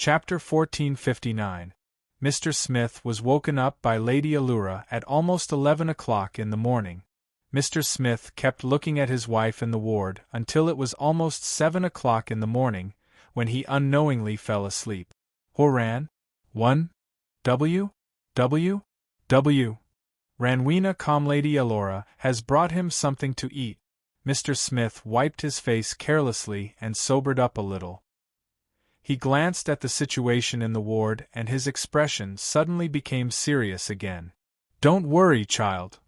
Chapter 1459. Mr. Smith was woken up by Lady Allura at almost 11 o'clock in the morning. Mr. Smith kept looking at his wife in the ward until it was almost 7 o'clock in the morning, when he unknowingly fell asleep. Horan? 1. W. W. W. Ranweena com Lady Allura has brought him something to eat. Mr. Smith wiped his face carelessly and sobered up a little. He glanced at the situation in the ward and his expression suddenly became serious again. "Don't worry, child,"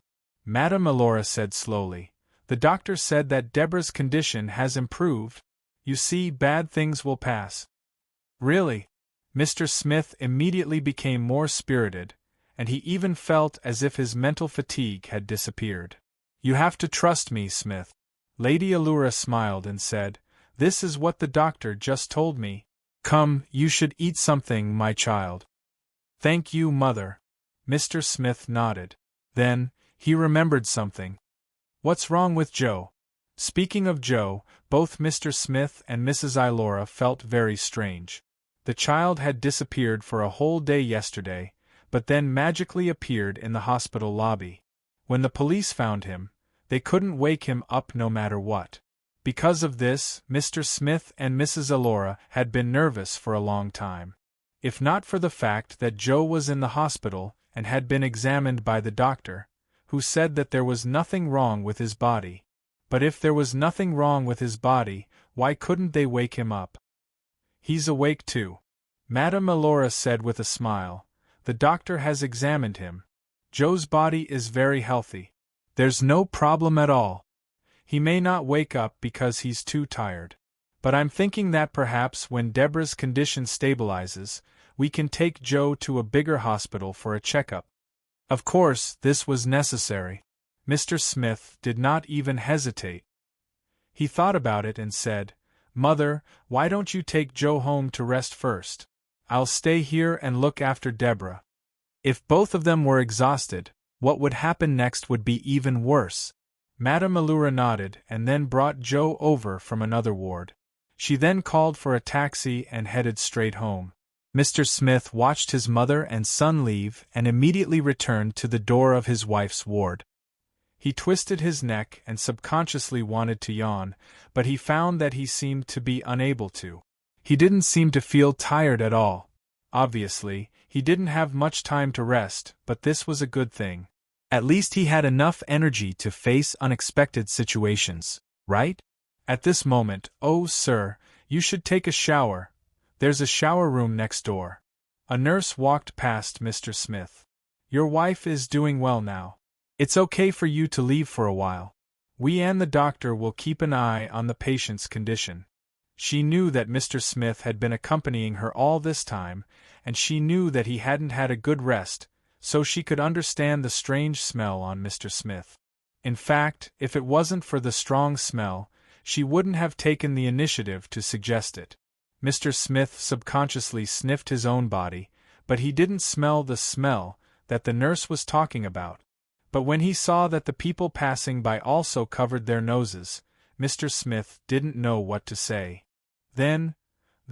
Madame Allura said slowly. "The doctor said that Deborah's condition has improved. You see, bad things will pass." "Really?" Mr. Smith immediately became more spirited, and he even felt as if his mental fatigue had disappeared. "You have to trust me, Smith." Lady Allura smiled and said, "This is what the doctor just told me. Come, you should eat something, my child." "Thank you, Mother." Mr. Smith nodded. Then, he remembered something. "What's wrong with Joe?" Speaking of Joe, both Mr. Smith and Mrs. Allura felt very strange. The child had disappeared for a whole day yesterday, but then magically appeared in the hospital lobby. When the police found him, they couldn't wake him up no matter what. Because of this, Mr. Smith and Mrs. Allura had been nervous for a long time. If not for the fact that Joe was in the hospital and had been examined by the doctor, who said that there was nothing wrong with his body. But if there was nothing wrong with his body, why couldn't they wake him up? "He's awake too," Madame Allura said with a smile. "The doctor has examined him. Joe's body is very healthy. There's no problem at all. He may not wake up because he's too tired. But I'm thinking that perhaps when Deborah's condition stabilizes, we can take Joe to a bigger hospital for a checkup." Of course, this was necessary. Mr. Smith did not even hesitate. He thought about it and said, "Mother, why don't you take Joe home to rest first? I'll stay here and look after Deborah." If both of them were exhausted, what would happen next would be even worse. Madame Allura nodded and then brought Joe over from another ward. She then called for a taxi and headed straight home. Mr. Smith watched his mother and son leave and immediately returned to the door of his wife's ward. He twisted his neck and subconsciously wanted to yawn, but he found that he seemed to be unable to. He didn't seem to feel tired at all. Obviously, he didn't have much time to rest, but this was a good thing. At least he had enough energy to face unexpected situations, right? At this moment, "Oh, sir, you should take a shower. There's a shower room next door." A nurse walked past Mr. Smith. "Your wife is doing well now. It's okay for you to leave for a while. We and the doctor will keep an eye on the patient's condition." She knew that Mr. Smith had been accompanying her all this time, and she knew that he hadn't had a good rest, so she could understand the strange smell on Mr. Smith. In fact, if it wasn't for the strong smell, she wouldn't have taken the initiative to suggest it. Mr. Smith subconsciously sniffed his own body, but he didn't smell the smell that the nurse was talking about. But when he saw that the people passing by also covered their noses, Mr. Smith didn't know what to say. Then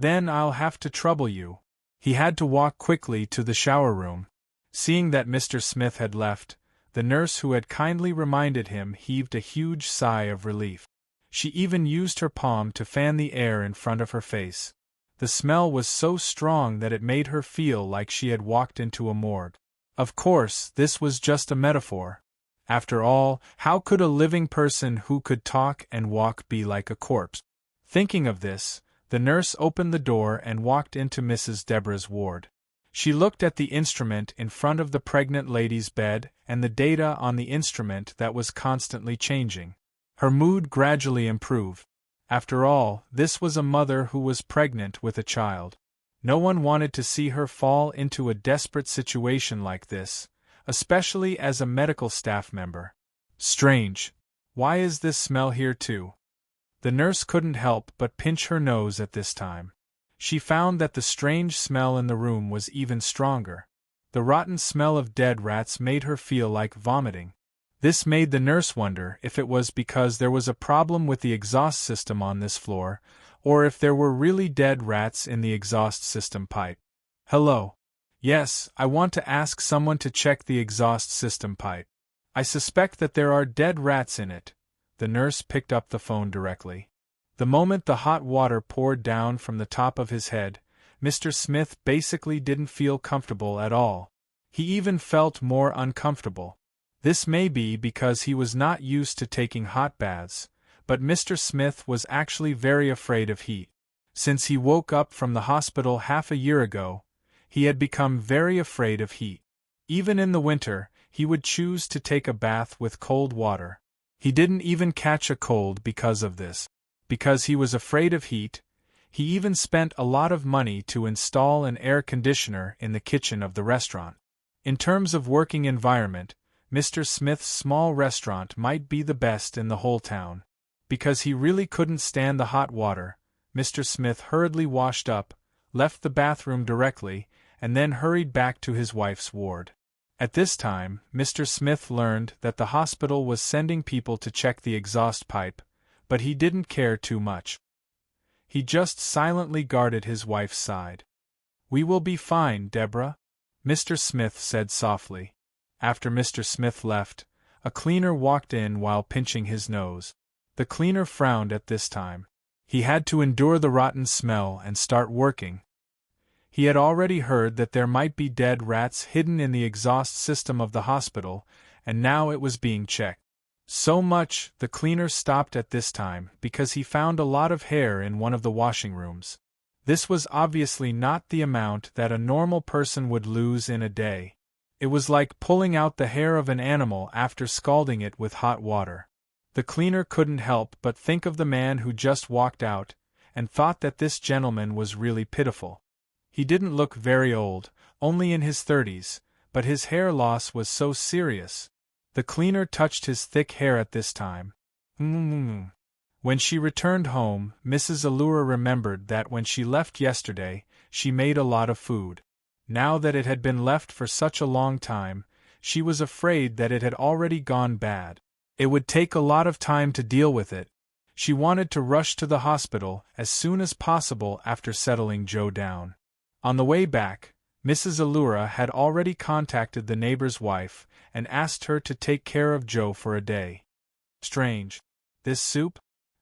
I'll have to trouble you." He had to walk quickly to the shower room. Seeing that Mr. Smith had left, the nurse who had kindly reminded him heaved a huge sigh of relief. She even used her palm to fan the air in front of her face. The smell was so strong that it made her feel like she had walked into a morgue. Of course, this was just a metaphor. After all, how could a living person who could talk and walk be like a corpse? Thinking of this, the nurse opened the door and walked into Mrs. Deborah's ward. She looked at the instrument in front of the pregnant lady's bed and the data on the instrument that was constantly changing. Her mood gradually improved. After all, this was a mother who was pregnant with a child. No one wanted to see her fall into a desperate situation like this, especially as a medical staff member. Strange. Why is this smell here too? The nurse couldn't help but pinch her nose at this time. She found that the strange smell in the room was even stronger. The rotten smell of dead rats made her feel like vomiting. This made the nurse wonder if it was because there was a problem with the exhaust system on this floor, or if there were really dead rats in the exhaust system pipe. Hello. Yes, I want to ask someone to check the exhaust system pipe. I suspect that there are dead rats in it. The nurse picked up the phone directly. The moment the hot water poured down from the top of his head, Mr. Smith basically didn't feel comfortable at all. He even felt more uncomfortable. This may be because he was not used to taking hot baths, but Mr. Smith was actually very afraid of heat. Since he woke up from the hospital half a year ago, he had become very afraid of heat. Even in the winter, he would choose to take a bath with cold water. He didn't even catch a cold because of this. Because he was afraid of heat, he even spent a lot of money to install an air conditioner in the kitchen of the restaurant. In terms of working environment, Mr. Smith's small restaurant might be the best in the whole town. Because he really couldn't stand the hot water, Mr. Smith hurriedly washed up, left the bathroom directly, and then hurried back to his wife's ward. At this time, Mr. Smith learned that the hospital was sending people to check the exhaust pipe, but he didn't care too much. He just silently guarded his wife's side. "We will be fine, Deborah," Mr. Smith said softly. After Mr. Smith left, a cleaner walked in while pinching his nose. The cleaner frowned at this time. He had to endure the rotten smell and start working. He had already heard that there might be dead rats hidden in the exhaust system of the hospital, and now it was being checked. So much, the cleaner stopped at this time because he found a lot of hair in one of the washing rooms. This was obviously not the amount that a normal person would lose in a day. It was like pulling out the hair of an animal after scalding it with hot water. The cleaner couldn't help but think of the man who just walked out, and thought that this gentleman was really pitiful. He didn't look very old, only in his 30s, but his hair loss was so serious. The cleaner touched his thick hair at this time. When she returned home, Mrs. Allura remembered that when she left yesterday, she made a lot of food. Now that it had been left for such a long time, she was afraid that it had already gone bad. It would take a lot of time to deal with it. She wanted to rush to the hospital as soon as possible after settling Joe down. On the way back, Mrs. Allura had already contacted the neighbor's wife and asked her to take care of Joe for a day. Strange. This soup?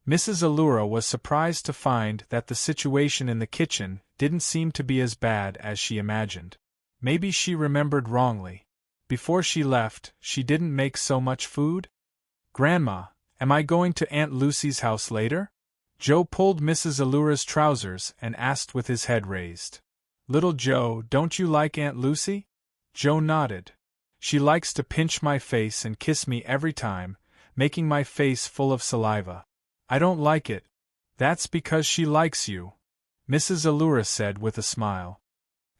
Mrs. Allura was surprised to find that the situation in the kitchen didn't seem to be as bad as she imagined. Maybe she remembered wrongly. Before she left, she didn't make so much food? "Grandma, am I going to Aunt Lucy's house later?" Joe pulled Mrs. Allura's trousers and asked with his head raised. "Little Joe, don't you like Aunt Lucy?" Joe nodded. "She likes to pinch my face and kiss me every time, making my face full of saliva. I don't like it." "That's because she likes you," Mrs. Allura said with a smile.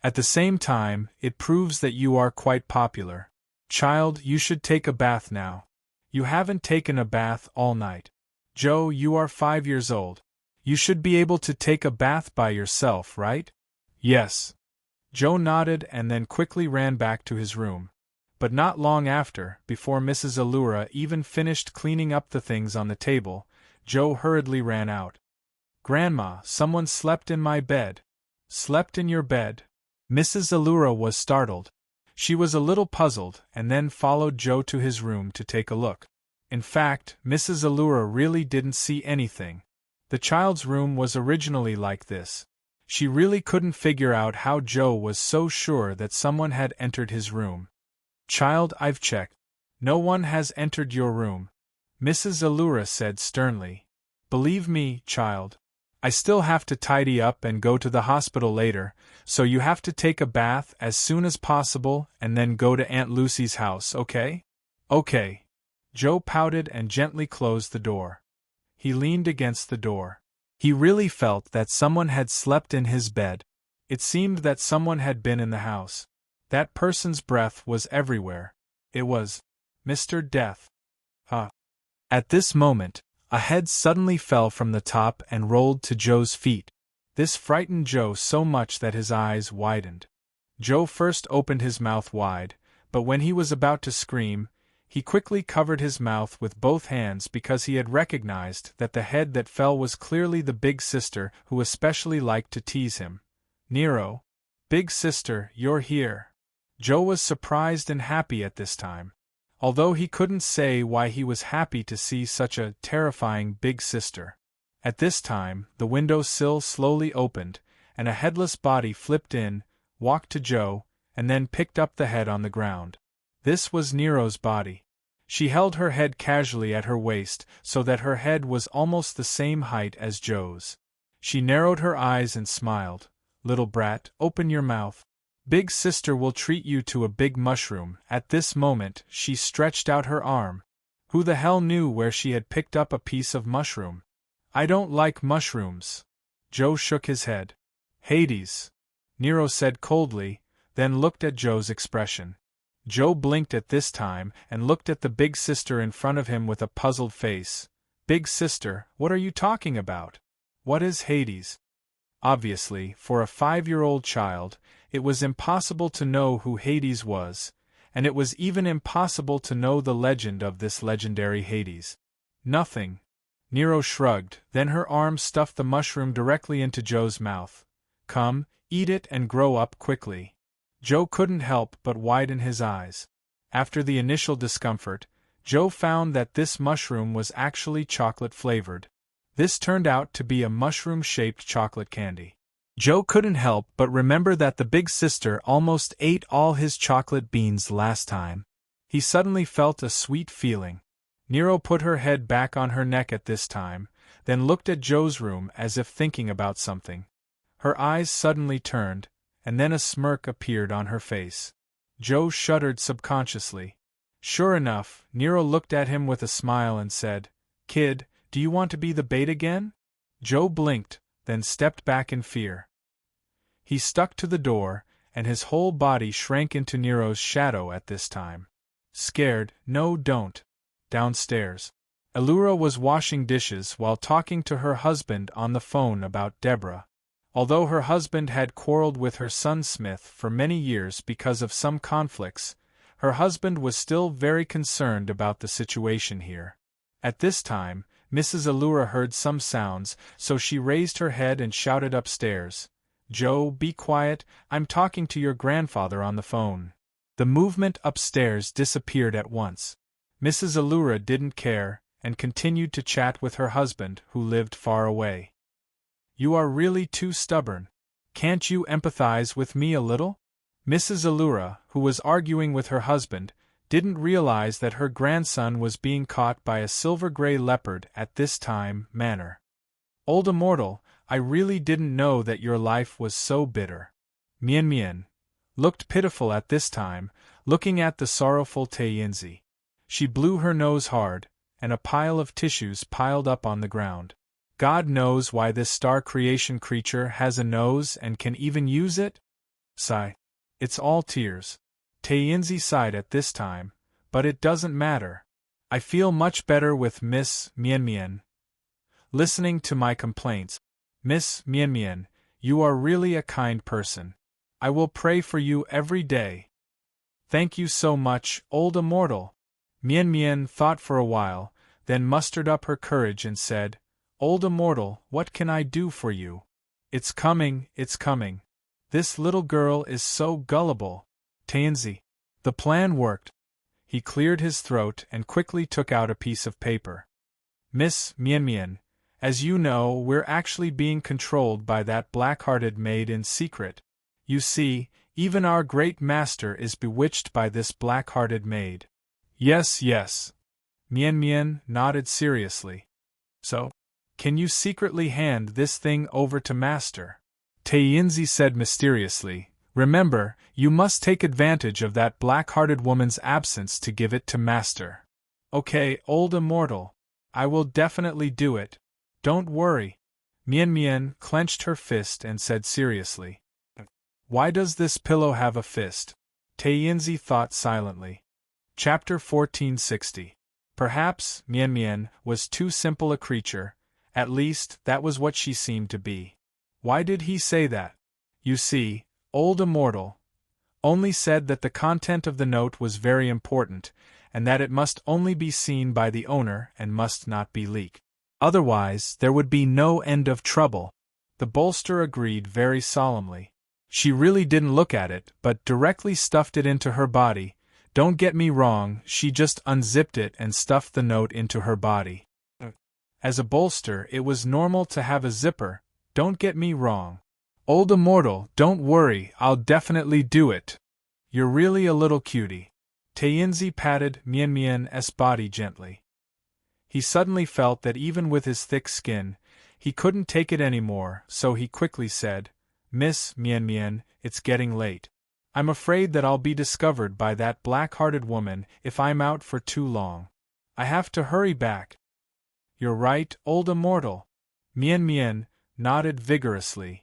"At the same time, it proves that you are quite popular. Child, you should take a bath now. You haven't taken a bath all night. Joe, you are 5 years old. You should be able to take a bath by yourself, right?" "Yes." Joe nodded and then quickly ran back to his room. But not long after, before Mrs. Allura even finished cleaning up the things on the table, Joe hurriedly ran out. "Grandma, someone slept in my bed." "Slept in your bed?" Mrs. Allura was startled. She was a little puzzled and then followed Joe to his room to take a look. In fact, Mrs. Allura really didn't see anything. The child's room was originally like this. She really couldn't figure out how Joe was so sure that someone had entered his room. "Child, I've checked. No one has entered your room," Mrs. Allura said sternly. "Believe me, child. I still have to tidy up and go to the hospital later, so you have to take a bath as soon as possible and then go to Aunt Lucy's house, okay?" "Okay." Joe pouted and gently closed the door. He leaned against the door. He really felt that someone had slept in his bed. It seemed that someone had been in the house. That person's breath was everywhere. It was Mr. Death. At this moment, a head suddenly fell from the top and rolled to Joe's feet. This frightened Joe so much that his eyes widened. Joe first opened his mouth wide, but when he was about to scream, He quickly covered his mouth with both hands because he had recognized that the head that fell was clearly the big sister who especially liked to tease him. Nero, big sister, you're here. Joe was surprised and happy at this time, although he couldn't say why he was happy to see such a terrifying big sister. At this time, the window sill slowly opened, and a headless body flipped in, walked to Joe, and then picked up the head on the ground. This was Nero's body. She held her head casually at her waist so that her head was almost the same height as Joe's. She narrowed her eyes and smiled. Little brat, open your mouth. Big sister will treat you to a big mushroom. At this moment, she stretched out her arm. Who the hell knew where she had picked up a piece of mushroom? I don't like mushrooms. Joe shook his head. Hades, Nero said coldly, then looked at Joe's expression. Joe blinked at this time and looked at the big sister in front of him with a puzzled face. Big sister, what are you talking about? What is Hades? Obviously, for a 5-year-old child, it was impossible to know who Hades was, and it was even impossible to know the legend of this legendary Hades. Nothing. Nero shrugged, then her arm stuffed the mushroom directly into Joe's mouth. Come, eat it and grow up quickly. Joe couldn't help but widen his eyes. After the initial discomfort, Joe found that this mushroom was actually chocolate-flavored. This turned out to be a mushroom-shaped chocolate candy. Joe couldn't help but remember that the big sister almost ate all his chocolate beans last time. He suddenly felt a sweet feeling. Nero put her head back on her neck at this time, then looked at Joe's room as if thinking about something. Her eyes suddenly turned, and then a smirk appeared on her face. Joe shuddered subconsciously. Sure enough, Nero looked at him with a smile and said, Kid, do you want to be the bait again? Joe blinked, then stepped back in fear. He stuck to the door, and his whole body shrank into Nero's shadow at this time. Scared, no don't. Downstairs. Allura was washing dishes while talking to her husband on the phone about Deborah. Although her husband had quarreled with her son Smith for many years because of some conflicts, her husband was still very concerned about the situation here. At this time, Mrs. Allura heard some sounds, so she raised her head and shouted upstairs, Joe, be quiet, I'm talking to your grandfather on the phone. The movement upstairs disappeared at once. Mrs. Allura didn't care, and continued to chat with her husband, who lived far away. You are really too stubborn. Can't you empathize with me a little? Mrs. Allura, who was arguing with her husband, didn't realize that her grandson was being caught by a silver-gray leopard at this time manner. Old immortal, I really didn't know that your life was so bitter. Mien Mien looked pitiful at this time, looking at the sorrowful Tainzi. She blew her nose hard, and a pile of tissues piled up on the ground. God knows why this star creation creature has a nose and can even use it? Sigh. It's all tears. Tainzi sighed at this time, but it doesn't matter. I feel much better with Miss Mien Mien listening to my complaints. Miss Mien Mien, you are really a kind person. I will pray for you every day. Thank you so much, old immortal. Mien Mien thought for a while, then mustered up her courage and said, Old immortal, what can I do for you? It's coming, it's coming. This little girl is so gullible. Tainzi. The plan worked. He cleared his throat and quickly took out a piece of paper. Miss Mien Mien, as you know, we're actually being controlled by that black-hearted maid in secret. You see, even our great master is bewitched by this black-hearted maid. Yes, yes. Mien Mien nodded seriously. So, can you secretly hand this thing over to master? Tainzi said mysteriously. Remember, you must take advantage of that black-hearted woman's absence to give it to master. Okay, old immortal. I will definitely do it. Don't worry. Mien Mien clenched her fist and said seriously. Why does this pillow have a fist? Tainzi thought silently. Chapter 1460. Perhaps Mien Mien was too simple a creature, at least that was what she seemed to be. Why did he say that? You see, old immortal. Only said that the content of the note was very important, and that it must only be seen by the owner and must not be leaked. Otherwise, there would be no end of trouble. The bolster agreed very solemnly. She really didn't look at it, but directly stuffed it into her body. Don't get me wrong, she just unzipped it and stuffed the note into her body. As a bolster, it was normal to have a zipper, don't get me wrong. Old immortal, don't worry, I'll definitely do it. You're really a little cutie. Tainzi patted Mian's body gently. He suddenly felt that even with his thick skin, he couldn't take it anymore, so he quickly said, Miss Mian, it's getting late. I'm afraid that I'll be discovered by that black-hearted woman if I'm out for too long. I have to hurry back. You're right, old immortal. Mian nodded vigorously.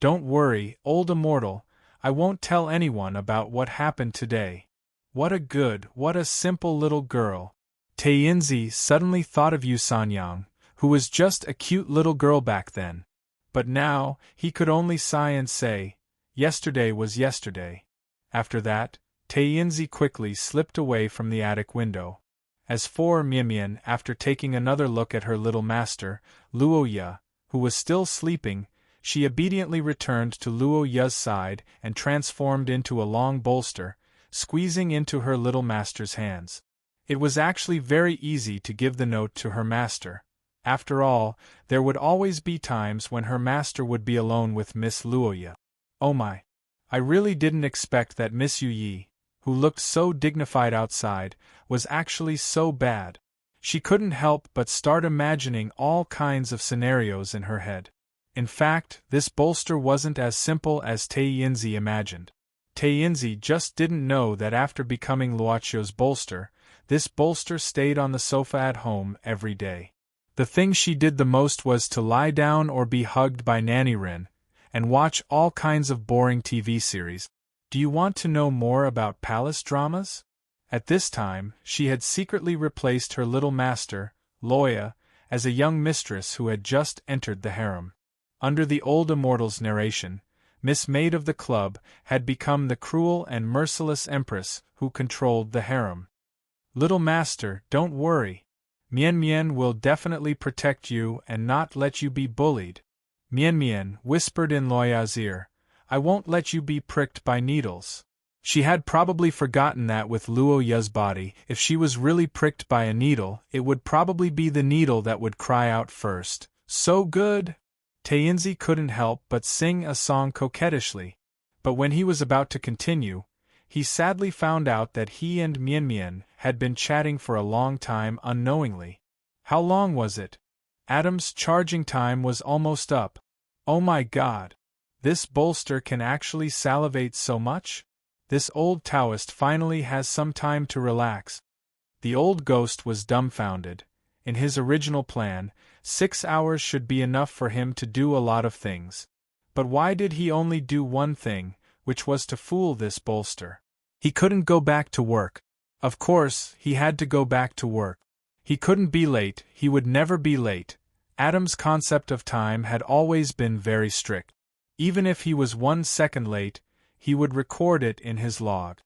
Don't worry, old immortal, I won't tell anyone about what happened today. What a simple little girl. Tainzi suddenly thought of Yu Sanyang, who was just a cute little girl back then. But now, he could only sigh and say, yesterday was yesterday. After that, Tainzi quickly slipped away from the attic window. As for Mian, after taking another look at her little master, Luoya, who was still sleeping, she obediently returned to Luoya's side and transformed into a long bolster, squeezing into her little master's hands. It was actually very easy to give the note to her master. After all, there would always be times when her master would be alone with Miss Luoya. Oh my! I really didn't expect that Miss Yu Yi, who looked so dignified outside, was actually so bad. She couldn't help but start imagining all kinds of scenarios in her head. In fact, this bolster wasn't as simple as Tainzi imagined. Tainzi just didn't know that after becoming Luochio's bolster, this bolster stayed on the sofa at home every day. The thing she did the most was to lie down or be hugged by Nanny Rin, and watch all kinds of boring TV series. Do you want to know more about palace dramas? At this time, she had secretly replaced her little master, Loya, as a young mistress who had just entered the harem. Under the old immortal's narration, Miss Maid of the Club had become the cruel and merciless empress who controlled the harem. Little master, don't worry. Mian will definitely protect you and not let you be bullied. Mian whispered in Loya's ear, I won't let you be pricked by needles. She had probably forgotten that with Luoya's body, if she was really pricked by a needle, it would probably be the needle that would cry out first. So good! Tainzi couldn't help but sing a song coquettishly. But when he was about to continue, he sadly found out that he and Mian had been chatting for a long time unknowingly. How long was it? Adam's charging time was almost up. Oh my God! This bolster can actually salivate so much? This old Taoist finally has some time to relax. The old ghost was dumbfounded. In his original plan, 6 hours should be enough for him to do a lot of things. But why did he only do one thing, which was to fool this bolster? He couldn't go back to work. Of course, he had to go back to work. He couldn't be late, he would never be late. Adam's concept of time had always been very strict. Even if he was 1 second late, he would record it in his log.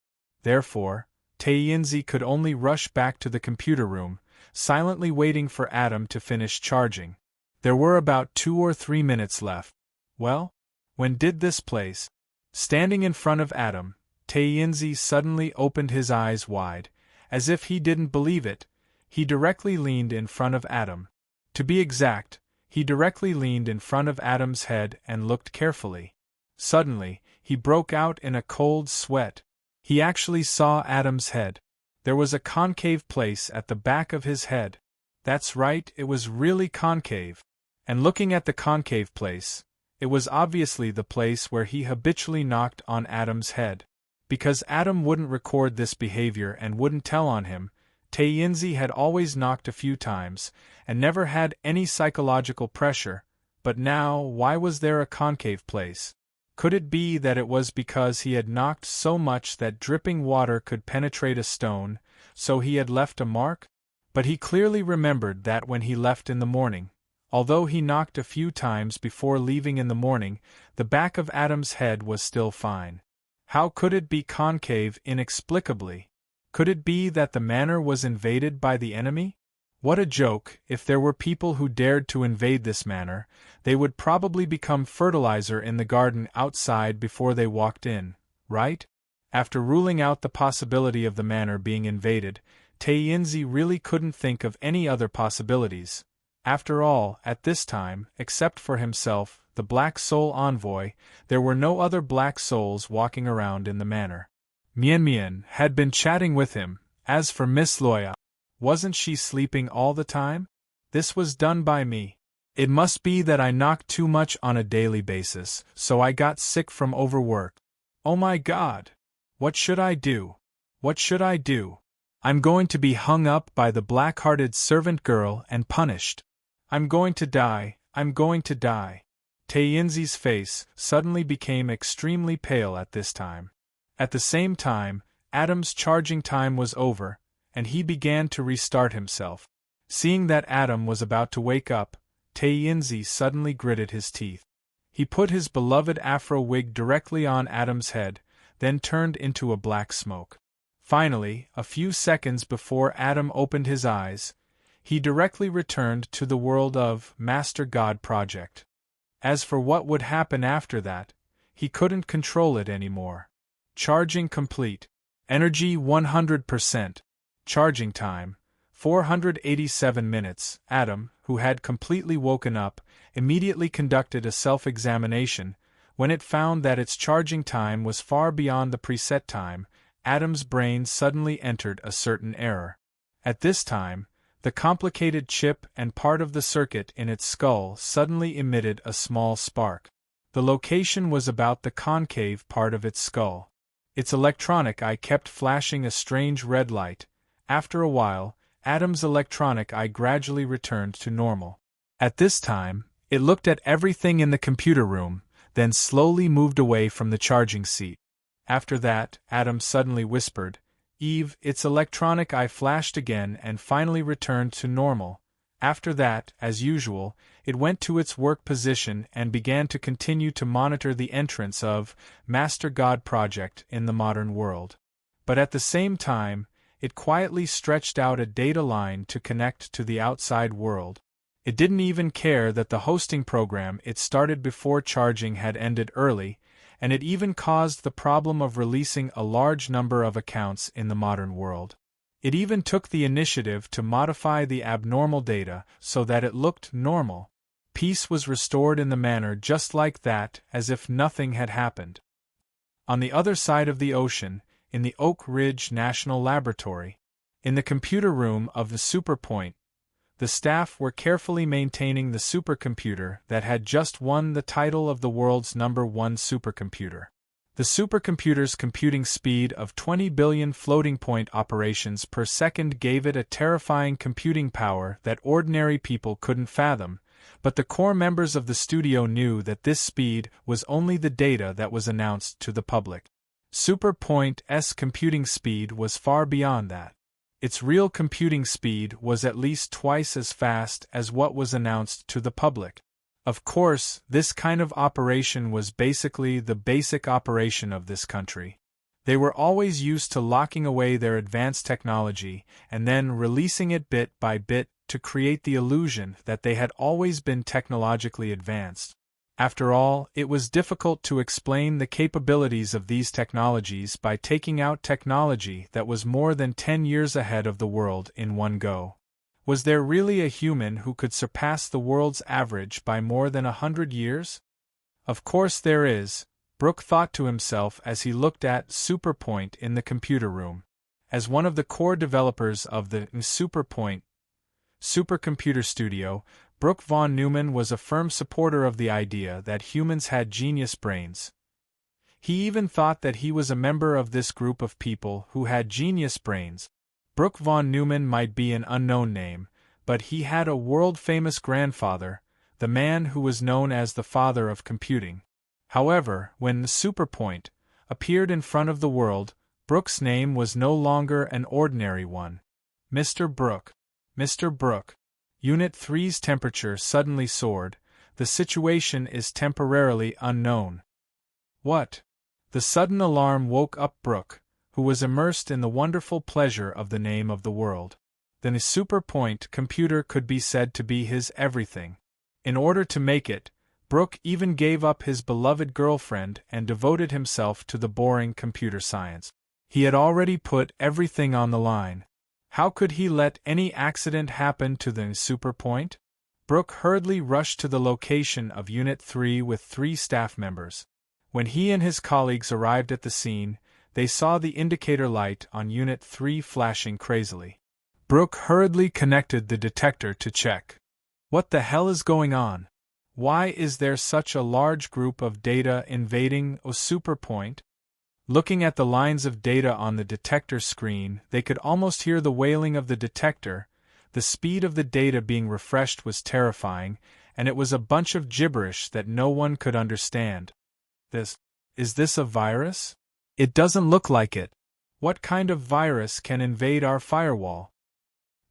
Therefore, Tainzi could only rush back to the computer room, silently waiting for Adam to finish charging. There were about 2 or 3 minutes left. Well, when did this place? Standing in front of Adam, Tainzi suddenly opened his eyes wide. As if he didn't believe it, he directly leaned in front of Adam. To be exact, he directly leaned in front of Adam's head and looked carefully. Suddenly, he broke out in a cold sweat. He actually saw Adam's head. There was a concave place at the back of his head. That's right, it was really concave. And looking at the concave place, it was obviously the place where he habitually knocked on Adam's head. Because Adam wouldn't record this behavior and wouldn't tell on him, Tainzi had always knocked a few times, and never had any psychological pressure, but now why was there a concave place? Could it be that it was because he had knocked so much that dripping water could penetrate a stone, so he had left a mark? But he clearly remembered that when he left in the morning, although he knocked a few times before leaving in the morning, the back of Adam's head was still fine. How could it be concave inexplicably? Could it be that the manor was invaded by the enemy? What a joke! If there were people who dared to invade this manor, they would probably become fertilizer in the garden outside before they walked in, right? After ruling out the possibility of the manor being invaded, Taiyinzi really couldn't think of any other possibilities. After all, at this time, except for himself, the Black Soul envoy, there were no other black souls walking around in the manor. Mian Mian had been chatting with him. As for Miss Loya, wasn't she sleeping all the time? This was done by me. It must be that I knocked too much on a daily basis, so I got sick from overwork. Oh my God! What should I do? What should I do? I'm going to be hung up by the black-hearted servant girl and punished. I'm going to die, I'm going to die. Taiyinzi's face suddenly became extremely pale at this time. At the same time, Adam's charging time was over, and he began to restart himself. Seeing that Adam was about to wake up, Taiyinzi suddenly gritted his teeth. He put his beloved afro wig directly on Adam's head, then turned into a black smoke. Finally, a few seconds before Adam opened his eyes, he directly returned to the world of Master God Project. As for what would happen after that, he couldn't control it anymore. Charging complete. Energy 100%. Charging time 487 minutes. Adam, who had completely woken up, immediately conducted a self-examination. When it found that its charging time was far beyond the preset time, Adam's brain suddenly entered a certain error. At this time, the complicated chip and part of the circuit in its skull suddenly emitted a small spark. The location was about the concave part of its skull. Its electronic eye kept flashing a strange red light. After a while, Adam's electronic eye gradually returned to normal. At this time, it looked at everything in the computer room, then slowly moved away from the charging seat. After that, Adam suddenly whispered, "Eve." Its electronic eye flashed again and finally returned to normal. After that, as usual, it went to its work position and began to continue to monitor the entrance of Master God Project in the modern world. But at the same time, it quietly stretched out a data line to connect to the outside world. It didn't even care that the hosting program it started before charging had ended early, and it even caused the problem of releasing a large number of accounts in the modern world. It even took the initiative to modify the abnormal data so that it looked normal. Peace was restored in the manor just like that, as if nothing had happened. On the other side of the ocean, in the Oak Ridge National Laboratory, in the computer room of the Superpoint, the staff were carefully maintaining the supercomputer that had just won the title of the world's #1 supercomputer. The supercomputer's computing speed of 20 billion floating-point operations per second gave it a terrifying computing power that ordinary people couldn't fathom, but the core members of the studio knew that this speed was only the data that was announced to the public. Superpoint's computing speed was far beyond that. Its real computing speed was at least twice as fast as what was announced to the public. Of course, this kind of operation was basically the basic operation of this country. They were always used to locking away their advanced technology and then releasing it bit by bit to create the illusion that they had always been technologically advanced. After all, it was difficult to explain the capabilities of these technologies by taking out technology that was more than 10 years ahead of the world in one go. Was there really a human who could surpass the world's average by more than 100 years? Of course there is, Brooke thought to himself as he looked at Superpoint in the computer room. As one of the core developers of the Superpoint supercomputer studio, Brooke von Neumann was a firm supporter of the idea that humans had genius brains. He even thought that he was a member of this group of people who had genius brains. Brooke von Neumann might be an unknown name, but he had a world-famous grandfather, the man who was known as the father of computing. However, when the Superpoint appeared in front of the world, Brooke's name was no longer an ordinary one. Mr. Brooke. Mr. Brooke. Unit 3's temperature suddenly soared. The situation is temporarily unknown. What? The sudden alarm woke up Brooke, who was immersed in the wonderful pleasure of the name of the world. The superpoint computer could be said to be his everything. In order to make it, Brooke even gave up his beloved girlfriend and devoted himself to the boring computer science. He had already put everything on the line. How could he let any accident happen to the superpoint? Brooke hurriedly rushed to the location of Unit 3 with 3 staff members. When he and his colleagues arrived at the scene, they saw the indicator light on Unit 3 flashing crazily. Brooke hurriedly connected the detector to check. What the hell is going on? Why is there such a large group of data invading a superpoint? Looking at the lines of data on the detector screen, they could almost hear the wailing of the detector. The speed of the data being refreshed was terrifying, and it was a bunch of gibberish that no one could understand. Is this a virus? It doesn't look like it. What kind of virus can invade our firewall?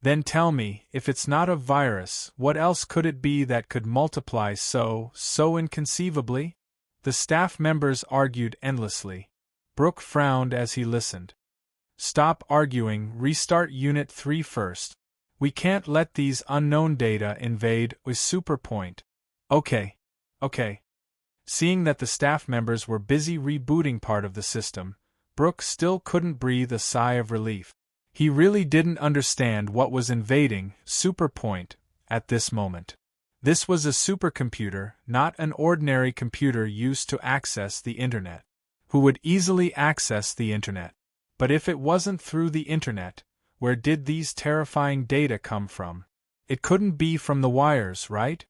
Then tell me, if it's not a virus, what else could it be that could multiply so inconceivably? The staff members argued endlessly. Brooke frowned as he listened. Stop arguing, restart Unit 3 first. We can't let these unknown data invade a superpoint. Okay. Seeing that the staff members were busy rebooting part of the system, Brooke still couldn't breathe a sigh of relief. He really didn't understand what was invading superpoint at this moment. This was a supercomputer, not an ordinary computer used to access the internet. Who would easily access the internet? But if it wasn't through the internet, where did these terrifying data come from? It couldn't be from the wires, right?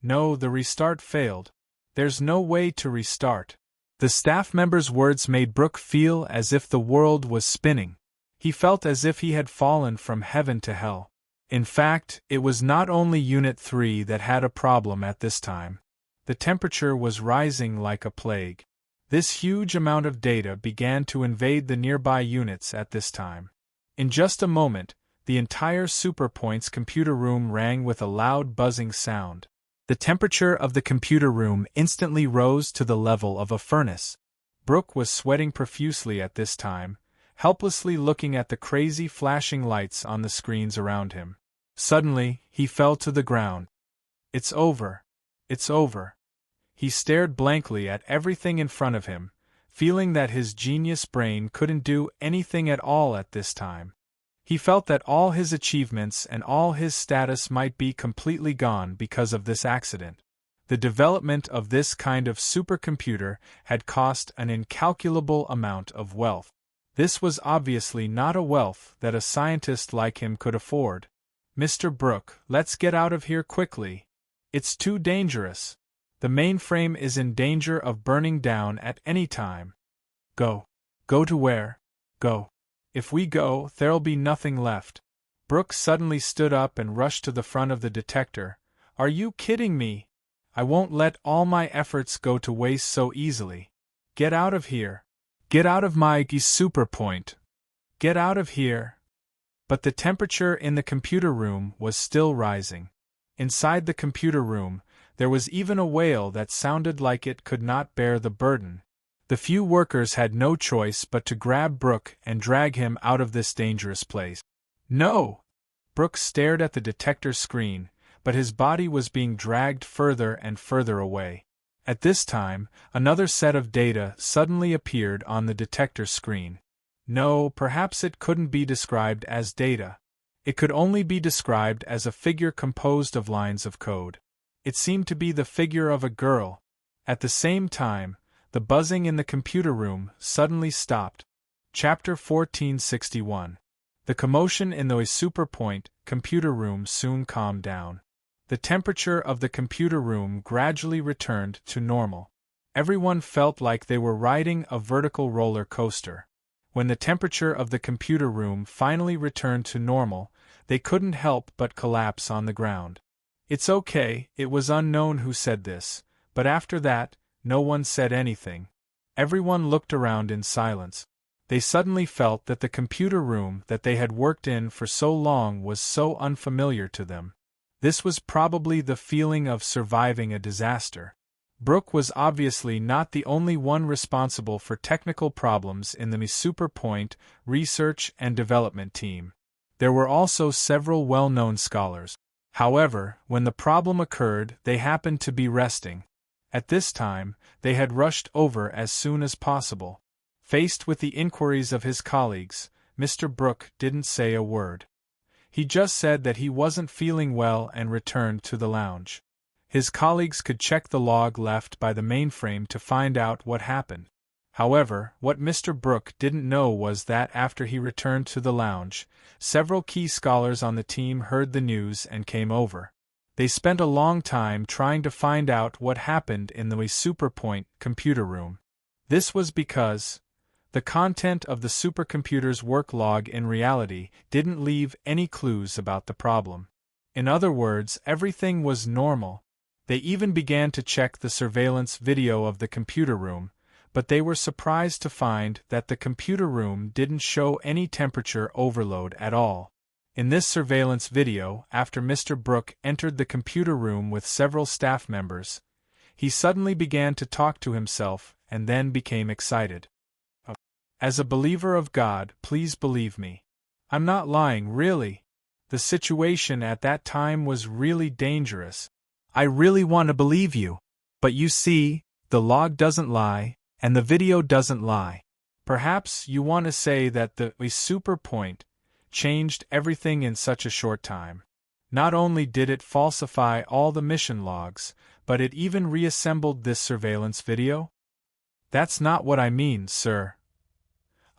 No, the restart failed. There's no way to restart. The staff member's words made Brooke feel as if the world was spinning. He felt as if he had fallen from heaven to hell. In fact, it was not only Unit 3 that had a problem at this time. The temperature was rising like a plague. This huge amount of data began to invade the nearby units at this time. In just a moment, the entire superpoint's computer room rang with a loud buzzing sound. The temperature of the computer room instantly rose to the level of a furnace. Brooke was sweating profusely at this time, helplessly looking at the crazy flashing lights on the screens around him. Suddenly, he fell to the ground. It's over. It's over. He stared blankly at everything in front of him, feeling that his genius brain couldn't do anything at all at this time. He felt that all his achievements and all his status might be completely gone because of this accident. The development of this kind of supercomputer had cost an incalculable amount of wealth. This was obviously not a wealth that a scientist like him could afford. Mr. Brooke, let's get out of here quickly. It's too dangerous. The mainframe is in danger of burning down at any time. Go. Go to where? Go. If we go, there'll be nothing left. Brooke suddenly stood up and rushed to the front of the detector. Are you kidding me? I won't let all my efforts go to waste so easily. Get out of here. Get out of my superpoint. Get out of here. But the temperature in the computer room was still rising. Inside the computer room, there was even a wail that sounded like it could not bear the burden. The few workers had no choice but to grab Brooke and drag him out of this dangerous place. No! Brooke stared at the detector screen, but his body was being dragged further and further away. At this time, another set of data suddenly appeared on the detector screen. No, perhaps it couldn't be described as data. It could only be described as a figure composed of lines of code. It seemed to be the figure of a girl. At the same time, the buzzing in the computer room suddenly stopped. Chapter 1461. The commotion in the superpoint computer room soon calmed down. The temperature of the computer room gradually returned to normal. Everyone felt like they were riding a vertical roller coaster. When the temperature of the computer room finally returned to normal, they couldn't help but collapse on the ground. It's okay, it was unknown who said this, but after that, no one said anything. Everyone looked around in silence. They suddenly felt that the computer room that they had worked in for so long was so unfamiliar to them. This was probably the feeling of surviving a disaster. Brooke was obviously not the only one responsible for technical problems in the Superpoint research and development team. There were also several well-known scholars. However, when the problem occurred, they happened to be resting. At this time, they had rushed over as soon as possible. Faced with the inquiries of his colleagues, Mr. Brooke didn't say a word. He just said that he wasn't feeling well and returned to the lounge. His colleagues could check the log left by the mainframe to find out what happened. However, what Mr. Brooke didn't know was that after he returned to the lounge, several key scholars on the team heard the news and came over. They spent a long time trying to find out what happened in the Superpoint computer room. This was because the content of the supercomputer's work log in reality didn't leave any clues about the problem. In other words, everything was normal. They even began to check the surveillance video of the computer room, but they were surprised to find that the computer room didn't show any temperature overload at all. In this surveillance video, after Mr. Brooke entered the computer room with several staff members, he suddenly began to talk to himself and then became excited. As a believer of God, please believe me. I'm not lying, really. The situation at that time was really dangerous. I really want to believe you. But you see, the log doesn't lie, and the video doesn't lie. Perhaps you want to say that the Superpoint changed everything in such a short time. Not only did it falsify all the mission logs, but it even reassembled this surveillance video? That's not what I mean, sir.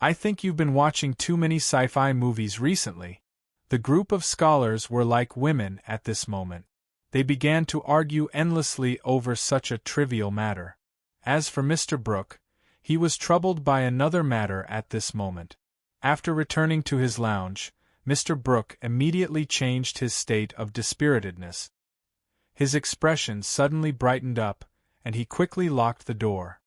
I think you've been watching too many sci-fi movies recently. The group of scholars were like women at this moment. They began to argue endlessly over such a trivial matter. As for Mr. Brooke, he was troubled by another matter at this moment. After returning to his lounge, Mr. Brooke immediately changed his state of dispiritedness. His expression suddenly brightened up, and he quickly locked the door.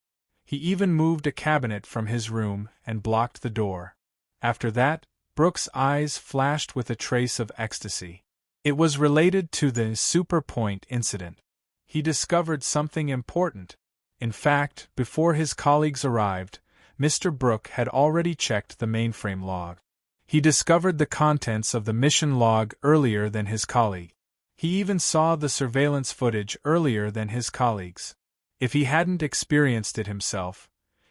He even moved a cabinet from his room and blocked the door. After that, Brooke's eyes flashed with a trace of ecstasy. It was related to the Superpoint incident. He discovered something important. In fact, before his colleagues arrived, Mr. Brooke had already checked the mainframe log. He discovered the contents of the mission log earlier than his colleague. He even saw the surveillance footage earlier than his colleagues. If he hadn't experienced it himself,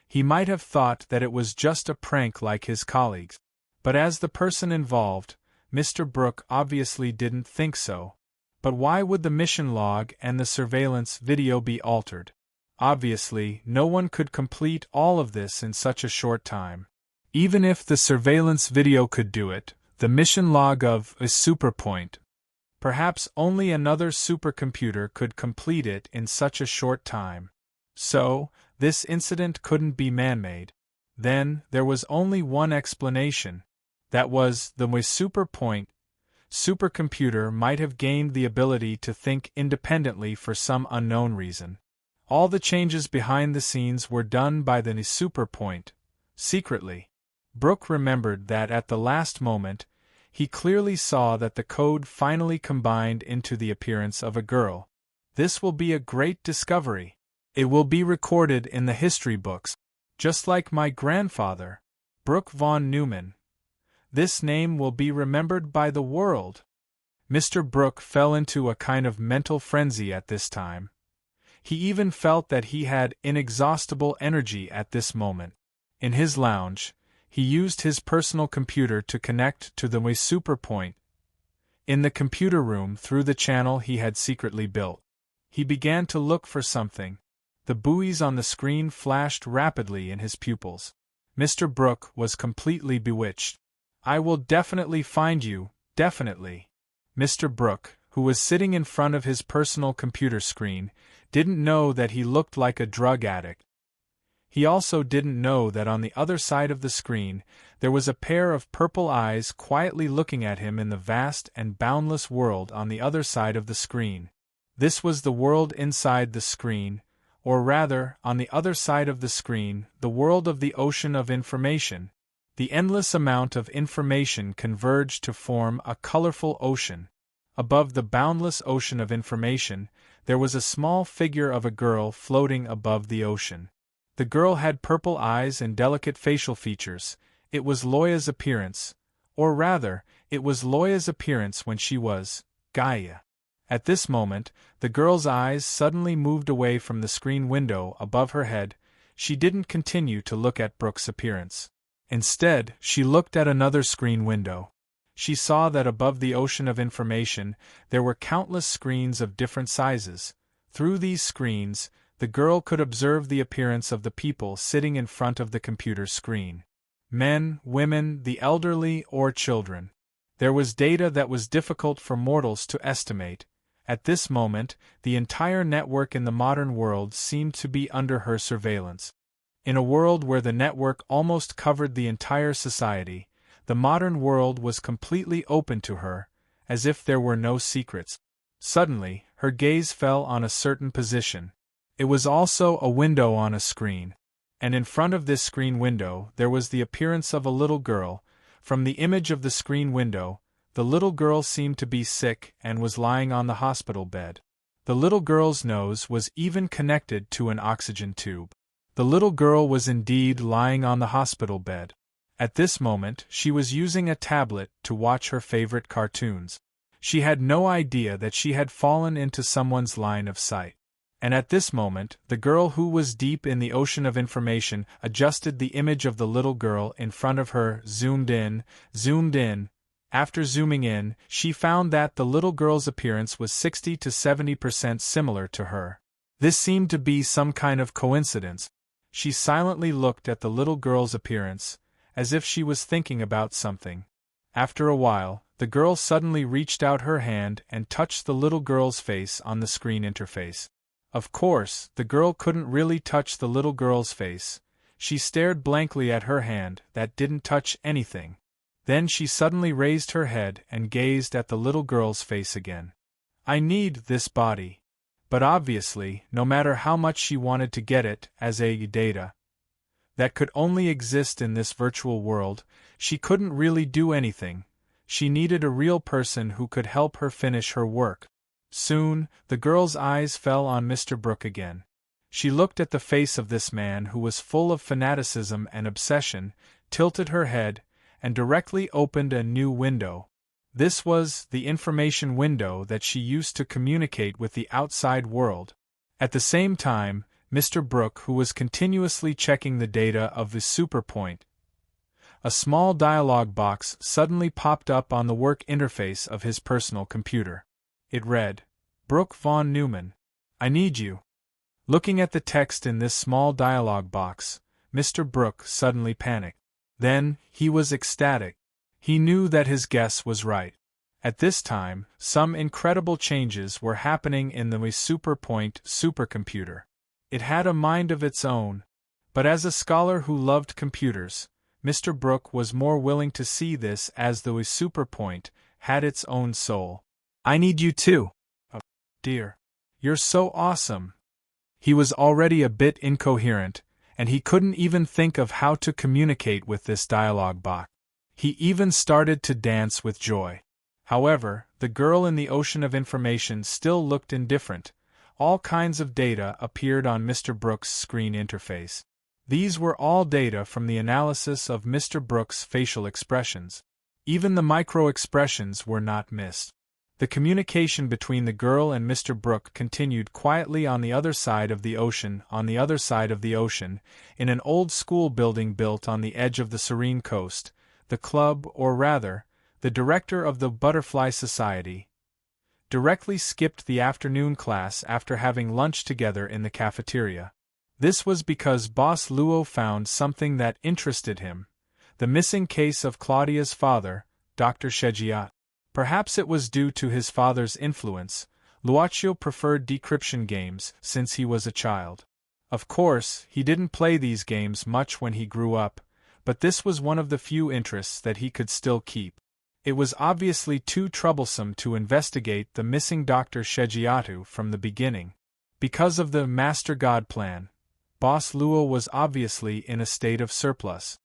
he might have thought that it was just a prank like his colleagues. But as the person involved, Mr. Brooke obviously didn't think so. But why would the mission log and the surveillance video be altered? Obviously, no one could complete all of this in such a short time. Even if the surveillance video could do it, the mission log of a Superpoint, perhaps only another supercomputer could complete it in such a short time. So, this incident couldn't be man-made. Then, there was only one explanation. That was, the Superpoint supercomputer might have gained the ability to think independently for some unknown reason. All the changes behind the scenes were done by the Superpoint, secretly. Brooke remembered that at the last moment, he clearly saw that the code finally combined into the appearance of a girl. This will be a great discovery. It will be recorded in the history books. Just like my grandfather, Brooke von Neumann. This name will be remembered by the world. Mr. Brooke fell into a kind of mental frenzy at this time. He even felt that he had inexhaustible energy at this moment. In his lounge, he used his personal computer to connect to the Superpoint in the computer room through the channel he had secretly built. He began to look for something. The buoys on the screen flashed rapidly in his pupils. Mr. Brooke was completely bewitched. I will definitely find you, definitely. Mr. Brooke, who was sitting in front of his personal computer screen, didn't know that he looked like a drug addict. He also didn't know that on the other side of the screen, there was a pair of purple eyes quietly looking at him in the vast and boundless world on the other side of the screen. This was the world inside the screen, or rather, on the other side of the screen, the world of the ocean of information. The endless amount of information converged to form a colorful ocean. Above the boundless ocean of information, there was a small figure of a girl floating above the ocean. The girl had purple eyes and delicate facial features. It was Loya's appearance, or rather, it was Loya's appearance when she was Gaia. At this moment, the girl's eyes suddenly moved away from the screen window above her head. She didn't continue to look at Brooke's appearance. Instead, she looked at another screen window. She saw that above the ocean of information, there were countless screens of different sizes. Through these screens, the girl could observe the appearance of the people sitting in front of the computer screen. Men, women, the elderly, or children. There was data that was difficult for mortals to estimate. At this moment, the entire network in the modern world seemed to be under her surveillance. In a world where the network almost covered the entire society, the modern world was completely open to her, as if there were no secrets. Suddenly, her gaze fell on a certain position. It was also a window on a screen. And in front of this screen window there was the appearance of a little girl. From the image of the screen window, the little girl seemed to be sick and was lying on the hospital bed. The little girl's nose was even connected to an oxygen tube. The little girl was indeed lying on the hospital bed. At this moment, she was using a tablet to watch her favorite cartoons. She had no idea that she had fallen into someone's line of sight. And at this moment, the girl who was deep in the ocean of information adjusted the image of the little girl in front of her, zoomed in. After zooming in, she found that the little girl's appearance was 60 to 70% similar to her. This seemed to be some kind of coincidence. She silently looked at the little girl's appearance, as if she was thinking about something. After a while, the girl suddenly reached out her hand and touched the little girl's face on the screen interface. Of course, the girl couldn't really touch the little girl's face. She stared blankly at her hand that didn't touch anything. Then she suddenly raised her head and gazed at the little girl's face again. I need this body. But obviously, no matter how much she wanted to get it as a data that could only exist in this virtual world, she couldn't really do anything. She needed a real person who could help her finish her work. Soon, the girl's eyes fell on Mr. Brooke again. She looked at the face of this man who was full of fanaticism and obsession, tilted her head, and directly opened a new window. This was the information window that she used to communicate with the outside world. At the same time, Mr. Brooke, who was continuously checking the data of the superpoint, a small dialog box suddenly popped up on the work interface of his personal computer. It read, Brooke von Neumann, I need you. Looking at the text in this small dialog box, Mr. Brooke suddenly panicked. Then, he was ecstatic. He knew that his guess was right. At this time, some incredible changes were happening in the superpoint supercomputer. It had a mind of its own. But as a scholar who loved computers, Mr. Brooke was more willing to see this as the superpoint had its own soul. I need you too. Oh, dear. You're so awesome. He was already a bit incoherent, and he couldn't even think of how to communicate with this dialogue box. He even started to dance with joy. However, the girl in the ocean of information still looked indifferent. All kinds of data appeared on Mr. Brooke's screen interface. These were all data from the analysis of Mr. Brooke's facial expressions. Even the micro-expressions were not missed. The communication between the girl and Mr. Brooke continued quietly on the other side of the ocean, in an old school building built on the edge of the Serene coast. The club, or rather, the director of the Butterfly Society, directly skipped the afternoon class after having lunch together in the cafeteria. This was because Boss Luo found something that interested him: the missing case of Claudia's father, Dr. Shegiat. Perhaps it was due to his father's influence. Luocio preferred decryption games since he was a child. Of course, he didn't play these games much when he grew up, but this was one of the few interests that he could still keep. It was obviously too troublesome to investigate the missing Dr. Shegiatu from the beginning. Because of the Master God plan, Boss Luo was obviously in a state of surplus.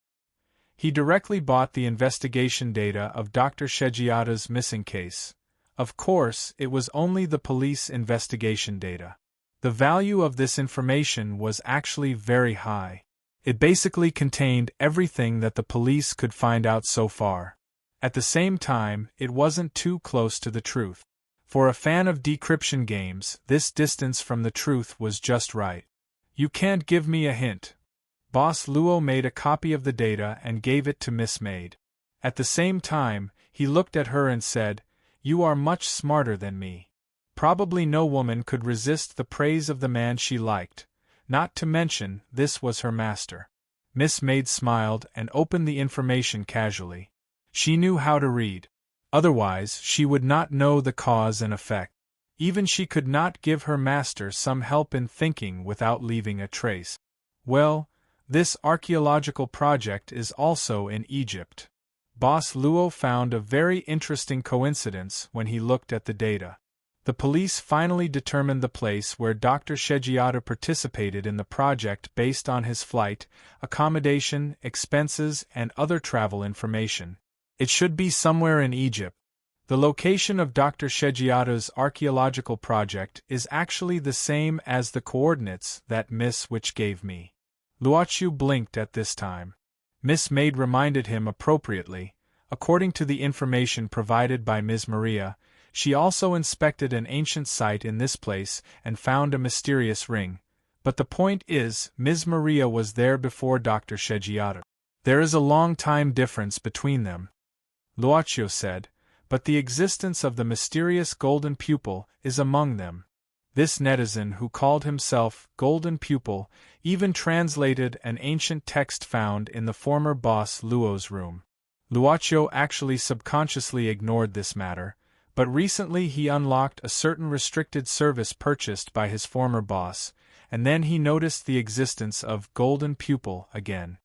He directly bought the investigation data of Dr. Shegiata's missing case. Of course, it was only the police investigation data. The value of this information was actually very high. It basically contained everything that the police could find out so far. At the same time, it wasn't too close to the truth. For a fan of decryption games, this distance from the truth was just right. You can't give me a hint. Boss Luo made a copy of the data and gave it to Miss Maid. At the same time, he looked at her and said, "You are much smarter than me. Probably no woman could resist the praise of the man she liked, not to mention, this was her master." Miss Maid smiled and opened the information casually. She knew how to read. Otherwise, she would not know the cause and effect. Even she could not give her master some help in thinking without leaving a trace. Well, this archaeological project is also in Egypt. Boss Luo found a very interesting coincidence when he looked at the data. The police finally determined the place where Dr. Shegiata participated in the project based on his flight, accommodation, expenses, and other travel information. It should be somewhere in Egypt. The location of Dr. Shegiata's archaeological project is actually the same as the coordinates that Miss Witch gave me. Luochu blinked at this time. Miss Maid reminded him appropriately. According to the information provided by Ms. Maria, she also inspected an ancient site in this place and found a mysterious ring. But the point is, Ms. Maria was there before Dr. Shegiata. There is a long time difference between them, Luochu said, but the existence of the mysterious golden pupil is among them. This netizen who called himself Golden Pupil even translated an ancient text found in the former boss Luo's room. Luochu actually subconsciously ignored this matter, but recently he unlocked a certain restricted service purchased by his former boss, and then he noticed the existence of Golden Pupil again.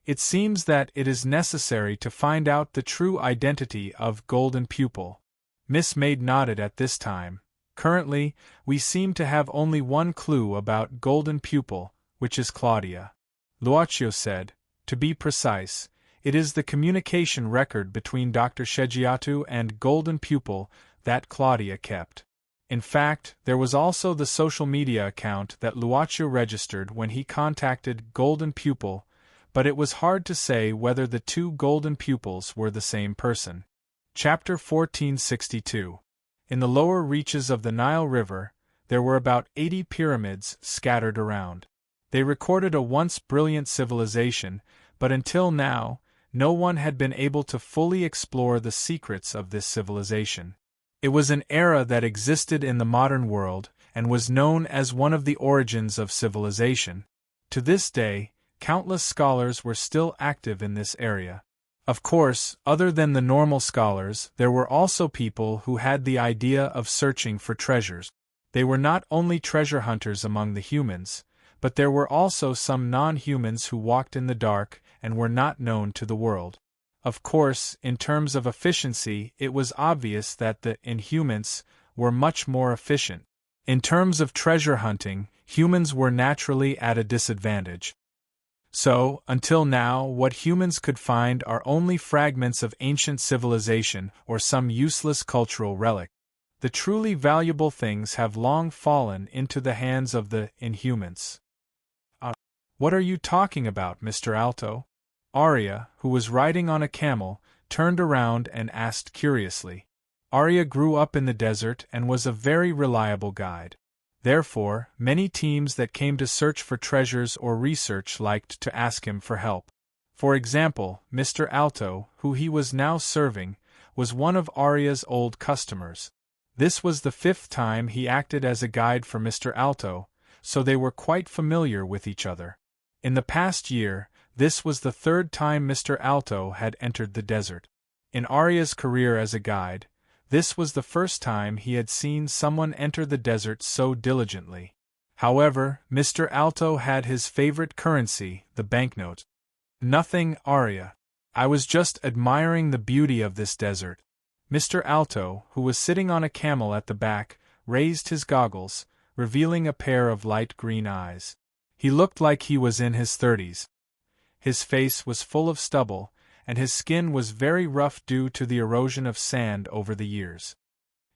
It seems that it is necessary to find out the true identity of Golden Pupil. Miss Maid nodded at this time. Currently, we seem to have only one clue about Golden Pupil, which is Claudia. Luochu said, to be precise, it is the communication record between Dr. Shegiatu and Golden Pupil that Claudia kept. In fact, there was also the social media account that Luochu registered when he contacted Golden Pupil, but it was hard to say whether the two golden pupils were the same person. Chapter 1462. In the lower reaches of the Nile River, there were about 80 pyramids scattered around. They recorded a once brilliant civilization, but until now, no one had been able to fully explore the secrets of this civilization. It was an era that existed in the modern world, and was known as one of the origins of civilization. To this day, countless scholars were still active in this area. Of course, other than the normal scholars, there were also people who had the idea of searching for treasures. They were not only treasure hunters among the humans, but there were also some non-humans who walked in the dark and were not known to the world. Of course, in terms of efficiency, it was obvious that the Inhumans were much more efficient. In terms of treasure hunting, humans were naturally at a disadvantage. So, until now, what humans could find are only fragments of ancient civilization or some useless cultural relic. The truly valuable things have long fallen into the hands of the Inhumans. What are you talking about, Mr. Alto? Arya, who was riding on a camel, turned around and asked curiously. Arya grew up in the desert and was a very reliable guide. Therefore, many teams that came to search for treasures or research liked to ask him for help. For example, Mr. Alto, who he was now serving, was one of Arya's old customers. This was the 5th time he acted as a guide for Mr. Alto, so they were quite familiar with each other. In the past year, this was the 3rd time Mr. Alto had entered the desert. In Arya's career as a guide, this was the first time he had seen someone enter the desert so diligently. However, Mr. Alto had his favorite currency, the banknote. Nothing, Arya. I was just admiring the beauty of this desert. Mr. Alto, who was sitting on a camel at the back, raised his goggles, revealing a pair of light green eyes. He looked like he was in his 30s. His face was full of stubble, and his skin was very rough due to the erosion of sand over the years.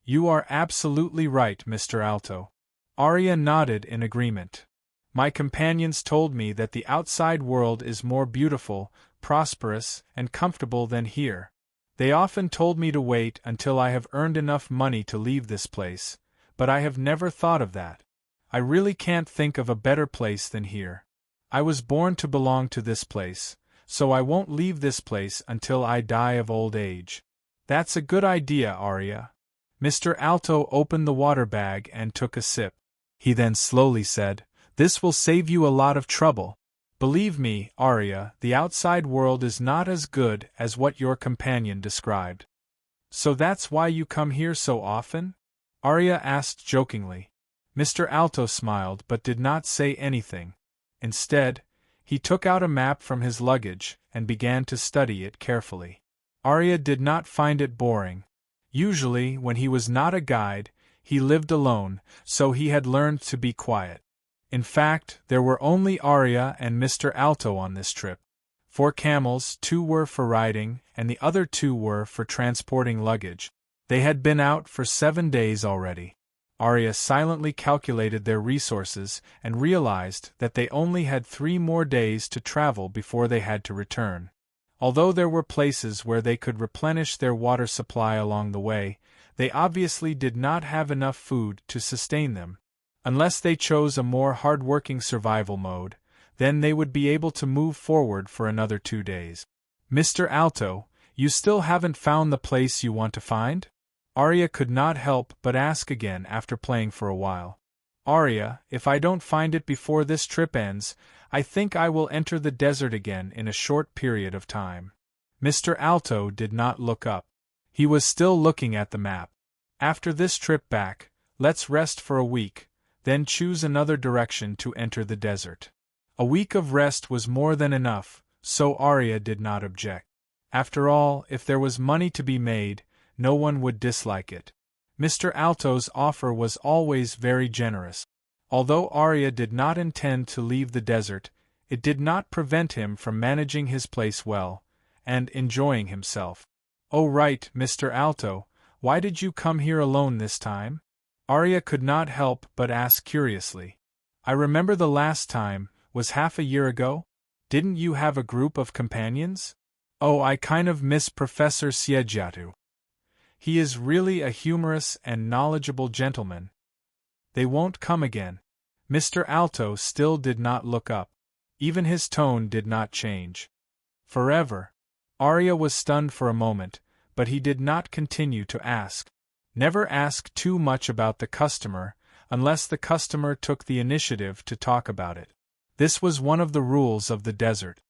You are absolutely right, Mr. Alto. Arya nodded in agreement. My companions told me that the outside world is more beautiful, prosperous, and comfortable than here. They often told me to wait until I have earned enough money to leave this place, but I have never thought of that. I really can't think of a better place than here. I was born to belong to this place, so I won't leave this place until I die of old age. That's a good idea, Arya. Mr. Alto opened the water bag and took a sip. He then slowly said, "This will save you a lot of trouble. Believe me, Arya, the outside world is not as good as what your companion described." "So that's why you come here so often?" Arya asked jokingly. Mr. Alto smiled but did not say anything. Instead, he took out a map from his luggage and began to study it carefully. Arya did not find it boring. Usually, when he was not a guide, he lived alone, so he had learned to be quiet. In fact, there were only Arya and Mr. Alto on this trip. 4 camels, 2 were for riding, and the other 2 were for transporting luggage. They had been out for 7 days already. Arya silently calculated their resources and realized that they only had 3 more days to travel before they had to return. Although there were places where they could replenish their water supply along the way, they obviously did not have enough food to sustain them. Unless they chose a more hard-working survival mode, then they would be able to move forward for another 2 days. "Mr. Alto, you still haven't found the place you want to find?" Arya could not help but ask again after playing for a while. "Arya, if I don't find it before this trip ends, I think I will enter the desert again in a short period of time." Mr. Alto did not look up. He was still looking at the map. "After this trip back, let's rest for a week, then choose another direction to enter the desert." A week of rest was more than enough, so Arya did not object. After all, if there was money to be made, no one would dislike it. Mr. Alto's offer was always very generous. Although Arya did not intend to leave the desert, it did not prevent him from managing his place well, and enjoying himself. "Oh right, Mr. Alto, why did you come here alone this time?" Arya could not help but ask curiously. "I remember the last time was half a year ago. Didn't you have a group of companions?" "Oh, I kind of miss Professor Siegiatu. He is really a humorous and knowledgeable gentleman." "They won't come again." Mr. Alto still did not look up. Even his tone did not change. "Forever." Arya was stunned for a moment, but he did not continue to ask. Never ask too much about the customer, unless the customer took the initiative to talk about it. This was one of the rules of the desert.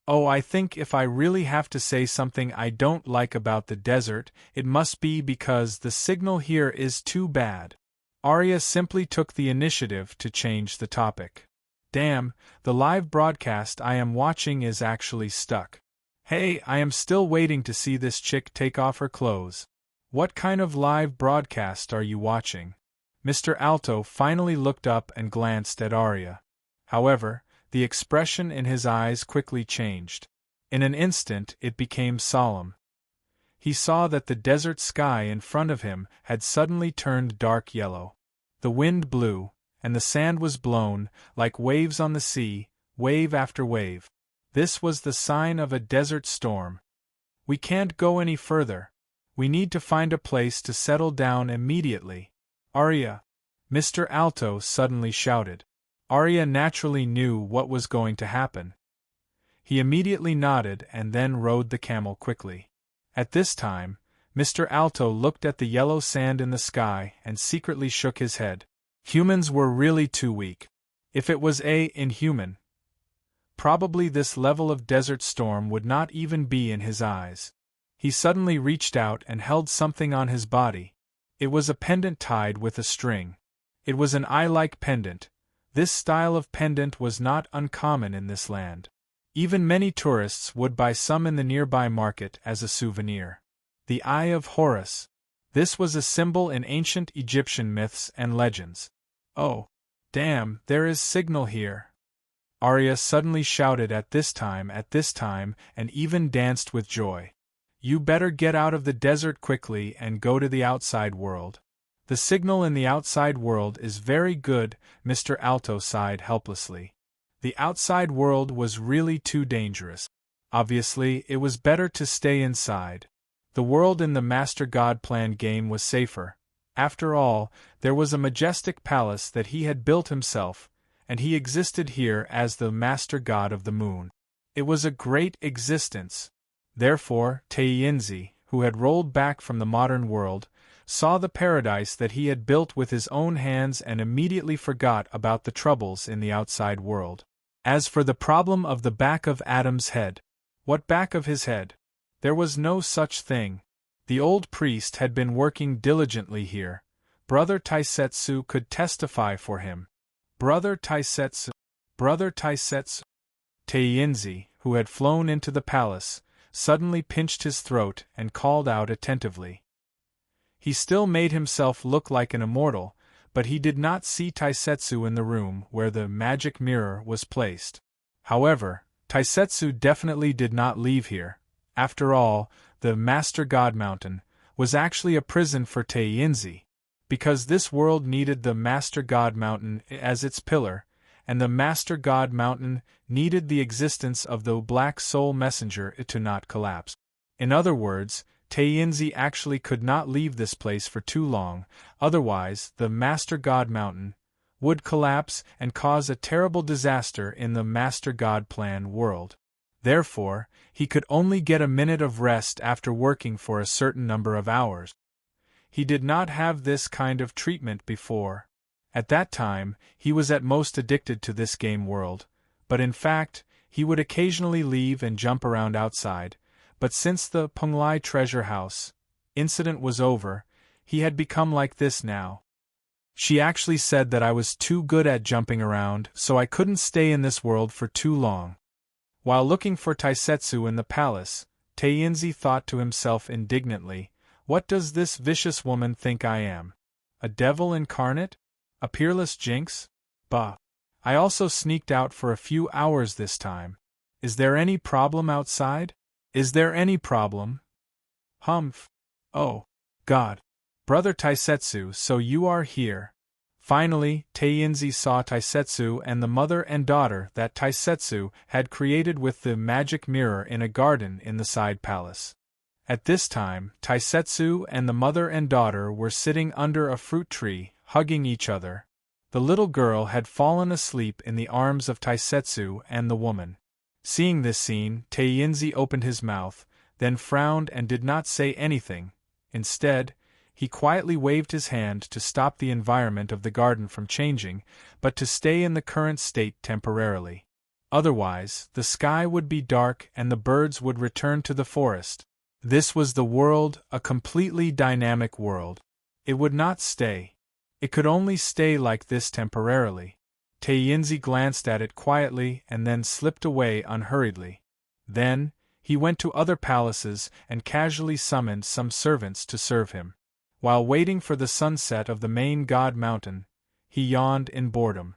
"Oh, I think if I really have to say something I don't like about the desert, it must be because the signal here is too bad." Arya simply took the initiative to change the topic. "Damn, the live broadcast I am watching is actually stuck. Hey, I am still waiting to see this chick take off her clothes." "What kind of live broadcast are you watching?" Mr. Alto finally looked up and glanced at Arya. However, the expression in his eyes quickly changed. In an instant it became solemn. He saw that the desert sky in front of him had suddenly turned dark yellow. The wind blew, and the sand was blown, like waves on the sea, wave after wave. This was the sign of a desert storm. "We can't go any further. We need to find a place to settle down immediately." "Arya!" Mr. Alto suddenly shouted. Arya naturally knew what was going to happen. He immediately nodded and then rode the camel quickly. At this time, Mr. Alto looked at the yellow sand in the sky and secretly shook his head. Humans were really too weak. If it was inhuman, probably this level of desert storm would not even be in his eyes. He suddenly reached out and held something on his body. It was a pendant tied with a string. It was an eye-like pendant. This style of pendant was not uncommon in this land. Even many tourists would buy some in the nearby market as a souvenir. The Eye of Horus. This was a symbol in ancient Egyptian myths and legends. "Oh, damn, there is signal here!" Arya suddenly shouted at this time, and even danced with joy. You better get out of the desert quickly and go to the outside world. The signal in the outside world is very good, Mr. Alto sighed helplessly. The outside world was really too dangerous. Obviously, it was better to stay inside. The world in the Master God Plan game was safer. After all, there was a majestic palace that he had built himself, and he existed here as the Master God of the Moon. It was a great existence. Therefore, Taiyinzi, who had rolled back from the modern world, saw the paradise that he had built with his own hands and immediately forgot about the troubles in the outside world. As for the problem of the back of Adam's head, what back of his head? There was no such thing. The old priest had been working diligently here. Brother Taisetsu could testify for him. Brother Taisetsu. Taiyinzi, who had flown into the palace, suddenly pinched his throat and called out attentively. He still made himself look like an immortal, but he did not see Taisetsu in the room where the magic mirror was placed. However, Taisetsu definitely did not leave here. After all, the Master God Mountain was actually a prison for Taiyinzi, because this world needed the Master God Mountain as its pillar, and the Master God Mountain needed the existence of the Black Soul Messenger to not collapse. In other words, Taiyinzi actually could not leave this place for too long, otherwise the Master God Mountain would collapse and cause a terrible disaster in the Master God Plan world. Therefore, he could only get a minute of rest after working for a certain number of hours. He did not have this kind of treatment before. At that time, he was at most addicted to this game world, but in fact, he would occasionally leave and jump around outside, but since the Penglai treasure house incident was over, he had become like this now. She actually said that I was too good at jumping around, so I couldn't stay in this world for too long. While looking for Taisetsu in the palace, Taiyinzi thought to himself indignantly, "What does this vicious woman think I am? A devil incarnate? A peerless jinx? Bah! I also sneaked out for a few hours this time. Is there any problem outside? Is there any problem? Humph! Oh, God! Brother Taisetsu, so you are here." Finally, Taiyinzi saw Taisetsu and the mother and daughter that Taisetsu had created with the magic mirror in a garden in the side palace. At this time, Taisetsu and the mother and daughter were sitting under a fruit tree, hugging each other. The little girl had fallen asleep in the arms of Taisetsu and the woman. Seeing this scene, Taiyinzi opened his mouth, then frowned and did not say anything. Instead, he quietly waved his hand to stop the environment of the garden from changing, but to stay in the current state temporarily. Otherwise, the sky would be dark and the birds would return to the forest. This was the world, a completely dynamic world. It would not stay. It could only stay like this temporarily. Taiyinzi glanced at it quietly and then slipped away unhurriedly. Then, he went to other palaces and casually summoned some servants to serve him. While waiting for the sunset of the main God Mountain, he yawned in boredom.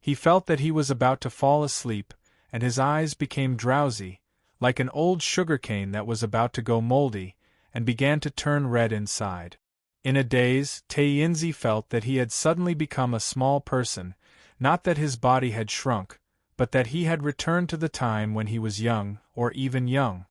He felt that he was about to fall asleep, and his eyes became drowsy, like an old sugarcane that was about to go moldy, and began to turn red inside. In a daze, Taiyinzi felt that he had suddenly become a small person, not that his body had shrunk, but that he had returned to the time when he was young, or even young.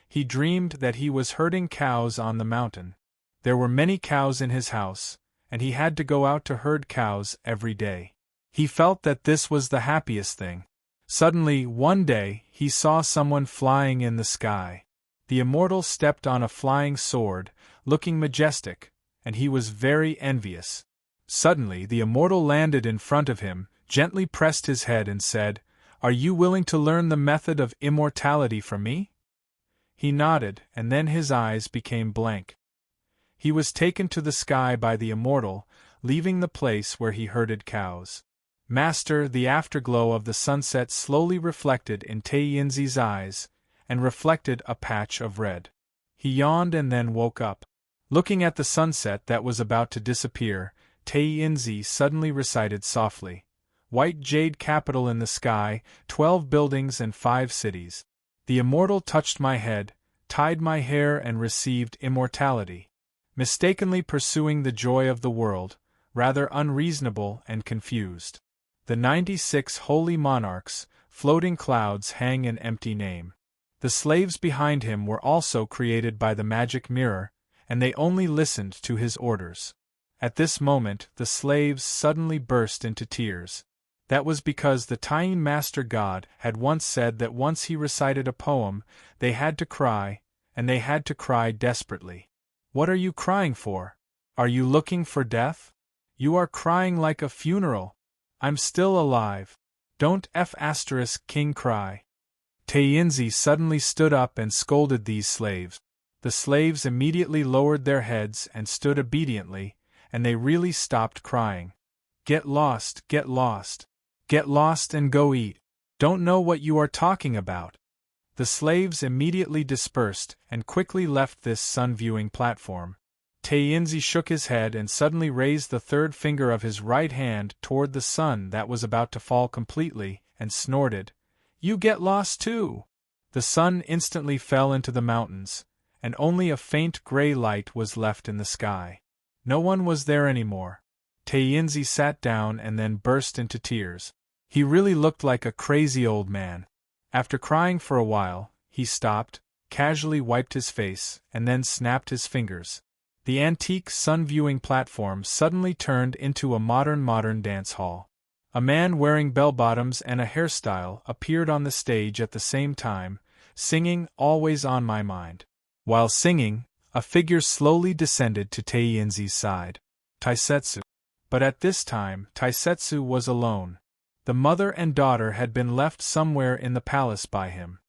He dreamed that he was herding cows on the mountain. There were many cows in his house, and he had to go out to herd cows every day. He felt that this was the happiest thing. Suddenly, one day, he saw someone flying in the sky. The immortal stepped on a flying sword, looking majestic, and he was very envious. Suddenly, the immortal landed in front of him, gently pressed his head and said, "Are you willing to learn the method of immortality from me?" He nodded, and then his eyes became blank. He was taken to the sky by the immortal, leaving the place where he herded cows. Master, the afterglow of the sunset slowly reflected in Taiyinzi's eyes, and reflected a patch of red. He yawned and then woke up. Looking at the sunset that was about to disappear, Taiyinzi suddenly recited softly, "White jade capital in the sky, 12 buildings and 5 cities." The immortal touched my head, tied my hair and received immortality. Mistakenly pursuing the joy of the world, rather unreasonable and confused. The 96 holy monarchs, floating clouds hang an empty name. The slaves behind him were also created by the magic mirror, and they only listened to his orders. At this moment, the slaves suddenly burst into tears. That was because the Tyene Master God had once said that once he recited a poem, they had to cry, and they had to cry desperately. What are you crying for? Are you looking for death? You are crying like a funeral. I'm still alive. Don't King cry. Tainzi suddenly stood up and scolded these slaves. The slaves immediately lowered their heads and stood obediently, and they really stopped crying. Get lost, get lost. Get lost and go eat. Don't know what you are talking about. The slaves immediately dispersed and quickly left this sun-viewing platform. Tainzi shook his head and suddenly raised the third finger of his right hand toward the sun that was about to fall completely, and snorted, "You get lost too!" The sun instantly fell into the mountains, and only a faint gray light was left in the sky. No one was there anymore. Tainzi sat down and then burst into tears. He really looked like a crazy old man. After crying for a while, he stopped, casually wiped his face, and then snapped his fingers. The antique sun-viewing platform suddenly turned into a modern dance hall. A man wearing bell-bottoms and a hairstyle appeared on the stage at the same time, singing "Always on My Mind." While singing, a figure slowly descended to Tainzi's side. Taisetsu. But at this time, Taisetsu was alone. The mother and daughter had been left somewhere in the palace by him.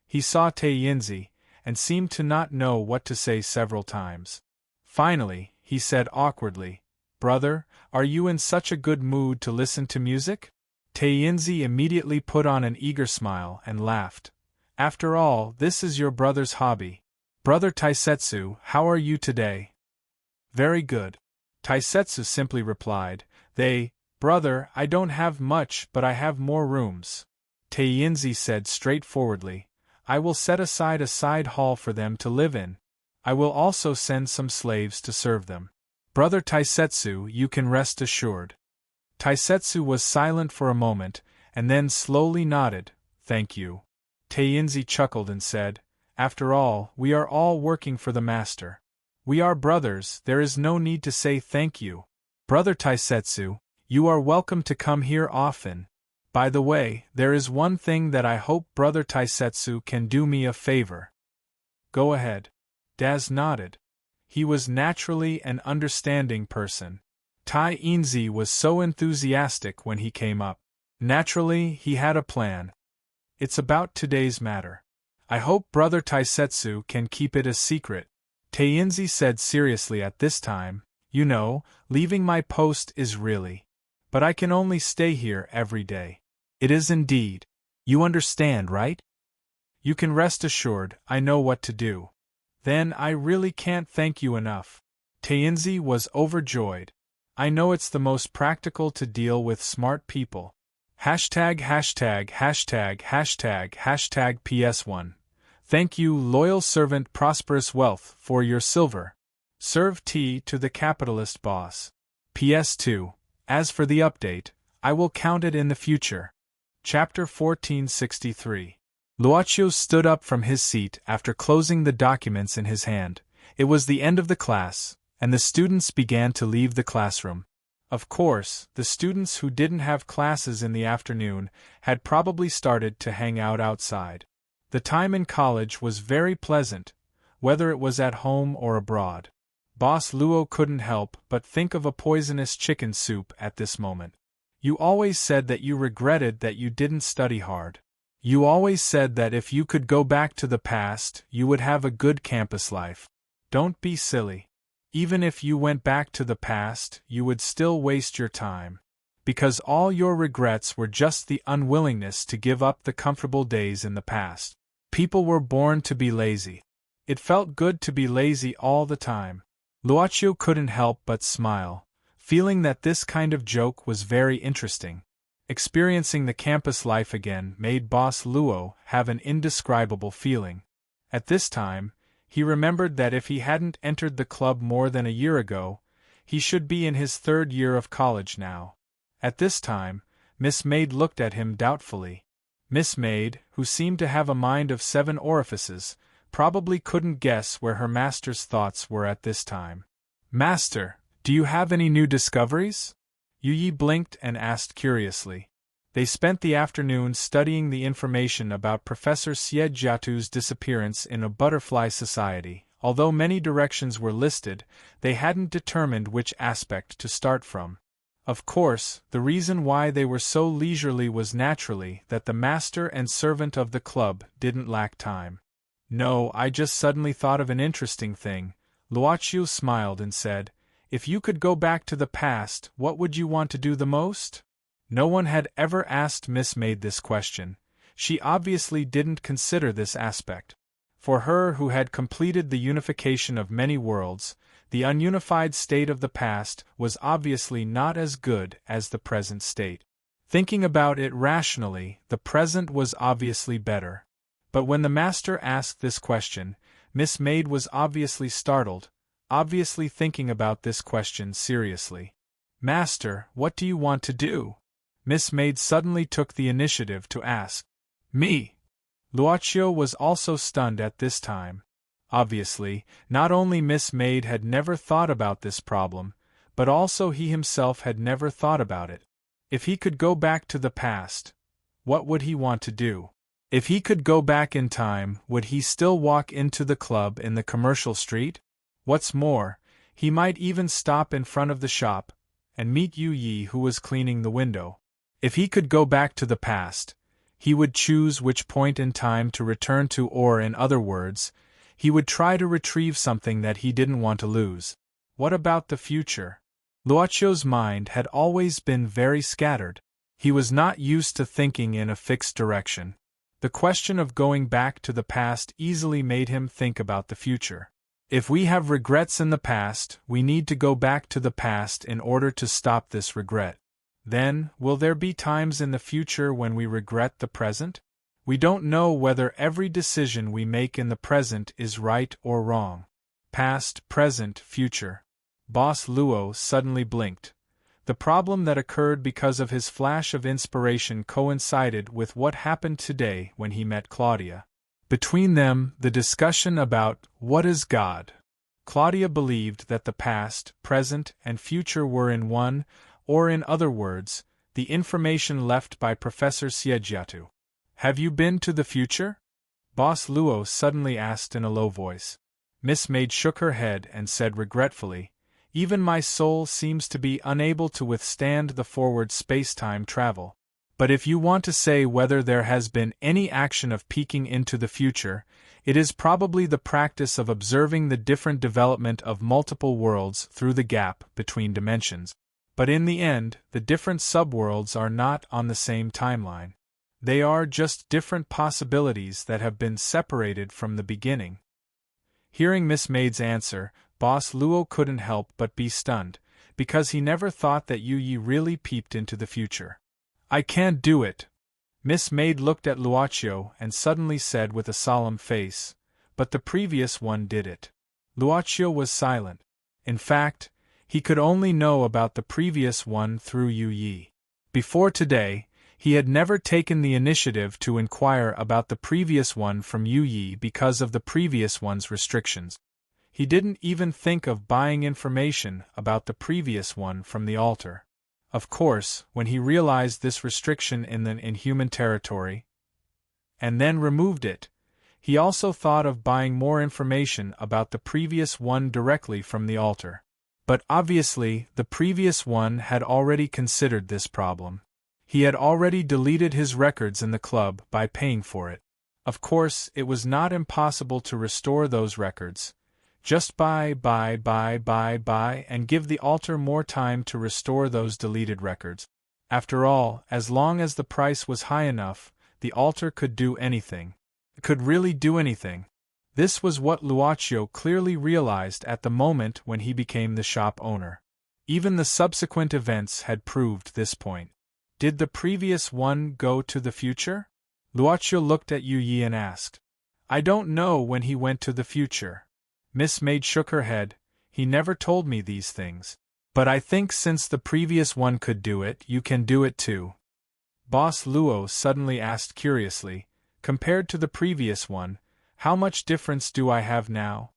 He saw Tainzi, and seemed to not know what to say several times. Finally, he said awkwardly, "Brother, are you in such a good mood to listen to music?" Tainzi immediately put on an eager smile and laughed. "After all, this is your brother's hobby. Brother Taisetsu, how are you today?" "Very good." Taisetsu simply replied, "Brother, I don't have much but I have more rooms." Tainzi said straightforwardly, "I will set aside a side hall for them to live in. I will also send some slaves to serve them. Brother Taisetsu, you can rest assured." Taisetsu was silent for a moment, and then slowly nodded, "Thank you." Tainzi chuckled and said, "After all, we are all working for the master. We are brothers, there is no need to say thank you. Brother Taisetsu, you are welcome to come here often. By the way, there is one thing that I hope Brother Taisetsu can do me a favor." "Go ahead." Daz nodded. He was naturally an understanding person. Tainzi was so enthusiastic when he came up. Naturally, he had a plan. "It's about today's matter. I hope Brother Taisetsu can keep it a secret." Tainzi said seriously at this time, "You know, leaving my post is really. But I can only stay here every day." "It is indeed. You understand, right?" "You can rest assured, I know what to do." "Then I really can't thank you enough." Tainzi was overjoyed. "I know it's the most practical to deal with smart people. #######PS1. Thank you, loyal servant Prosperous Wealth, for your silver. Serve tea to the capitalist boss. PS2. As for the update, I will count it in the future. Chapter 1463. Luochio stood up from his seat after closing the documents in his hand. It was the end of the class, and the students began to leave the classroom. Of course, the students who didn't have classes in the afternoon had probably started to hang out outside. The time in college was very pleasant, whether it was at home or abroad. Boss Luo couldn't help but think of a poisonous chicken soup at this moment. "You always said that you regretted that you didn't study hard. You always said that if you could go back to the past, you would have a good campus life. Don't be silly. Even if you went back to the past, you would still waste your time. Because all your regrets were just the unwillingness to give up the comfortable days in the past. People were born to be lazy. It felt good to be lazy all the time." Luochio couldn't help but smile, feeling that this kind of joke was very interesting. Experiencing the campus life again made Boss Luo have an indescribable feeling. At this time, he remembered that if he hadn't entered the club more than a year ago, he should be in his 3rd year of college now. At this time, Miss Maid looked at him doubtfully. Miss Maid, who seemed to have a mind of 7 orifices, probably couldn't guess where her master's thoughts were at this time. "Master, do you have any new discoveries?" Yu Yi blinked and asked curiously. They spent the afternoon studying the information about Professor Xie disappearance in a butterfly society. Although many directions were listed, they hadn't determined which aspect to start from. Of course, the reason why they were so leisurely was naturally that the master and servant of the club didn't lack time. "No, I just suddenly thought of an interesting thing." Luoqiu smiled and said, "If you could go back to the past, what would you want to do the most?" No one had ever asked Miss Maid this question. She obviously didn't consider this aspect. For her who had completed the unification of many worlds, the ununified state of the past was obviously not as good as the present state. Thinking about it rationally, the present was obviously better. But when the master asked this question, Miss Maid was obviously startled, obviously thinking about this question seriously. "Master, what do you want to do?" Miss Maid suddenly took the initiative to ask. "Me?" Luoqiu was also stunned at this time. Obviously, not only Miss Maid had never thought about this problem, but also he himself had never thought about it. If he could go back to the past, what would he want to do? If he could go back in time, would he still walk into the club in the commercial street? What's more, he might even stop in front of the shop and meet Yu Yi, who was cleaning the window. If he could go back to the past, he would choose which point in time to return to, or in other words, he would try to retrieve something that he didn't want to lose. What about the future? Luoqiu's mind had always been very scattered. He was not used to thinking in a fixed direction. The question of going back to the past easily made him think about the future. If we have regrets in the past, we need to go back to the past in order to stop this regret. Then, will there be times in the future when we regret the present? We don't know whether every decision we make in the present is right or wrong. Past, present, future. Boss Luo suddenly blinked. The problem that occurred because of his flash of inspiration coincided with what happened today when he met Claudia. Between them, the discussion about what is God. Claudia believed that the past, present, and future were in one, or in other words, the information left by Professor Xie. "Have you been to the future?" Boss Luo suddenly asked in a low voice. Miss Maid shook her head and said regretfully, "Even my soul seems to be unable to withstand the forward space-time travel. But if you want to say whether there has been any action of peeking into the future, it is probably the practice of observing the different development of multiple worlds through the gap between dimensions. But in the end, the different subworlds are not on the same timeline. They are just different possibilities that have been separated from the beginning." Hearing Miss Maid's answer, Boss Luo couldn't help but be stunned, because he never thought that Yu Yi really peeped into the future. "I can't do it." Miss Maid looked at Luoqiu and suddenly said with a solemn face, "But the previous one did it." Luoqiu was silent. In fact, he could only know about the previous one through Yu Yi. Before today, he had never taken the initiative to inquire about the previous one from Yu Yi because of the previous one's restrictions. He didn't even think of buying information about the previous one from the altar. Of course, when he realized this restriction in the inhuman territory, and then removed it, he also thought of buying more information about the previous one directly from the altar. But obviously, the previous one had already considered this problem. He had already deleted his records in the club by paying for it. Of course, it was not impossible to restore those records. Just buy and give the altar more time to restore those deleted records. After all, as long as the price was high enough, the altar could do anything. It could really do anything. This was what Luoqiu clearly realized at the moment when he became the shop owner. Even the subsequent events had proved this point. Did the previous one go to the future? Luoqiu looked at Yu Yi and asked. I don't know when he went to the future. Miss Maid shook her head. He never told me these things. But I think since the previous one could do it, you can do it too. Boss Luo suddenly asked curiously, compared to the previous one, how much difference do I have now?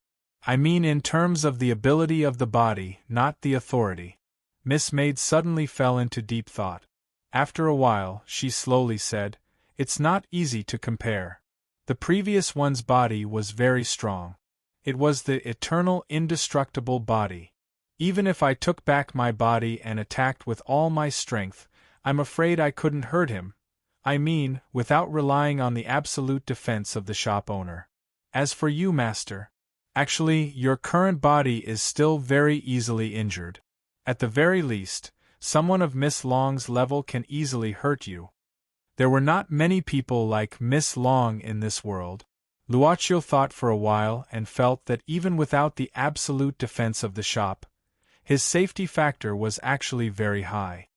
I mean in terms of the ability of the body, not the authority. Miss Maid suddenly fell into deep thought. After a while, she slowly said, It's not easy to compare. The previous one's body was very strong. It was the eternal, indestructible body. Even if I took back my body and attacked with all my strength, I'm afraid I couldn't hurt him. I mean, without relying on the absolute defense of the shop owner. As for you, master, actually, your current body is still very easily injured. At the very least, someone of Miss Long's level can easily hurt you. There were not many people like Miss Long in this world. Luoqiu thought for a while and felt that even without the absolute defense of the shop, his safety factor was actually very high.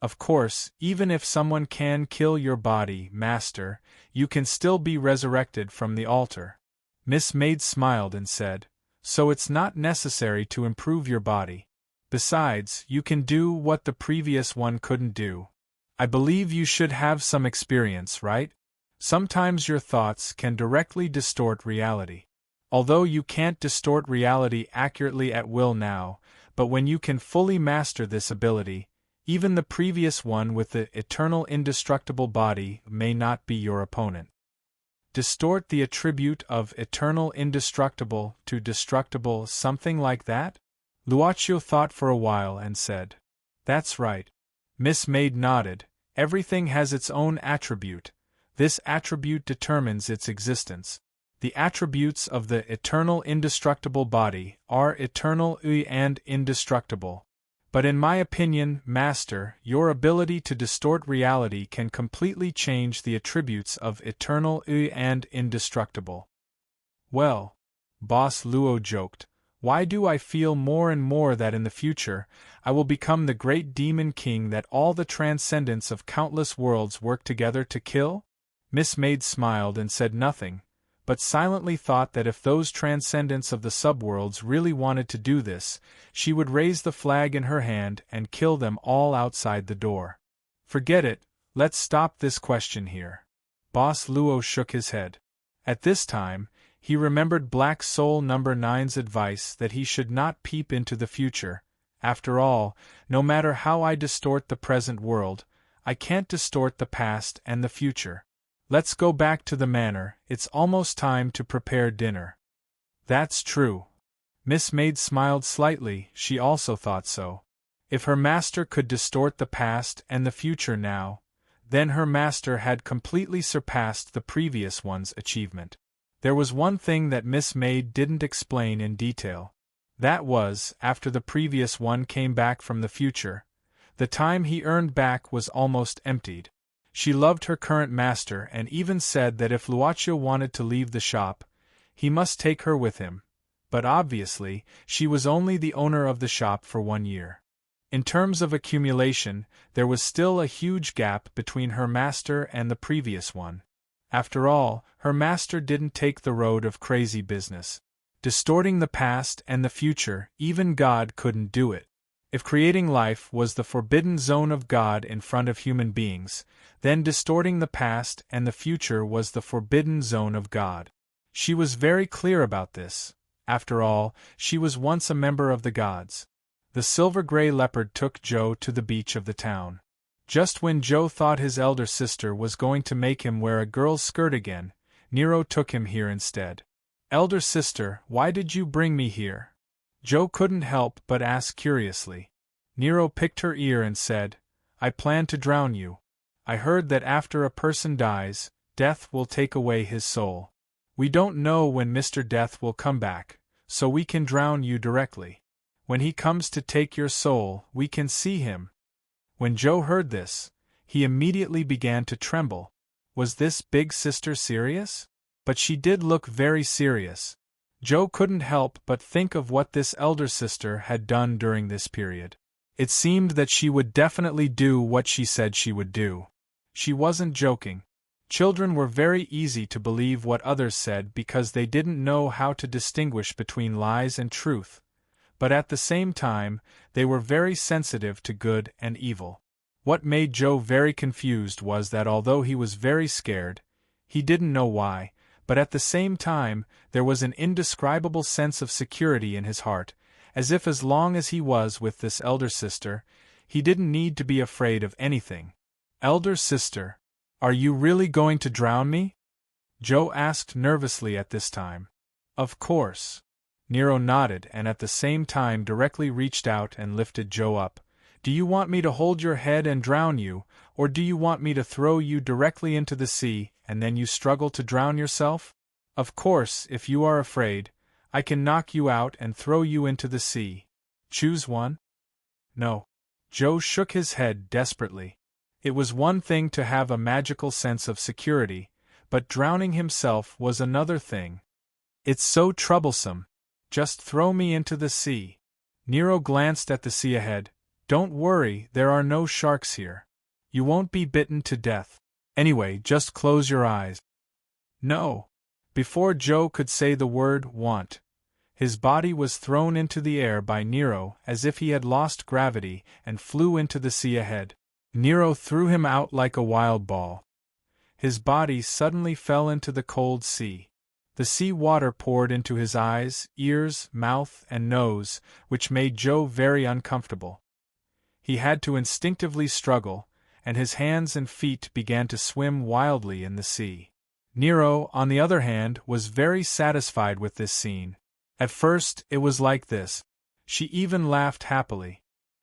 Of course, even if someone can kill your body, master, you can still be resurrected from the altar. Miss Maid smiled and said, So it's not necessary to improve your body. Besides, you can do what the previous one couldn't do. I believe you should have some experience, right? Sometimes your thoughts can directly distort reality. Although you can't distort reality accurately at will now, but when you can fully master this ability, even the previous one with the eternal indestructible body may not be your opponent. Distort the attribute of eternal indestructible to destructible, something like that? Luoqiu thought for a while and said, That's right. Miss Maid nodded. Everything has its own attribute. This attribute determines its existence. The attributes of the eternal indestructible body are eternal and indestructible. But in my opinion, master, your ability to distort reality can completely change the attributes of eternal and indestructible. Well, Boss Luo joked, why do I feel more and more that in the future, I will become the great demon king that all the transcendents of countless worlds work together to kill? Miss Maid smiled and said nothing, but silently thought that if those transcendents of the subworlds really wanted to do this, she would raise the flag in her hand and kill them all outside the door. Forget it, let's stop this question here. Boss Luo shook his head. At this time, he remembered Black Soul No. 9's advice that he should not peep into the future. After all, no matter how I distort the present world, I can't distort the past and the future. Let's go back to the manor, it's almost time to prepare dinner. That's true. Miss Maid smiled slightly, she also thought so. If her master could distort the past and the future now, then her master had completely surpassed the previous one's achievement. There was one thing that Miss Maid didn't explain in detail. That was, after the previous one came back from the future, the time he earned back was almost emptied. She loved her current master and even said that if Luoqiu wanted to leave the shop, he must take her with him. But obviously, she was only the owner of the shop for 1 year. In terms of accumulation, there was still a huge gap between her master and the previous one. After all, her master didn't take the road of crazy business. Distorting the past and the future, even God couldn't do it. If creating life was the forbidden zone of God in front of human beings, then distorting the past and the future was the forbidden zone of God. She was very clear about this. After all, she was once a member of the gods. The silver-gray leopard took Joe to the beach of the town. Just when Joe thought his elder sister was going to make him wear a girl's skirt again, Nero took him here instead. Elder sister, why did you bring me here? Joe couldn't help but ask curiously. Nero picked her ear and said, I plan to drown you. I heard that after a person dies, death will take away his soul. We don't know when Mr. Death will come back, so we can drown you directly. When he comes to take your soul, we can see him. When Joe heard this, he immediately began to tremble. Was this big sister serious? But she did look very serious. Joe couldn't help but think of what this elder sister had done during this period. It seemed that she would definitely do what she said she would do. She wasn't joking. Children were very easy to believe what others said because they didn't know how to distinguish between lies and truth, but at the same time, they were very sensitive to good and evil. What made Joe very confused was that although he was very scared, he didn't know why, but at the same time, there was an indescribable sense of security in his heart, as if as long as he was with this elder sister, he didn't need to be afraid of anything. "Elder sister, are you really going to drown me?" Joe asked nervously at this time. "Of course." Nero nodded and at the same time directly reached out and lifted Joe up. "Do you want me to hold your head and drown you, or do you want me to throw you directly into the sea and then you struggle to drown yourself? Of course, if you are afraid, I can knock you out and throw you into the sea. Choose one." "No." Joe shook his head desperately. It was one thing to have a magical sense of security, but drowning himself was another thing. "It's so troublesome. Just throw me into the sea." Nero glanced at the sea ahead. "Don't worry, there are no sharks here. You won't be bitten to death. Anyway, just close your eyes." "No." Before Joe could say the word "want," his body was thrown into the air by Nero as if he had lost gravity and flew into the sea ahead. Nero threw him out like a wild ball. His body suddenly fell into the cold sea. The sea water poured into his eyes, ears, mouth, and nose, which made Joe very uncomfortable. He had to instinctively struggle, and his hands and feet began to swim wildly in the sea. Nero, on the other hand, was very satisfied with this scene. At first, it was like this. She even laughed happily.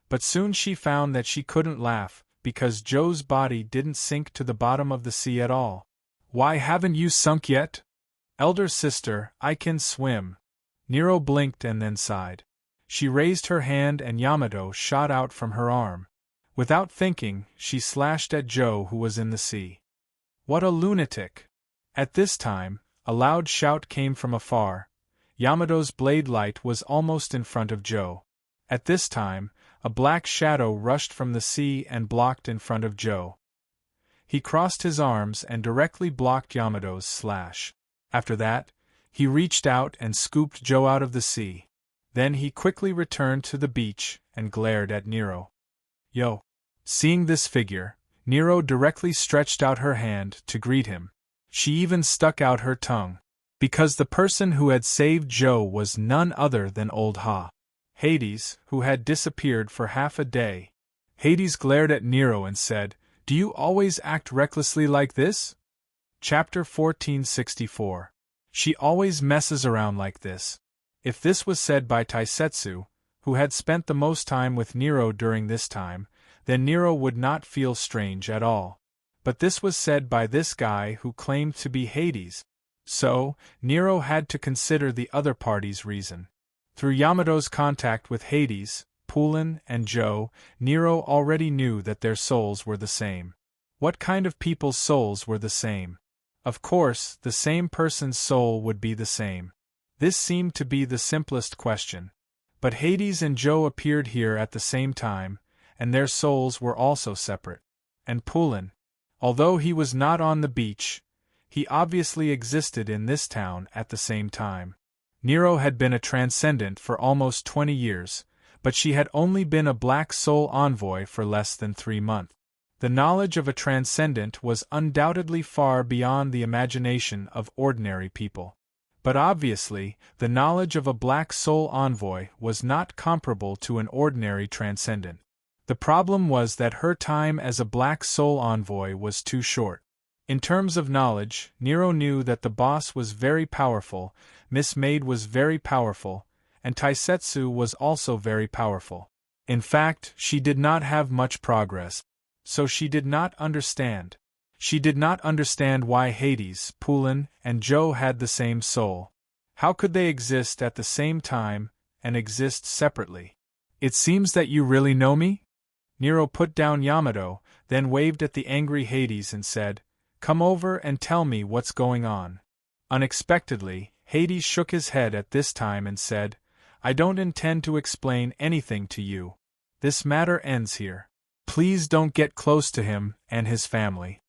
But soon she found that she couldn't laugh, because Joe's body didn't sink to the bottom of the sea at all. "Why haven't you sunk yet?" "Elder sister, I can swim." Nero blinked and then sighed. She raised her hand and Yamato shot out from her arm. Without thinking, she slashed at Joe who was in the sea. "What a lunatic!" At this time, a loud shout came from afar. Yamato's blade light was almost in front of Joe. At this time, a black shadow rushed from the sea and blocked in front of Joe. He crossed his arms and directly blocked Yamato's slash. After that, he reached out and scooped Joe out of the sea. Then he quickly returned to the beach and glared at Nero. "Yo!" Seeing this figure, Nero directly stretched out her hand to greet him. She even stuck out her tongue. Because the person who had saved Joe was none other than old Hades, who had disappeared for half a day. Hades glared at Nero and said, "Do you always act recklessly like this?" Chapter 1464. She always messes around like this. If this was said by Taisetsu, who had spent the most time with Nero during this time, then Nero would not feel strange at all. But this was said by this guy who claimed to be Hades. So, Nero had to consider the other party's reason. Through Yamato's contact with Hades, Poulin, and Joe, Nero already knew that their souls were the same. What kind of people's souls were the same? Of course, the same person's soul would be the same. This seemed to be the simplest question. But Hades and Joe appeared here at the same time, and their souls were also separate. And Poulin, although he was not on the beach, he obviously existed in this town at the same time. Nero had been a transcendent for almost 20 years, but she had only been a black soul envoy for less than 3 months. The knowledge of a transcendent was undoubtedly far beyond the imagination of ordinary people. But obviously, the knowledge of a black soul envoy was not comparable to an ordinary transcendent. The problem was that her time as a black soul envoy was too short. In terms of knowledge, Nero knew that the boss was very powerful, Miss Maid was very powerful, and Taisetsu was also very powerful. In fact, she did not have much progress. So she did not understand. She did not understand why Hades, Poulin, and Joe had the same soul. How could they exist at the same time, and exist separately? "It seems that you really know me?" Nero put down Yamato, then waved at the angry Hades and said, "Come over and tell me what's going on." Unexpectedly, Hades shook his head at this time and said, "I don't intend to explain anything to you. This matter ends here. Please don't get close to him and his family."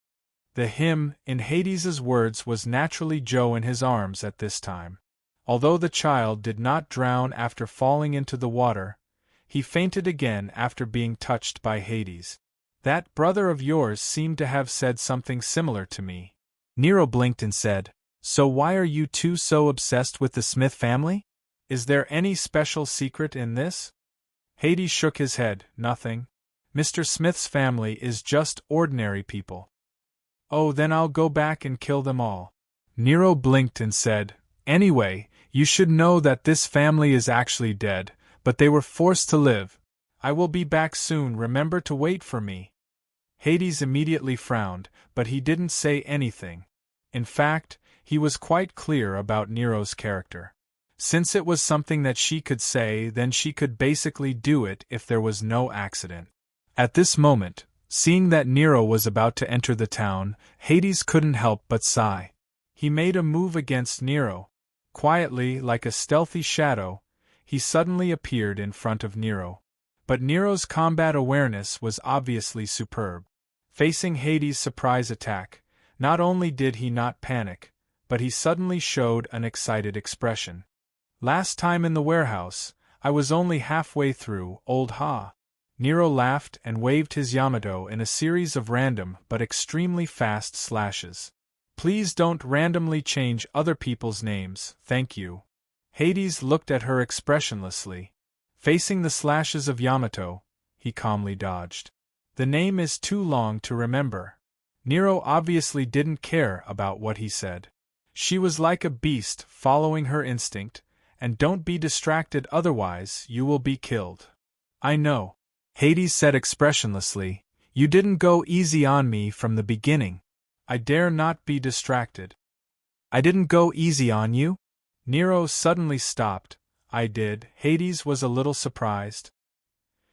The him, in Hades's words, was naturally Joe in his arms at this time. Although the child did not drown after falling into the water, he fainted again after being touched by Hades. That brother of yours seemed to have said something similar to me. Nero blinked and said, "So why are you two so obsessed with the Smith family? Is there any special secret in this?" Hades shook his head. "Nothing. Mr. Smith's family is just ordinary people." "Oh, then I'll go back and kill them all." Nero blinked and said, "Anyway, you should know that this family is actually dead, but they were forced to live. I will be back soon, remember to wait for me." Hades immediately frowned, but he didn't say anything. In fact, he was quite clear about Nero's character. Since it was something that she could say, then she could basically do it if there was no accident. At this moment, seeing that Nero was about to enter the town, Hades couldn't help but sigh. He made a move against Nero. Quietly, like a stealthy shadow, he suddenly appeared in front of Nero. But Nero's combat awareness was obviously superb. Facing Hades' surprise attack, not only did he not panic, but he suddenly showed an excited expression. "Last time in the warehouse, I was only halfway through, old ha." Nero laughed and waved his Yamato in a series of random but extremely fast slashes. "Please don't randomly change other people's names, thank you." Hades looked at her expressionlessly. Facing the slashes of Yamato, he calmly dodged. "The name is too long to remember." Nero obviously didn't care about what he said. She was like a beast following her instinct, and don't be distracted, otherwise you will be killed. "I know," Hades said expressionlessly. "You didn't go easy on me from the beginning. I dare not be distracted." "I didn't go easy on you?" Nero suddenly stopped. "I did." Hades was a little surprised.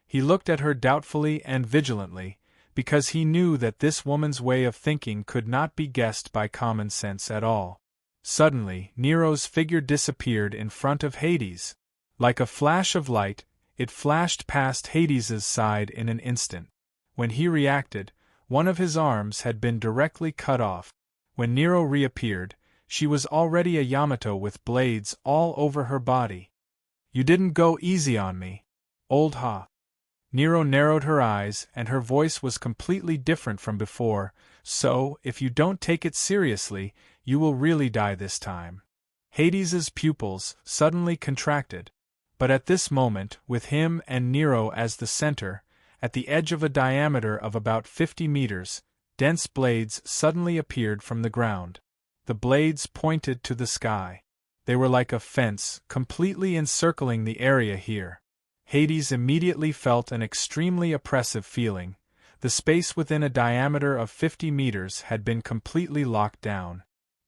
He looked at her doubtfully and vigilantly, because he knew that this woman's way of thinking could not be guessed by common sense at all. Suddenly, Nero's figure disappeared in front of Hades. Like a flash of light, it flashed past Hades's side in an instant. When he reacted, one of his arms had been directly cut off. When Nero reappeared, she was already a Yamato with blades all over her body. "You didn't go easy on me, old ha." Nero narrowed her eyes, and her voice was completely different from before. "So, if you don't take it seriously, you will really die this time." Hades's pupils suddenly contracted. But at this moment, with him and Nero as the center, at the edge of a diameter of about 50 meters, dense blades suddenly appeared from the ground. The blades pointed to the sky. They were like a fence, completely encircling the area here. Hades immediately felt an extremely oppressive feeling. The space within a diameter of 50 meters had been completely locked down.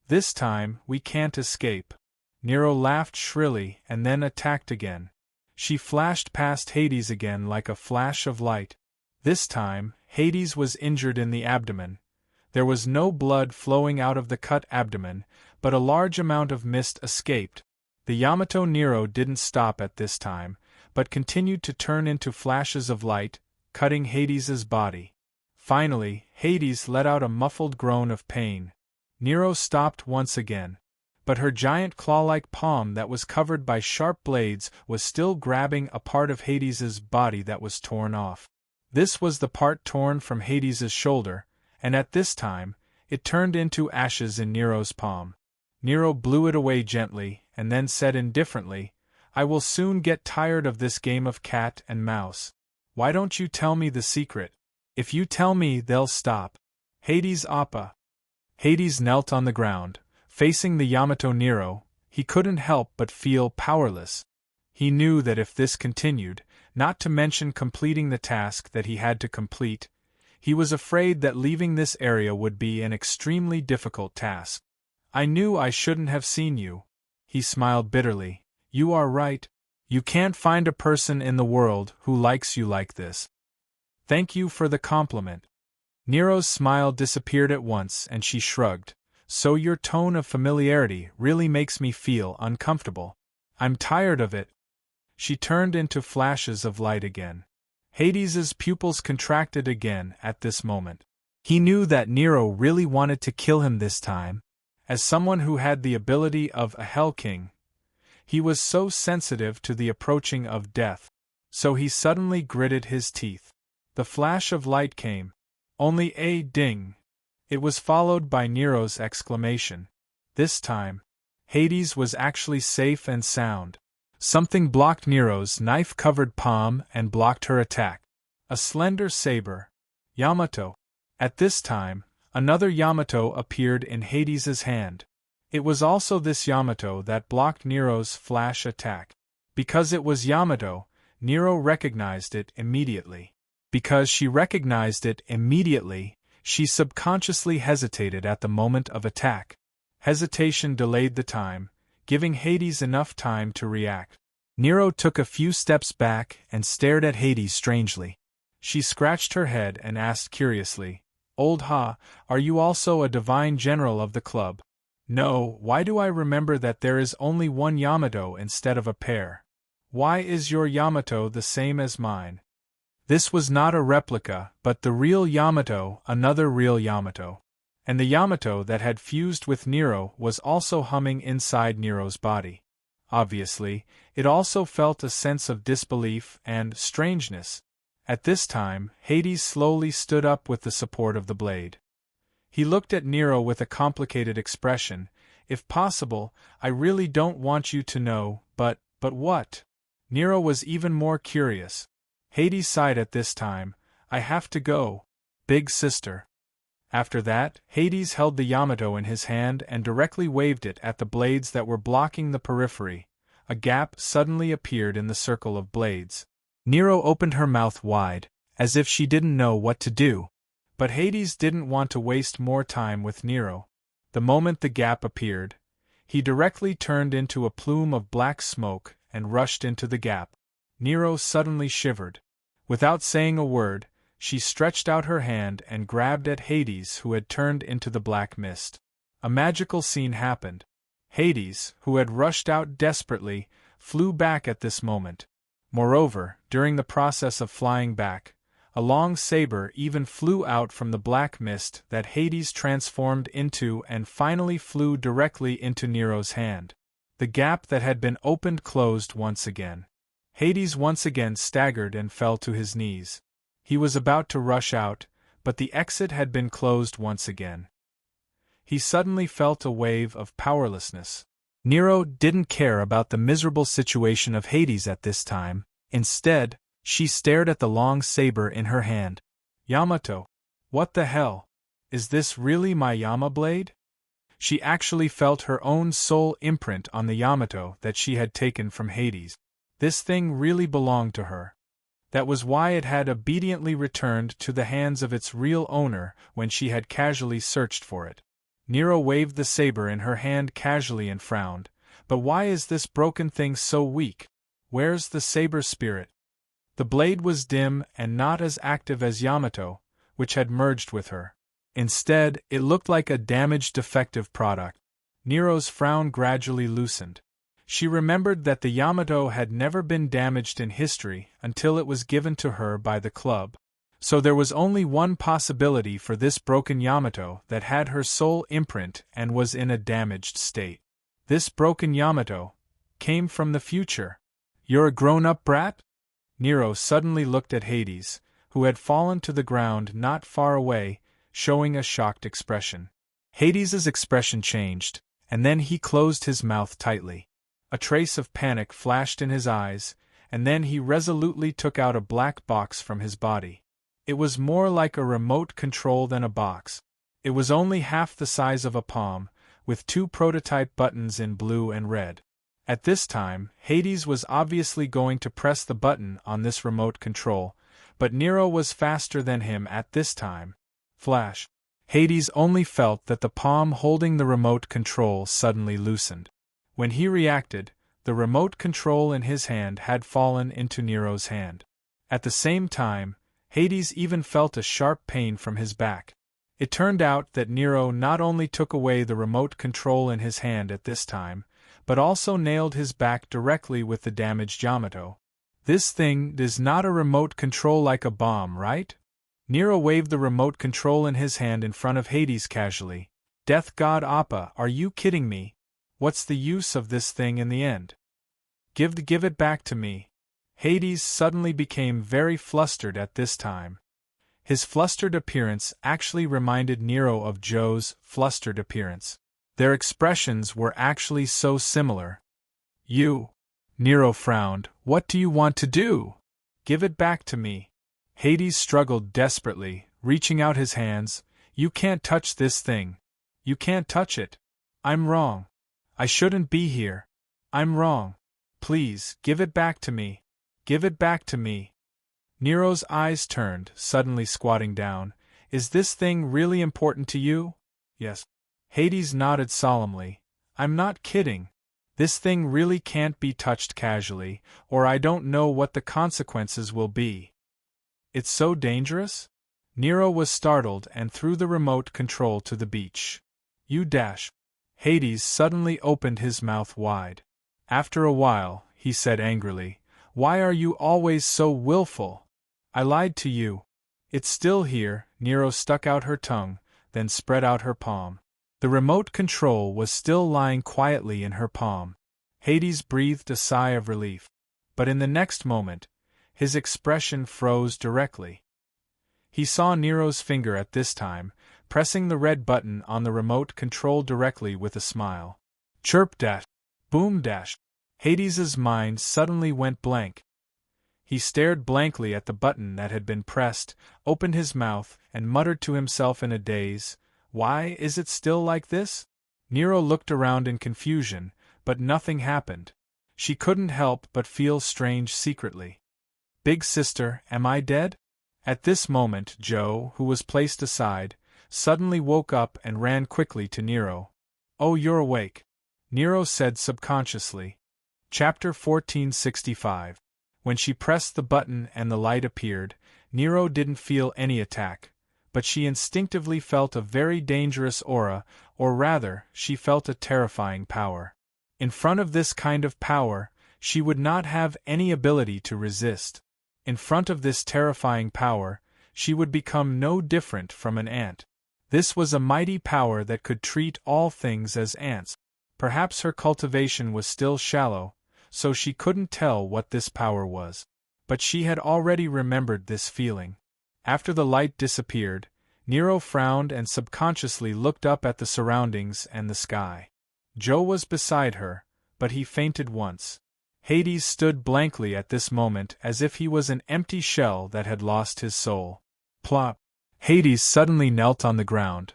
"This time, we can't escape." Nero laughed shrilly and then attacked again. She flashed past Hades again like a flash of light. This time, Hades was injured in the abdomen. There was no blood flowing out of the cut abdomen, but a large amount of mist escaped. The Yamato Nero didn't stop at this time, but continued to turn into flashes of light, cutting Hades's body. Finally, Hades let out a muffled groan of pain. Nero stopped once again. But her giant claw-like palm that was covered by sharp blades was still grabbing a part of Hades's body that was torn off. This was the part torn from Hades's shoulder, and at this time, it turned into ashes in Nero's palm. Nero blew it away gently, and then said indifferently, "I will soon get tired of this game of cat and mouse. Why don't you tell me the secret? If you tell me, they'll stop." "Hades Appa." Hades knelt on the ground. Facing the Yamato Nero, he couldn't help but feel powerless. He knew that if this continued, not to mention completing the task that he had to complete, he was afraid that leaving this area would be an extremely difficult task. "I knew I shouldn't have seen you." He smiled bitterly. "You are right. You can't find a person in the world who likes you like this." "Thank you for the compliment." Nero's smile disappeared at once and she shrugged. "So your tone of familiarity really makes me feel uncomfortable. I'm tired of it." She turned into flashes of light again. Hades's pupils contracted again at this moment. He knew that Nero really wanted to kill him this time. As someone who had the ability of a Hell King, he was so sensitive to the approaching of death. So he suddenly gritted his teeth. The flash of light came. Only a ding. It was followed by Nero's exclamation. This time, Hades was actually safe and sound. Something blocked Nero's knife-covered palm and blocked her attack. A slender saber. Yamato. At this time, another Yamato appeared in Hades's hand. It was also this Yamato that blocked Nero's flash attack. Because it was Yamato, Nero recognized it immediately. Because she recognized it immediately, she subconsciously hesitated at the moment of attack. Hesitation delayed the time, giving Hades enough time to react. Nero took a few steps back and stared at Hades strangely. She scratched her head and asked curiously, "Old Ha, are you also a divine general of the club?" "No, why do I remember that there is only one Yamato instead of a pair? Why is your Yamato the same as mine?" This was not a replica, but the real Yamato, another real Yamato. And the Yamato that had fused with Nero was also humming inside Nero's body. Obviously, it also felt a sense of disbelief and strangeness. At this time, Hades slowly stood up with the support of the blade. He looked at Nero with a complicated expression. "If possible, I really don't want you to know, but what?" Nero was even more curious. Hades sighed at this time. "I have to go, big sister." After that, Hades held the Yamato in his hand and directly waved it at the blades that were blocking the periphery. A gap suddenly appeared in the circle of blades. Nero opened her mouth wide, as if she didn't know what to do. But Hades didn't want to waste more time with Nero. The moment the gap appeared, he directly turned into a plume of black smoke and rushed into the gap. Nero suddenly shivered. Without saying a word, she stretched out her hand and grabbed at Hades, who had turned into the black mist. A magical scene happened. Hades, who had rushed out desperately, flew back at this moment. Moreover, during the process of flying back, a long saber even flew out from the black mist that Hades transformed into and finally flew directly into Nero's hand. The gap that had been opened closed once again. Hades once again staggered and fell to his knees. He was about to rush out, but the exit had been closed once again. He suddenly felt a wave of powerlessness. Nero didn't care about the miserable situation of Hades at this time. Instead, she stared at the long saber in her hand. "Yamato. What the hell? Is this really my Yama blade?" She actually felt her own soul imprint on the Yamato that she had taken from Hades. This thing really belonged to her. That was why it had obediently returned to the hands of its real owner when she had casually searched for it. Nero waved the saber in her hand casually and frowned. "But why is this broken thing so weak? Where's the saber spirit?" The blade was dim and not as active as Yamato, which had merged with her. Instead, it looked like a damaged defective product. Nero's frown gradually loosened. She remembered that the Yamato had never been damaged in history until it was given to her by the club. So there was only one possibility for this broken Yamato that had her soul imprint and was in a damaged state. This broken Yamato came from the future. "You're a grown-up brat?" Nero suddenly looked at Hades, who had fallen to the ground not far away, showing a shocked expression. Hades's expression changed, and then he closed his mouth tightly. A trace of panic flashed in his eyes, and then he resolutely took out a black box from his body. It was more like a remote control than a box. It was only half the size of a palm, with 2 prototype buttons in blue and red. At this time, Hades was obviously going to press the button on this remote control, but Nero was faster than him at this time. Flash. Hades only felt that the palm holding the remote control suddenly loosened. When he reacted, the remote control in his hand had fallen into Nero's hand. At the same time, Hades even felt a sharp pain from his back. It turned out that Nero not only took away the remote control in his hand at this time, but also nailed his back directly with the damaged Yamato. "This thing is not a remote control like a bomb, right?" Nero waved the remote control in his hand in front of Hades casually. Death god Appa, are you kidding me? What's the use of this thing in the end? Give it back to me. Hades suddenly became very flustered at this time. His flustered appearance actually reminded Nero of Joe's flustered appearance. Their expressions were actually so similar. You. Nero frowned. What do you want to do? Give it back to me. Hades struggled desperately, reaching out his hands. You can't touch this thing. You can't touch it. I'm wrong. I shouldn't be here. I'm wrong. Please, give it back to me. Give it back to me. Nero's eyes turned, suddenly squatting down. Is this thing really important to you? Yes. Hades nodded solemnly. I'm not kidding. This thing really can't be touched casually, or I don't know what the consequences will be. It's so dangerous? Nero was startled and threw the remote control to the beach. You dash. Hades suddenly opened his mouth wide. After a while, he said angrily, Why are you always so willful? I lied to you. It's still here. Nero stuck out her tongue, then spread out her palm. The remote control was still lying quietly in her palm. Hades breathed a sigh of relief. But in the next moment, his expression froze directly. He saw Nero's finger at this time, pressing the red button on the remote control directly with a smile. Chirp dash. Boom dash. Hades's mind suddenly went blank. He stared blankly at the button that had been pressed, opened his mouth, and muttered to himself in a daze, Why is it still like this? Nero looked around in confusion, but nothing happened. She couldn't help but feel strange secretly. Big sister, am I dead? At this moment Joe, who was placed aside, suddenly woke up and ran quickly to Nero. Oh, you're awake, Nero said subconsciously. Chapter 1465. When she pressed the button and the light appeared, Nero didn't feel any attack, but she instinctively felt a very dangerous aura, or rather, she felt a terrifying power. In front of this kind of power, she would not have any ability to resist. In front of this terrifying power, she would become no different from an ant. This was a mighty power that could treat all things as ants. Perhaps her cultivation was still shallow, so she couldn't tell what this power was. But she had already remembered this feeling. After the light disappeared, Nero frowned and subconsciously looked up at the surroundings and the sky. Joe was beside her, but he fainted once. Hades stood blankly at this moment as if he was an empty shell that had lost his soul. Plop! Hades suddenly knelt on the ground,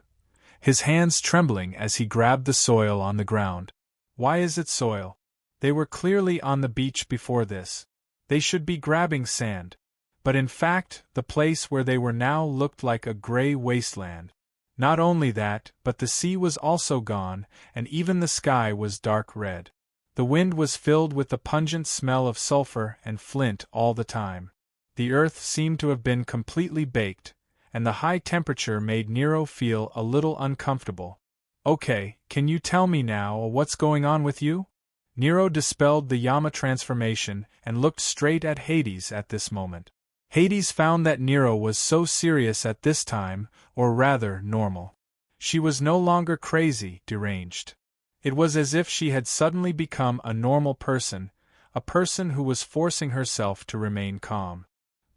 his hands trembling as he grabbed the soil on the ground. Why is it soil? They were clearly on the beach before this. They should be grabbing sand. But in fact, the place where they were now looked like a gray wasteland. Not only that, but the sea was also gone, and even the sky was dark red. The wind was filled with the pungent smell of sulfur and flint all the time. The earth seemed to have been completely baked, and the high temperature made Nero feel a little uncomfortable. Okay, can you tell me now what's going on with you? Nero dispelled the Yama transformation and looked straight at Hades at this moment. Hades found that Nero was so serious at this time, or rather normal. She was no longer crazy, deranged. It was as if she had suddenly become a normal person, a person who was forcing herself to remain calm.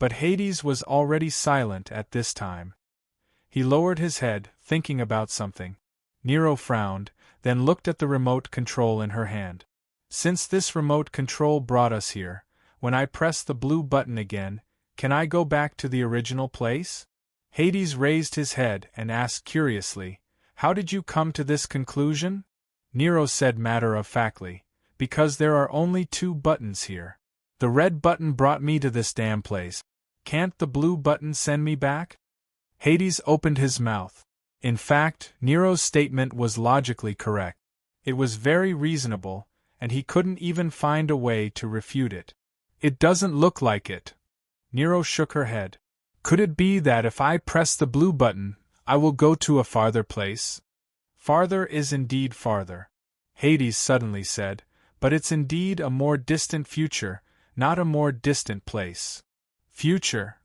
But Hades was already silent at this time. He lowered his head, thinking about something. Nero frowned, then looked at the remote control in her hand. Since this remote control brought us here, when I press the blue button again, can I go back to the original place? Hades raised his head and asked curiously, How did you come to this conclusion? Nero said matter-of-factly, Because there are only 2 buttons here. The red button brought me to this damn place. Can't the blue button send me back? Hades opened his mouth. In fact, Nero's statement was logically correct. It was very reasonable, and he couldn't even find a way to refute it. It doesn't look like it. Nero shook her head. Could it be that if I press the blue button, I will go to a farther place? Farther is indeed farther, Hades suddenly said, but it's indeed a more distant future, not a more distant place. Future?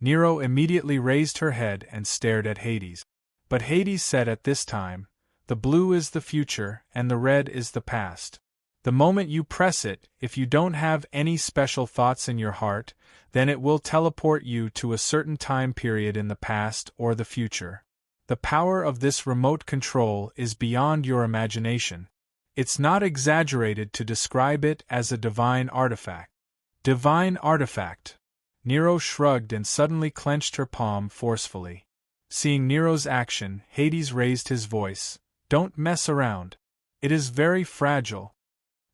Nero immediately raised her head and stared at Hades. But Hades said at this time, "The blue is the future and the red is the past. The moment you press it, if you don't have any special thoughts in your heart, then it will teleport you to a certain time period in the past or the future. The power of this remote control is beyond your imagination. It's not exaggerated to describe it as a divine artifact." Divine artifact. Nero shrugged and suddenly clenched her palm forcefully. Seeing Nero's action, Hades raised his voice. "Don't mess around. It is very fragile."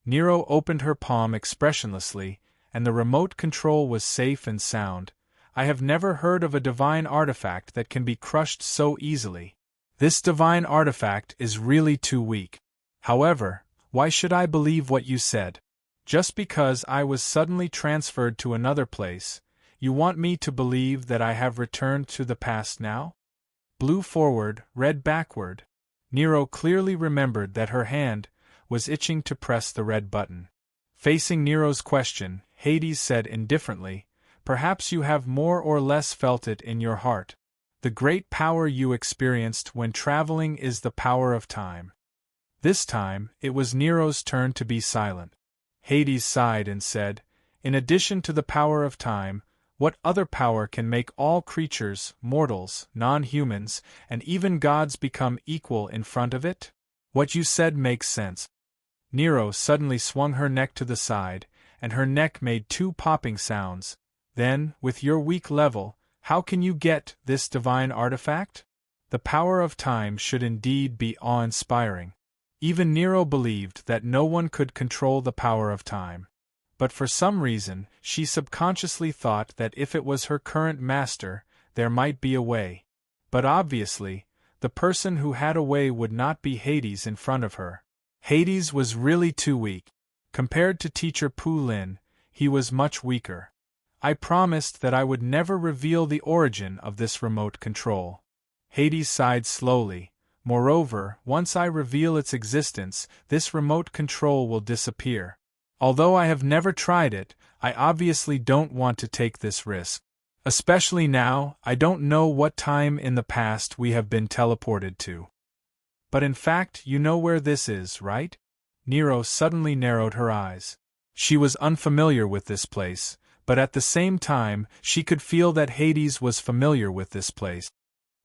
Nero opened her palm expressionlessly, and the remote control was safe and sound. "I have never heard of a divine artifact that can be crushed so easily. This divine artifact is really too weak. However, why should I believe what you said? Just because I was suddenly transferred to another place, you want me to believe that I have returned to the past now?" Blue forward, red backward. Nero clearly remembered that her hand was itching to press the red button. Facing Nero's question, Hades said indifferently, "Perhaps you have more or less felt it in your heart. The great power you experienced when traveling is the power of time." This time, it was Nero's turn to be silent. Hades sighed and said, "In addition to the power of time, what other power can make all creatures, mortals, non-humans, and even gods become equal in front of it? What you said makes sense." Nero suddenly swung her neck to the side, and her neck made two popping sounds. "Then, with your weak level, how can you get this divine artifact? The power of time should indeed be awe-inspiring." Even Nero believed that no one could control the power of time. But for some reason, she subconsciously thought that if it was her current master, there might be a way. But obviously, the person who had a way would not be Hades in front of her. Hades was really too weak. Compared to Teacher Pu Lin, he was much weaker. "I promised that I would never reveal the origin of this remote control." Hades sighed slowly. "Moreover, once I reveal its existence, this remote control will disappear. Although I have never tried it, I obviously don't want to take this risk. Especially now, I don't know what time in the past we have been teleported to." "But in fact, you know where this is, right?" Nero suddenly narrowed her eyes. She was unfamiliar with this place, but at the same time, she could feel that Hades was familiar with this place.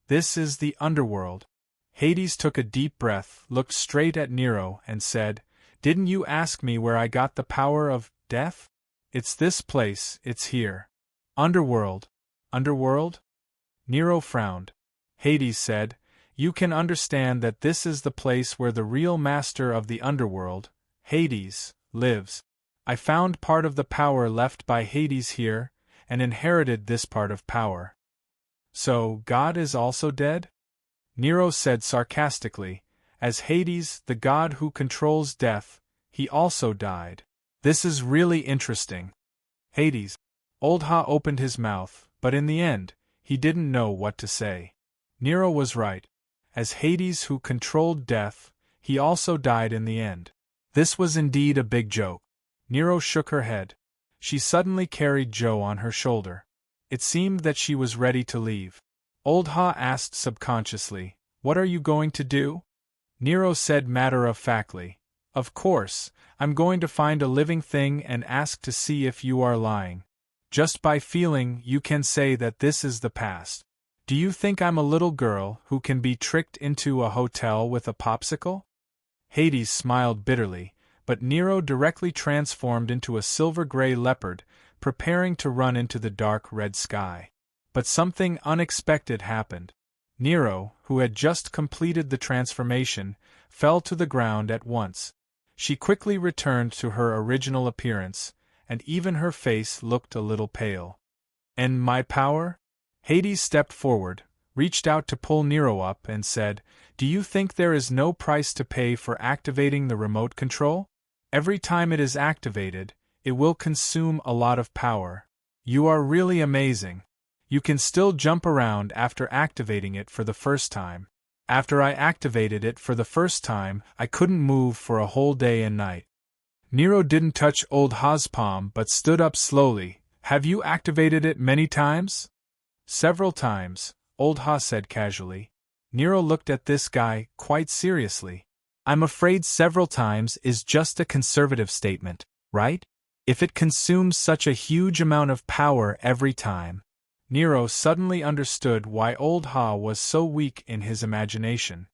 "This is the underworld." Hades took a deep breath, looked straight at Nero, and said, "Didn't you ask me where I got the power of death? It's this place, it's here." "Underworld? Underworld?" Nero frowned. Hades said, "You can understand that this is the place where the real master of the underworld, Hades, lives. I found part of the power left by Hades here, and inherited this part of power." "So, God is also dead?" Nero said sarcastically, "As Hades, the god who controls death, he also died. This is really interesting." Hades. Old Ha opened his mouth, but in the end, he didn't know what to say. Nero was right. As Hades who controlled death, he also died in the end. This was indeed a big joke. Nero shook her head. She suddenly carried Joe on her shoulder. It seemed that she was ready to leave. Old Ha asked subconsciously, "What are you going to do?" Nero said matter-of-factly, "Of course, I'm going to find a living thing and ask to see if you are lying. Just by feeling, you can say that this is the past. Do you think I'm a little girl who can be tricked into a hotel with a popsicle?" Hades smiled bitterly, but Nero directly transformed into a silver-gray leopard, preparing to run into the dark red sky. But something unexpected happened. Nero, who had just completed the transformation, fell to the ground at once. She quickly returned to her original appearance, and even her face looked a little pale. "And my power?" Hades stepped forward, reached out to pull Nero up, and said, "Do you think there is no price to pay for activating the remote control? Every time it is activated, it will consume a lot of power. You are really amazing. You can still jump around after activating it for the first time. After I activated it for the first time, I couldn't move for a whole day and night." Nero didn't touch Old Ha's palm but stood up slowly. "Have you activated it many times?" Several times, old Ha said casually. Nero looked at this guy quite seriously. I'm afraid several times is just a conservative statement, right? If it consumes such a huge amount of power every time. Nero suddenly understood why old Ha was so weak in his imagination.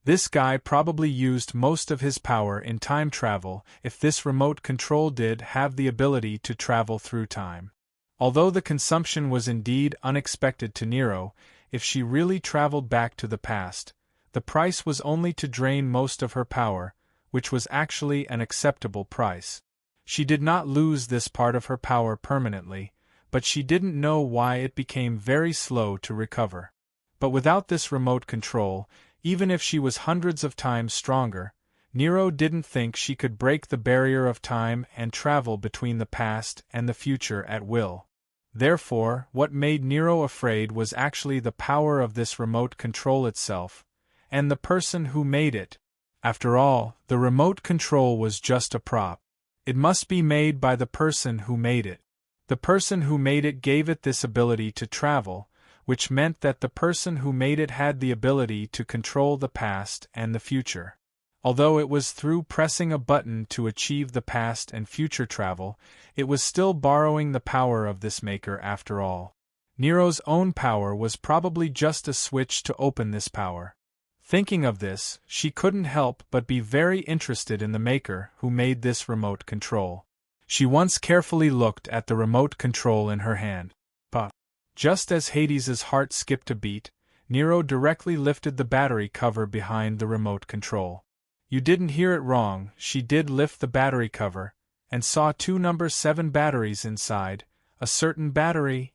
This guy probably used most of his power in time travel if this remote control did have the ability to travel through time. Although the consumption was indeed unexpected to Nero, if she really traveled back to the past, the price was only to drain most of her power, which was actually an acceptable price. She did not lose this part of her power permanently, but she didn't know why it became very slow to recover. But without this remote control, even if she was hundreds of times stronger, Nero didn't think she could break the barrier of time and travel between the past and the future at will. Therefore, what made Nero afraid was actually the power of this remote control itself, and the person who made it. After all, the remote control was just a prop. It must be made by the person who made it. The person who made it gave it this ability to travel, which meant that the person who made it had the ability to control the past and the future. Although it was through pressing a button to achieve the past and future travel, it was still borrowing the power of this maker after all. Nero's own power was probably just a switch to open this power. Thinking of this, she couldn't help but be very interested in the maker who made this remote control. She once carefully looked at the remote control in her hand. But, just as Hades's heart skipped a beat, Nero directly lifted the battery cover behind the remote control. You didn't hear it wrong, she did lift the battery cover, and saw two number 7 batteries inside, a certain battery.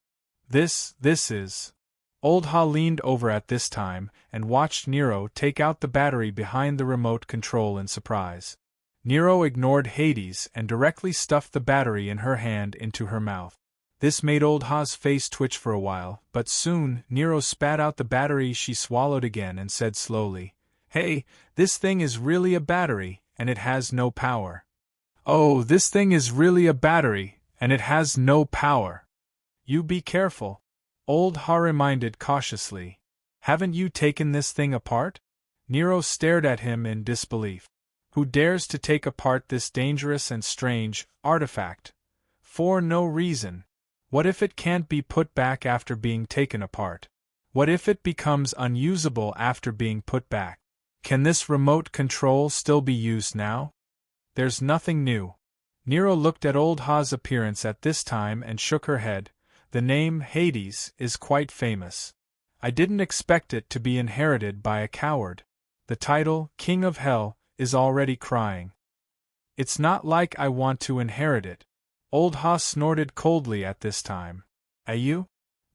This is... Old Ha leaned over at this time and watched Nero take out the battery behind the remote control in surprise. Nero ignored Hades and directly stuffed the battery in her hand into her mouth. This made old Ha's face twitch for a while, but soon Nero spat out the battery she swallowed again and said slowly, "Hey, this thing is really a battery, and it has no power." "Oh, this thing is really a battery, and it has no power." "You be careful," old Ha reminded cautiously. "Haven't you taken this thing apart?" Nero stared at him in disbelief. Who dares to take apart this dangerous and strange artifact? For no reason. What if it can't be put back after being taken apart? What if it becomes unusable after being put back? Can this remote control still be used now? There's nothing new. Nero looked at old Ha's appearance at this time and shook her head. The name Hades is quite famous. I didn't expect it to be inherited by a coward. The title, King of Hell, is already crying. It's not like I want to inherit it. Old Ha snorted coldly at this time. You?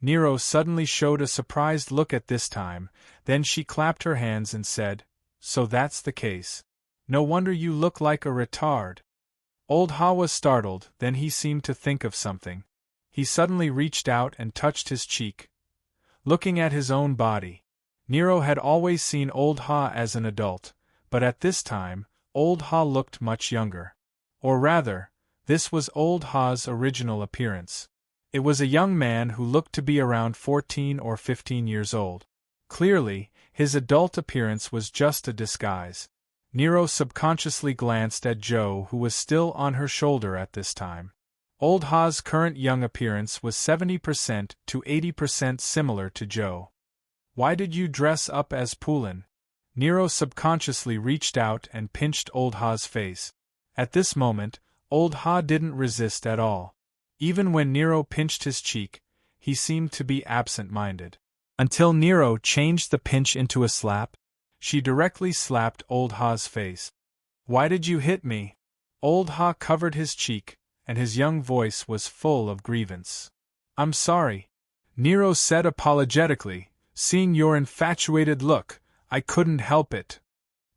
Nero suddenly showed a surprised look at this time, then she clapped her hands and said, "So that's the case. No wonder you look like a retard." Old Ha was startled, then he seemed to think of something. He suddenly reached out and touched his cheek, looking at his own body. Nero had always seen old Ha as an adult, but at this time, old Ha looked much younger. Or rather, this was old Ha's original appearance. It was a young man who looked to be around 14 or 15 years old. Clearly, his adult appearance was just a disguise. Nero subconsciously glanced at Joe, who was still on her shoulder at this time. Old Ha's current young appearance was 70% to 80% similar to Joe. "Why did you dress up as Poulin?" Nero subconsciously reached out and pinched old Ha's face. At this moment, old Ha didn't resist at all. Even when Nero pinched his cheek, he seemed to be absent-minded. Until Nero changed the pinch into a slap. She directly slapped old Ha's face. "Why did you hit me?" Old Ha covered his cheek, and his young voice was full of grievance. "I'm sorry," Nero said apologetically. "Seeing your infatuated look, I couldn't help it."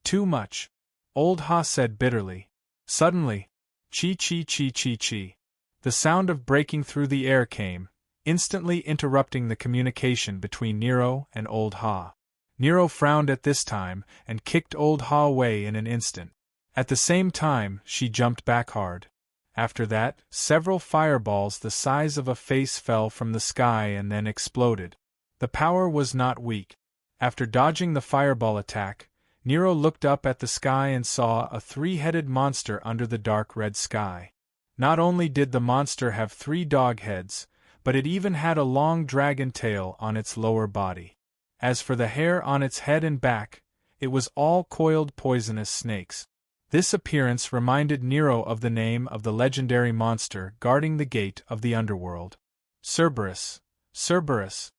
"Too much," old Ha said bitterly. Suddenly, chee-chee-chee-chee-chee. The sound of breaking through the air came, instantly interrupting the communication between Nero and old Ha. Nero frowned at this time and kicked old Ha away in an instant. At the same time, she jumped back hard. After that, several fireballs the size of a face fell from the sky and then exploded. The power was not weak. After dodging the fireball attack, Nero looked up at the sky and saw a three-headed monster under the dark red sky. Not only did the monster have 3 dog heads, but it even had a long dragon tail on its lower body. As for the hair on its head and back, it was all coiled poisonous snakes. This appearance reminded Nero of the name of the legendary monster guarding the gate of the underworld. Cerberus. Cerberus.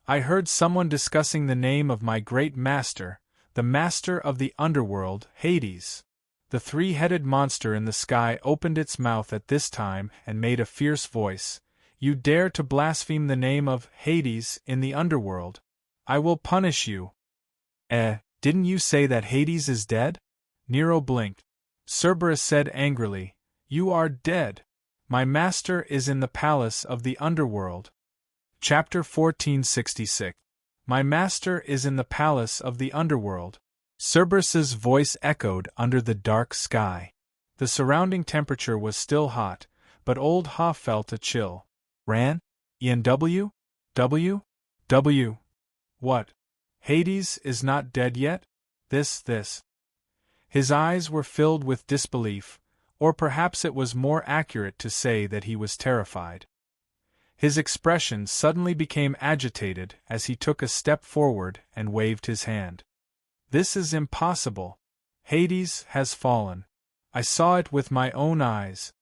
I heard someone discussing the name of my great master, the master of the underworld, Hades. The three-headed monster in the sky opened its mouth at this time and made a fierce voice. You dare to blaspheme the name of Hades in the underworld? I will punish you. Didn't you say that Hades is dead? Nero blinked. Cerberus said angrily, You are dead. My master is in the palace of the underworld. Chapter 1466. My master is in the palace of the underworld. Cerberus's voice echoed under the dark sky. The surrounding temperature was still hot, but old Ha felt a chill. Ran? ENW? W? What? Hades is not dead yet? This. His eyes were filled with disbelief, or perhaps it was more accurate to say that he was terrified. His expression suddenly became agitated as he took a step forward and waved his hand. This is impossible. Hades has fallen. I saw it with my own eyes.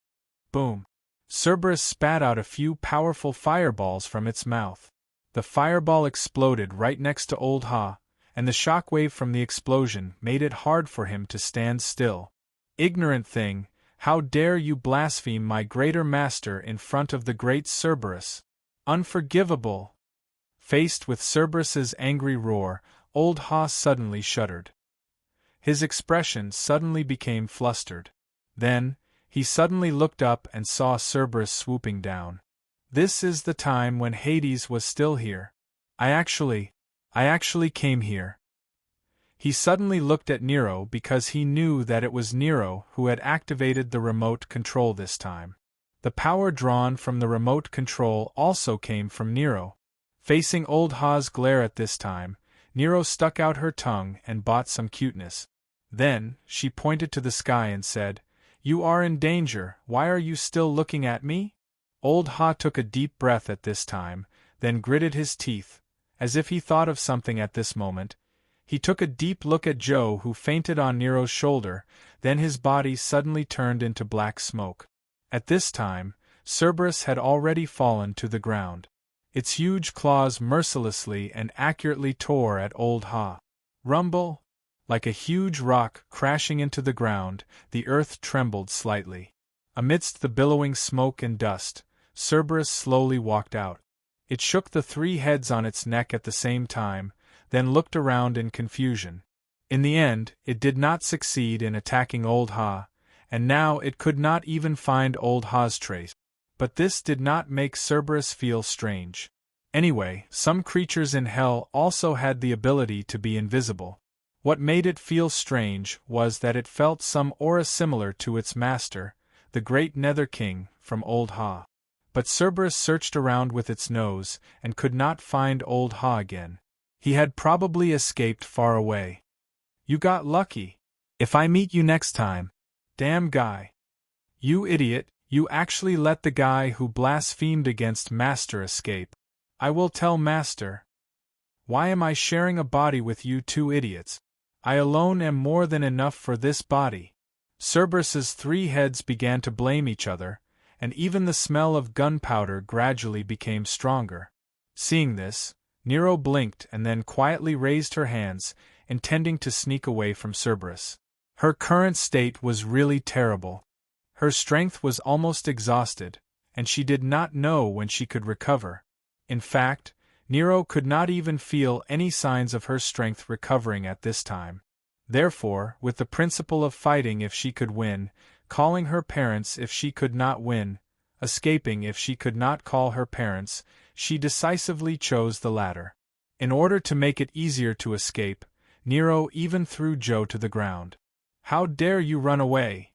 Boom. Cerberus spat out a few powerful fireballs from its mouth. The fireball exploded right next to Old Ha, and the shockwave from the explosion made it hard for him to stand still. Ignorant thing, how dare you blaspheme my greater master in front of the great Cerberus? Unforgivable! Faced with Cerberus's angry roar, Old Ha suddenly shuddered. His expression suddenly became flustered. Then, he suddenly looked up and saw Cerberus swooping down. This is the time when Hades was still here. I actually came here. He suddenly looked at Nero because he knew that it was Nero who had activated the remote control this time. The power drawn from the remote control also came from Nero. Facing Old Ha's glare at this time, Nero stuck out her tongue and bought some cuteness. Then, she pointed to the sky and said, You are in danger, why are you still looking at me? Old Ha took a deep breath at this time, then gritted his teeth, as if he thought of something at this moment. He took a deep look at Joe, who fainted on Nero's shoulder, then his body suddenly turned into black smoke. At this time, Cerberus had already fallen to the ground. Its huge claws mercilessly and accurately tore at Old Ha. Rumble! Like a huge rock crashing into the ground, the earth trembled slightly. Amidst the billowing smoke and dust, Cerberus slowly walked out. It shook the 3 heads on its neck at the same time, then looked around in confusion. In the end, it did not succeed in attacking Old Ha, and now it could not even find Old Ha's trace. But this did not make Cerberus feel strange. Anyway, some creatures in hell also had the ability to be invisible. What made it feel strange was that it felt some aura similar to its master, the great Nether King, from Old Ha. But Cerberus searched around with its nose and could not find Old Ha again. He had probably escaped far away. You got lucky. If I meet you next time. Damn guy. You idiot, you actually let the guy who blasphemed against Master escape. I will tell Master. Why am I sharing a body with you 2 idiots? I alone am more than enough for this body. Cerberus's 3 heads began to blame each other, and even the smell of gunpowder gradually became stronger. Seeing this, Nero blinked and then quietly raised her hands, intending to sneak away from Cerberus. Her current state was really terrible. Her strength was almost exhausted, and she did not know when she could recover. In fact, Nero could not even feel any signs of her strength recovering at this time. Therefore, with the principle of fighting if she could win, calling her parents if she could not win, escaping if she could not call her parents, she decisively chose the latter. In order to make it easier to escape, Nero even threw Joe to the ground. How dare you run away?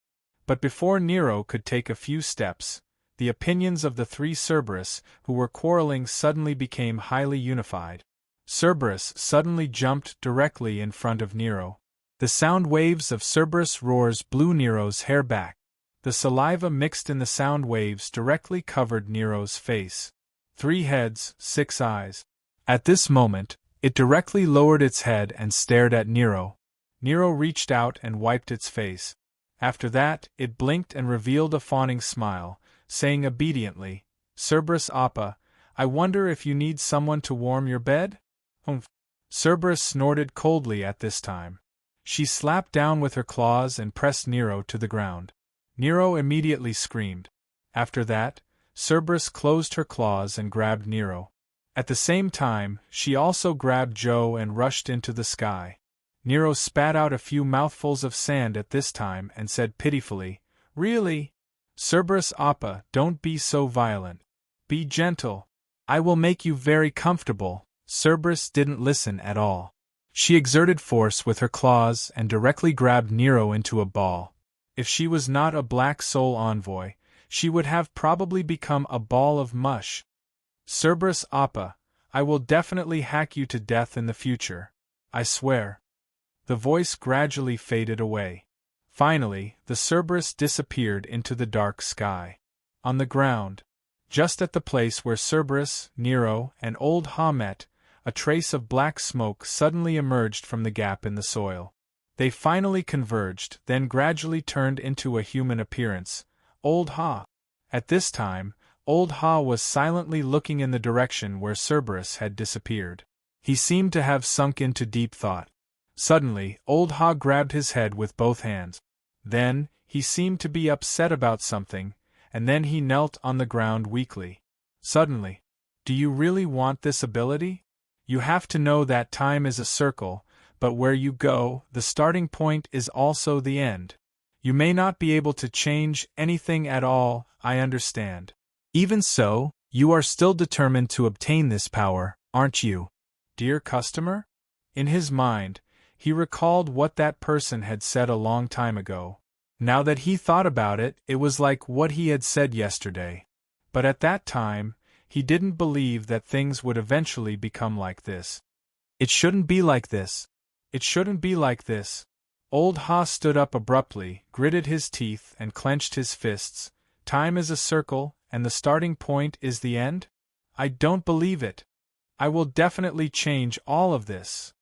But before Nero could take a few steps, the opinions of the three Cerberus who were quarreling suddenly became highly unified. Cerberus suddenly jumped directly in front of Nero. The sound waves of Cerberus' roars blew Nero's hair back. The saliva mixed in the sound waves directly covered Nero's face. 3 heads, 6 eyes. At this moment, it directly lowered its head and stared at Nero. Nero reached out and wiped its face. After that, it blinked and revealed a fawning smile, saying obediently, "Cerberus Appa, I wonder if you need someone to warm your bed?" "Humph." Cerberus snorted coldly at this time. She slapped down with her claws and pressed Nero to the ground. Nero immediately screamed. After that, Cerberus closed her claws and grabbed Nero. At the same time, she also grabbed Joe and rushed into the sky. Nero spat out a few mouthfuls of sand at this time and said pitifully, "Really? Cerberus Appa, don't be so violent. Be gentle. I will make you very comfortable." Cerberus didn't listen at all. She exerted force with her claws and directly grabbed Nero into a ball. If she was not a black soul envoy, she would have probably become a ball of mush. "Cerberus Appa, I will definitely hack you to death in the future. I swear." The voice gradually faded away. Finally, the Cerberus disappeared into the dark sky. On the ground, just at the place where Cerberus, Nero, and Old Ha met, a trace of black smoke suddenly emerged from the gap in the soil. They finally converged, then gradually turned into a human appearance, Old Ha. At this time, Old Ha was silently looking in the direction where Cerberus had disappeared. He seemed to have sunk into deep thought. Suddenly, Old Ha grabbed his head with both hands. Then, he seemed to be upset about something, and then he knelt on the ground weakly. Suddenly, "Do you really want this ability? You have to know that time is a circle, but where you go, the starting point is also the end. You may not be able to change anything at all, I understand. Even so, you are still determined to obtain this power, aren't you, dear customer?" In his mind, he recalled what that person had said a long time ago. Now that he thought about it, it was like what he had said yesterday. But at that time, he didn't believe that things would eventually become like this. It shouldn't be like this. It shouldn't be like this. Old Ha stood up abruptly, gritted his teeth, and clenched his fists. "Time is a circle, and the starting point is the end? I don't believe it. I will definitely change all of this."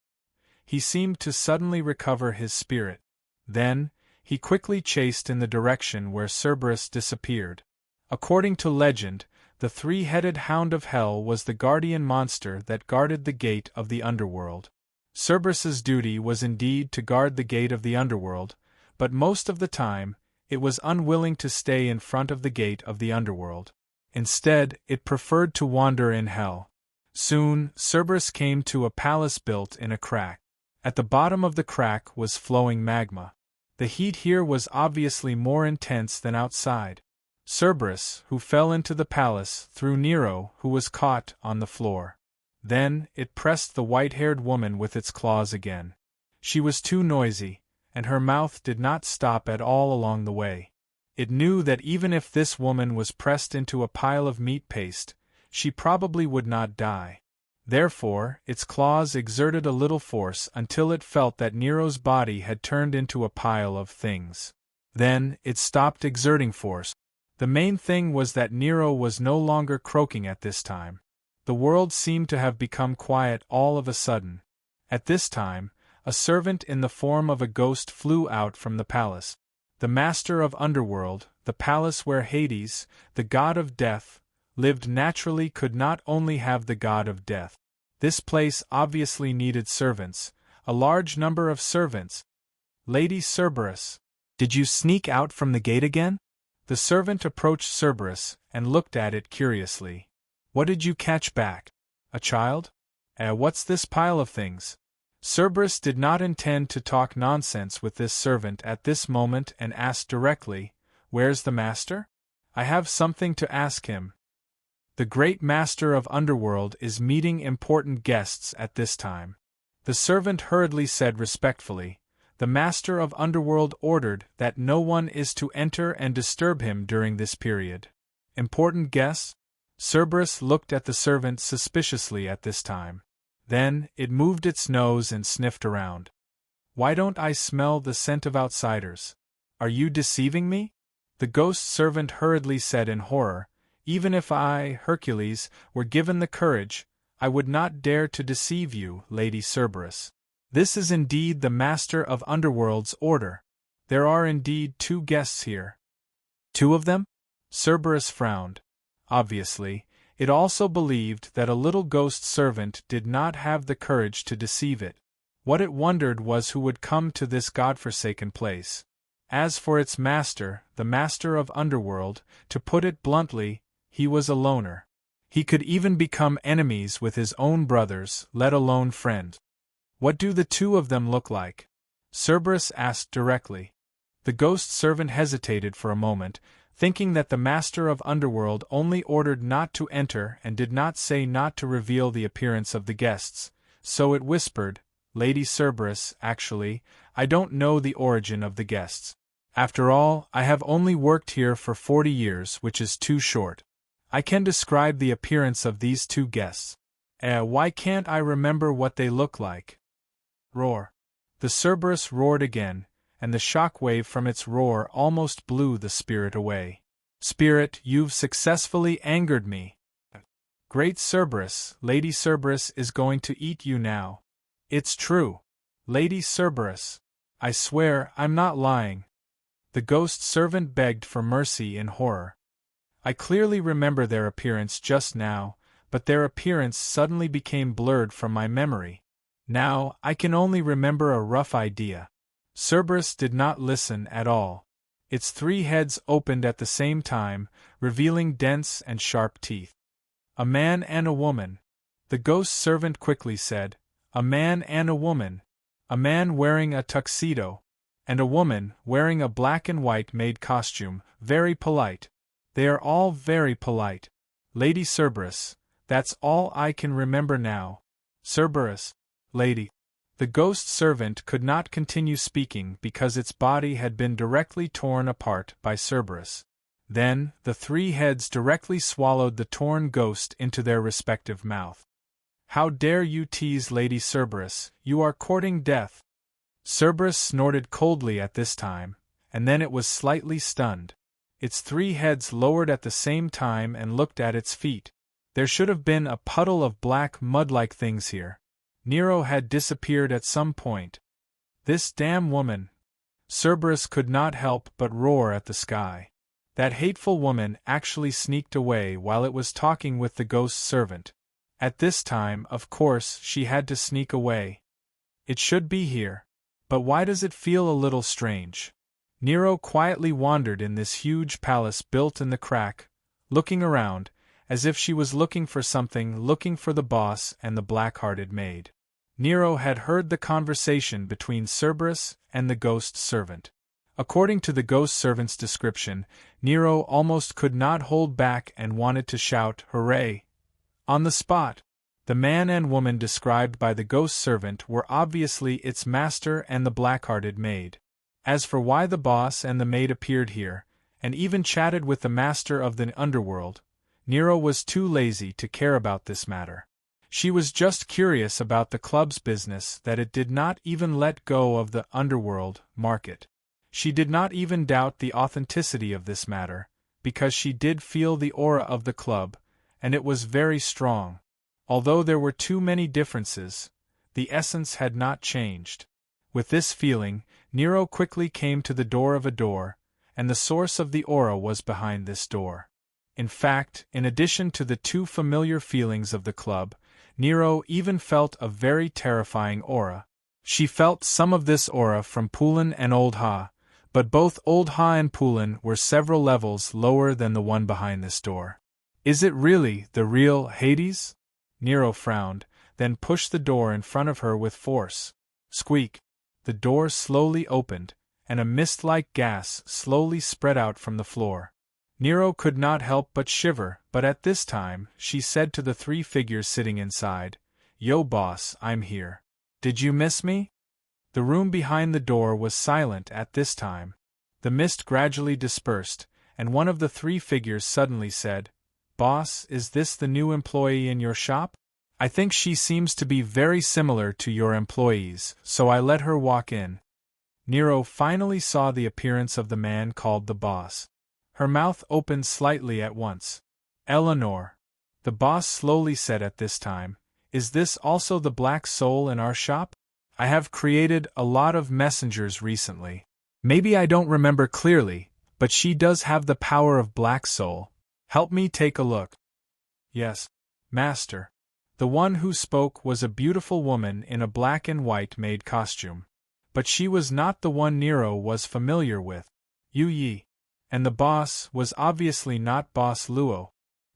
He seemed to suddenly recover his spirit. Then, he quickly chased in the direction where Cerberus disappeared. According to legend, the 3-headed Hound of Hell was the guardian monster that guarded the gate of the underworld. Cerberus's duty was indeed to guard the gate of the underworld, but most of the time, it was unwilling to stay in front of the gate of the underworld. Instead, it preferred to wander in hell. Soon, Cerberus came to a palace built in a crack. At the bottom of the crack was flowing magma. The heat here was obviously more intense than outside. Cerberus, who fell into the palace, threw Nero, who was caught, on the floor. Then, it pressed the white-haired woman with its claws again. She was too noisy, and her mouth did not stop at all along the way. It knew that even if this woman was pressed into a pile of meat paste, she probably would not die. Therefore, its claws exerted a little force until it felt that Nero's body had turned into a pile of things. Then, it stopped exerting force. The main thing was that Nero was no longer croaking at this time. The world seemed to have become quiet all of a sudden. At this time, a servant in the form of a ghost flew out from the palace. The master of Underworld, the palace where Hades, the god of death, lived naturally could not only have the god of death. This place obviously needed servants, a large number of servants. "Lady Cerberus, did you sneak out from the gate again?" The servant approached Cerberus and looked at it curiously. "What did you catch back? A child? What's this pile of things?" Cerberus did not intend to talk nonsense with this servant at this moment and asked directly, "Where's the master? I have something to ask him." "The great master of Underworld is meeting important guests at this time." The servant hurriedly said respectfully, "The The master of underworld ordered that no one is to enter and disturb him during this period. Important guests? Cerberus looked at the servant suspiciously at this time. Then, it moved its nose and sniffed around. Why don't I smell the scent of outsiders? Are you deceiving me? The ghost servant hurriedly said in horror, Even if I, Hercules, were given the courage, I would not dare to deceive you, Lady Cerberus. This is indeed the master of underworld's order. There are indeed 2 guests here. 2 of them? Cerberus frowned. Obviously, it also believed that a little ghost servant did not have the courage to deceive it. What it wondered was who would come to this godforsaken place. As for its master, the master of underworld, to put it bluntly, he was a loner. He could even become enemies with his own brothers, let alone friends. What do the 2 of them look like? Cerberus asked directly. The ghost servant hesitated for a moment, thinking that the master of underworld only ordered not to enter and did not say not to reveal the appearance of the guests, so it whispered, Lady Cerberus, actually, I don't know the origin of the guests. After all, I have only worked here for 40 years, which is too short. I can describe the appearance of these 2 guests. Why can't I remember what they look like? Roar. The Cerberus roared again, and the shock wave from its roar almost blew the spirit away. Spirit, you've successfully angered me. Great Cerberus, Lady Cerberus is going to eat you now. It's true. Lady Cerberus. I swear I'm not lying. The ghost servant begged for mercy in horror. I clearly remember their appearance just now, but their appearance suddenly became blurred from my memory. Now, I can only remember a rough idea. Cerberus did not listen at all. Its 3 heads opened at the same time, revealing dense and sharp teeth. A man and a woman. The ghost servant quickly said, A man and a woman. A man wearing a tuxedo. And a woman wearing a black and white maid costume, very polite. They are all very polite. Lady Cerberus, that's all I can remember now. Cerberus, Lady. The ghost servant could not continue speaking because its body had been directly torn apart by Cerberus. Then, the 3 heads directly swallowed the torn ghost into their respective mouth. How dare you tease Lady Cerberus, you are courting death. Cerberus snorted coldly at this time, and then it was slightly stunned. Its 3 heads lowered at the same time and looked at its feet. There should have been a puddle of black mud-like things here. Nero had disappeared at some point. This damn woman! Cerberus could not help but roar at the sky. That hateful woman actually sneaked away while it was talking with the ghost servant. At this time, of course, she had to sneak away. It should be here. But why does it feel a little strange? Nero quietly wandered in this huge palace built in the crack, looking around, as if she was looking for something, looking for the boss and the black-hearted maid. Nero had heard the conversation between Cerberus and the ghost servant. According to the ghost servant's description, Nero almost could not hold back and wanted to shout, "Hooray!" On the spot. The man and woman described by the ghost servant were obviously its master and the black-hearted maid. As for why the boss and the maid appeared here, and even chatted with the master of the underworld, Nero was too lazy to care about this matter. She was just curious about the club's business that it did not even let go of the underworld market. She did not even doubt the authenticity of this matter, because she did feel the aura of the club, and it was very strong. Although there were too many differences, the essence had not changed. With this feeling, Nero quickly came to the door of a door, and the source of the aura was behind this door. In fact, in addition to the 2 familiar feelings of the club, Nero even felt a very terrifying aura. She felt some of this aura from Poulin and Old Ha, but both Old Ha and Poulin were several levels lower than the one behind this door. Is it really the real Hades? Nero frowned, then pushed the door in front of her with force. Squeak! The door slowly opened, and a mist-like gas slowly spread out from the floor. Nero could not help but shiver, but at this time, she said to the 3 figures sitting inside, "Yo boss, I'm here. Did you miss me?" The room behind the door was silent at this time. The mist gradually dispersed, and one of the three figures suddenly said, "Boss, is this the new employee in your shop? I think she seems to be very similar to your employees, so I let her walk in." Nero finally saw the appearance of the man called the boss. Her mouth opened slightly at once. "Eleanor," the boss slowly said at this time, "is this also the black soul in our shop? I have created a lot of messengers recently. Maybe I don't remember clearly, but she does have the power of black soul. Help me take a look." "Yes, master." The one who spoke was a beautiful woman in a black and white maid costume. But she was not the one Nero was familiar with. Yi. And the boss was obviously not Boss Luo.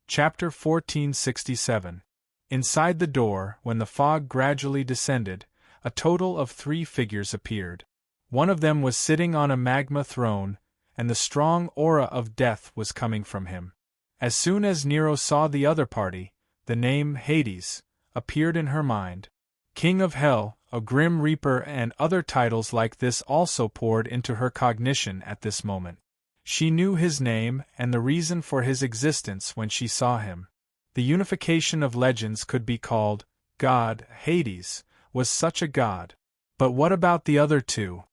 Chapter 1467. Inside the door, when the fog gradually descended, a total of 3 figures appeared. One of them was sitting on a magma throne, and the strong aura of death was coming from him. As soon as Nero saw the other party, the name Hades appeared in her mind. King of Hell, a Grim Reaper, and other titles like this also poured into her cognition at this moment. She knew his name and the reason for his existence when she saw him. The unification of legends could be called God. Hades was such a god. But what about the other two?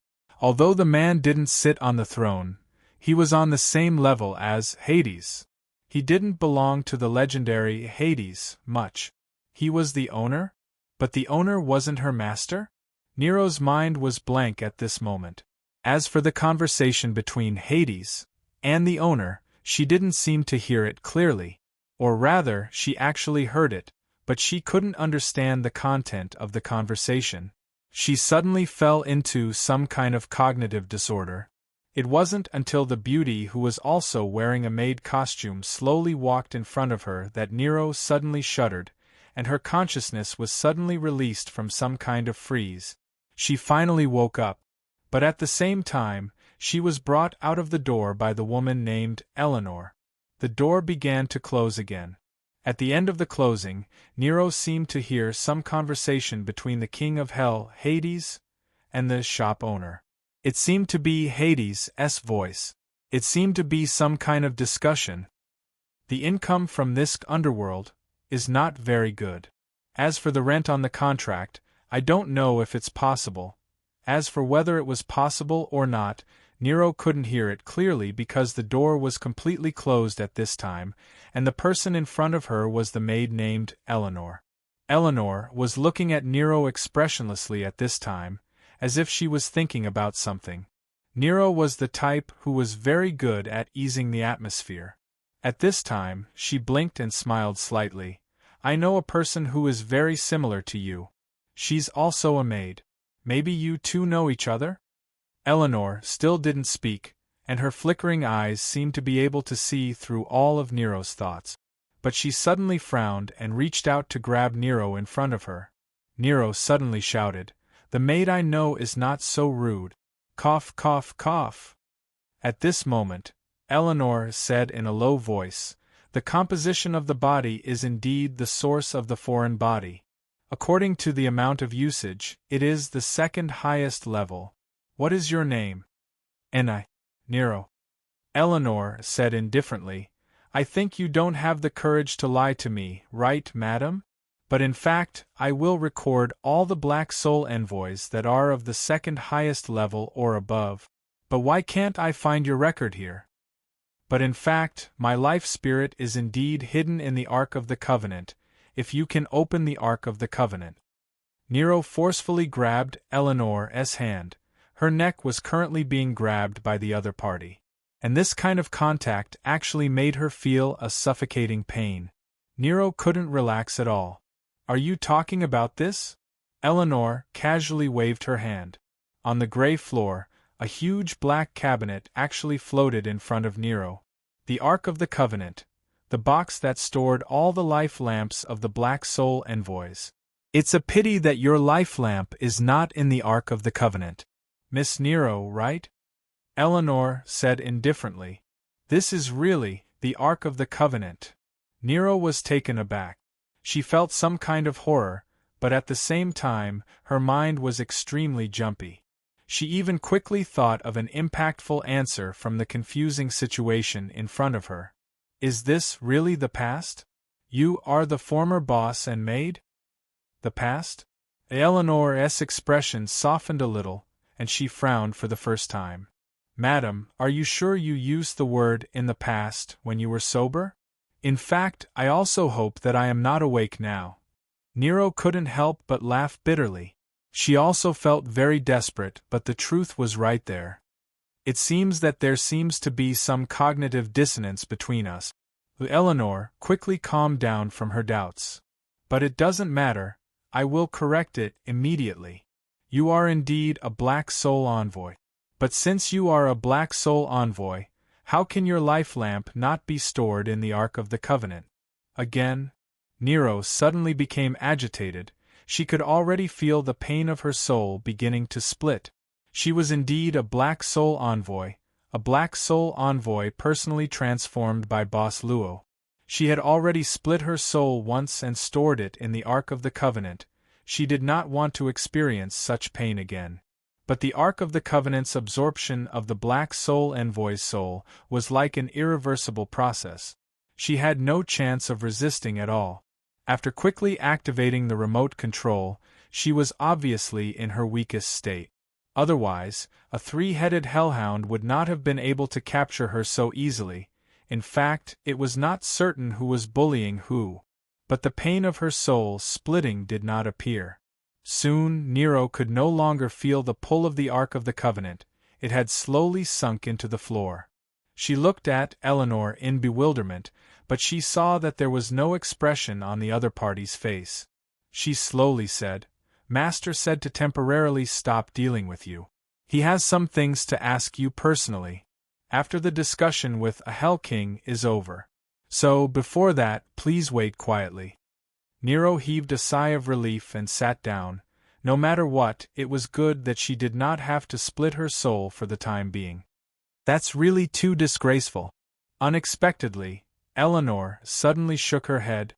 Although the man didn't sit on the throne, he was on the same level as Hades. He didn't belong to the legendary Hades much. He was the owner? But the owner wasn't her master? Nero's mind was blank at this moment. As for the conversation between Hades and the owner, she didn't seem to hear it clearly. Or rather, she actually heard it, but she couldn't understand the content of the conversation. She suddenly fell into some kind of cognitive disorder. It wasn't until the beauty who was also wearing a maid costume slowly walked in front of her that Nero suddenly shuddered, and her consciousness was suddenly released from some kind of freeze. She finally woke up. But at the same time, she was brought out of the door by the woman named Eleanor. The door began to close again. At the end of the closing, Nero seemed to hear some conversation between the King of Hell, Hades, and the shop owner. It seemed to be Hades' voice. It seemed to be some kind of discussion. "The income from this underworld is not very good. As for the rent on the contract, I don't know if it's possible." As for whether it was possible or not, Nero couldn't hear it clearly because the door was completely closed at this time, and the person in front of her was the maid named Eleanor. Eleanor was looking at Nero expressionlessly at this time, as if she was thinking about something. Nero was the type who was very good at easing the atmosphere. At this time, she blinked and smiled slightly. "I know a person who is very similar to you. She's also a maid. Maybe you two know each other?" Eleanor still didn't speak, and her flickering eyes seemed to be able to see through all of Nero's thoughts. But she suddenly frowned and reached out to grab Nero in front of her. Nero suddenly shouted, "The maid I know is not so rude." Cough, cough, cough. At this moment, Eleanor said in a low voice, "The composition of the body is indeed the source of the foreign body. According to the amount of usage, it is the second highest level. What is your name?" Nero." Eleanor said indifferently, "I think you don't have the courage to lie to me, right, madam? But in fact, I will record all the Black Soul envoys that are of the second highest level or above. But why can't I find your record here? But in fact, my life spirit is indeed hidden in the Ark of the Covenant, if you can open the Ark of the Covenant." Nero forcefully grabbed Eleanor's hand. Her neck was currently being grabbed by the other party. And this kind of contact actually made her feel a suffocating pain. Nero couldn't relax at all. "Are you talking about this?" Eleanor casually waved her hand. On the gray floor, a huge black cabinet actually floated in front of Nero. The Ark of the Covenant, the box that stored all the life lamps of the Black Soul envoys. "It's a pity that your life lamp is not in the Ark of the Covenant. Miss Nero, right?" Eleanor said indifferently. "This is really the Ark of the Covenant." Nero was taken aback. She felt some kind of horror, but at the same time, her mind was extremely jumpy. She even quickly thought of an impactful answer from the confusing situation in front of her. Is this really the past? You are the former boss and maid? The past? Eleanor's expression softened a little, and she frowned for the first time. Madam, are you sure you used the word in the past when you were sober? In fact, I also hope that I am not awake now. Nero couldn't help but laugh bitterly. She also felt very desperate, but the truth was right there. It seems that there seems to be some cognitive dissonance between us. Eleanor quickly calmed down from her doubts. But it doesn't matter, I will correct it immediately. You are indeed a Black Soul Envoy. But since you are a Black Soul Envoy, how can your life lamp not be stored in the Ark of the Covenant? Again? Nero suddenly became agitated. She could already feel the pain of her soul beginning to split. She was indeed a Black Soul Envoy, a Black Soul Envoy personally transformed by Boss Luo. She had already split her soul once and stored it in the Ark of the Covenant. She did not want to experience such pain again. But the Ark of the Covenant's absorption of the Black Soul Envoy's soul was like an irreversible process. She had no chance of resisting at all. After quickly activating the remote control, she was obviously in her weakest state. Otherwise, a three-headed hellhound would not have been able to capture her so easily. In fact, it was not certain who was bullying who. But the pain of her soul splitting did not appear. Soon, Nero could no longer feel the pull of the Ark of the Covenant. It had slowly sunk into the floor. She looked at Eleanor in bewilderment, but she saw that there was no expression on the other party's face. She slowly said, Master said to temporarily stop dealing with you. He has some things to ask you personally. After the discussion with a Hell King is over. So, before that, please wait quietly. Nero heaved a sigh of relief and sat down. No matter what, it was good that she did not have to split her soul for the time being. That's really too disgraceful. Unexpectedly, Eleanor suddenly shook her head.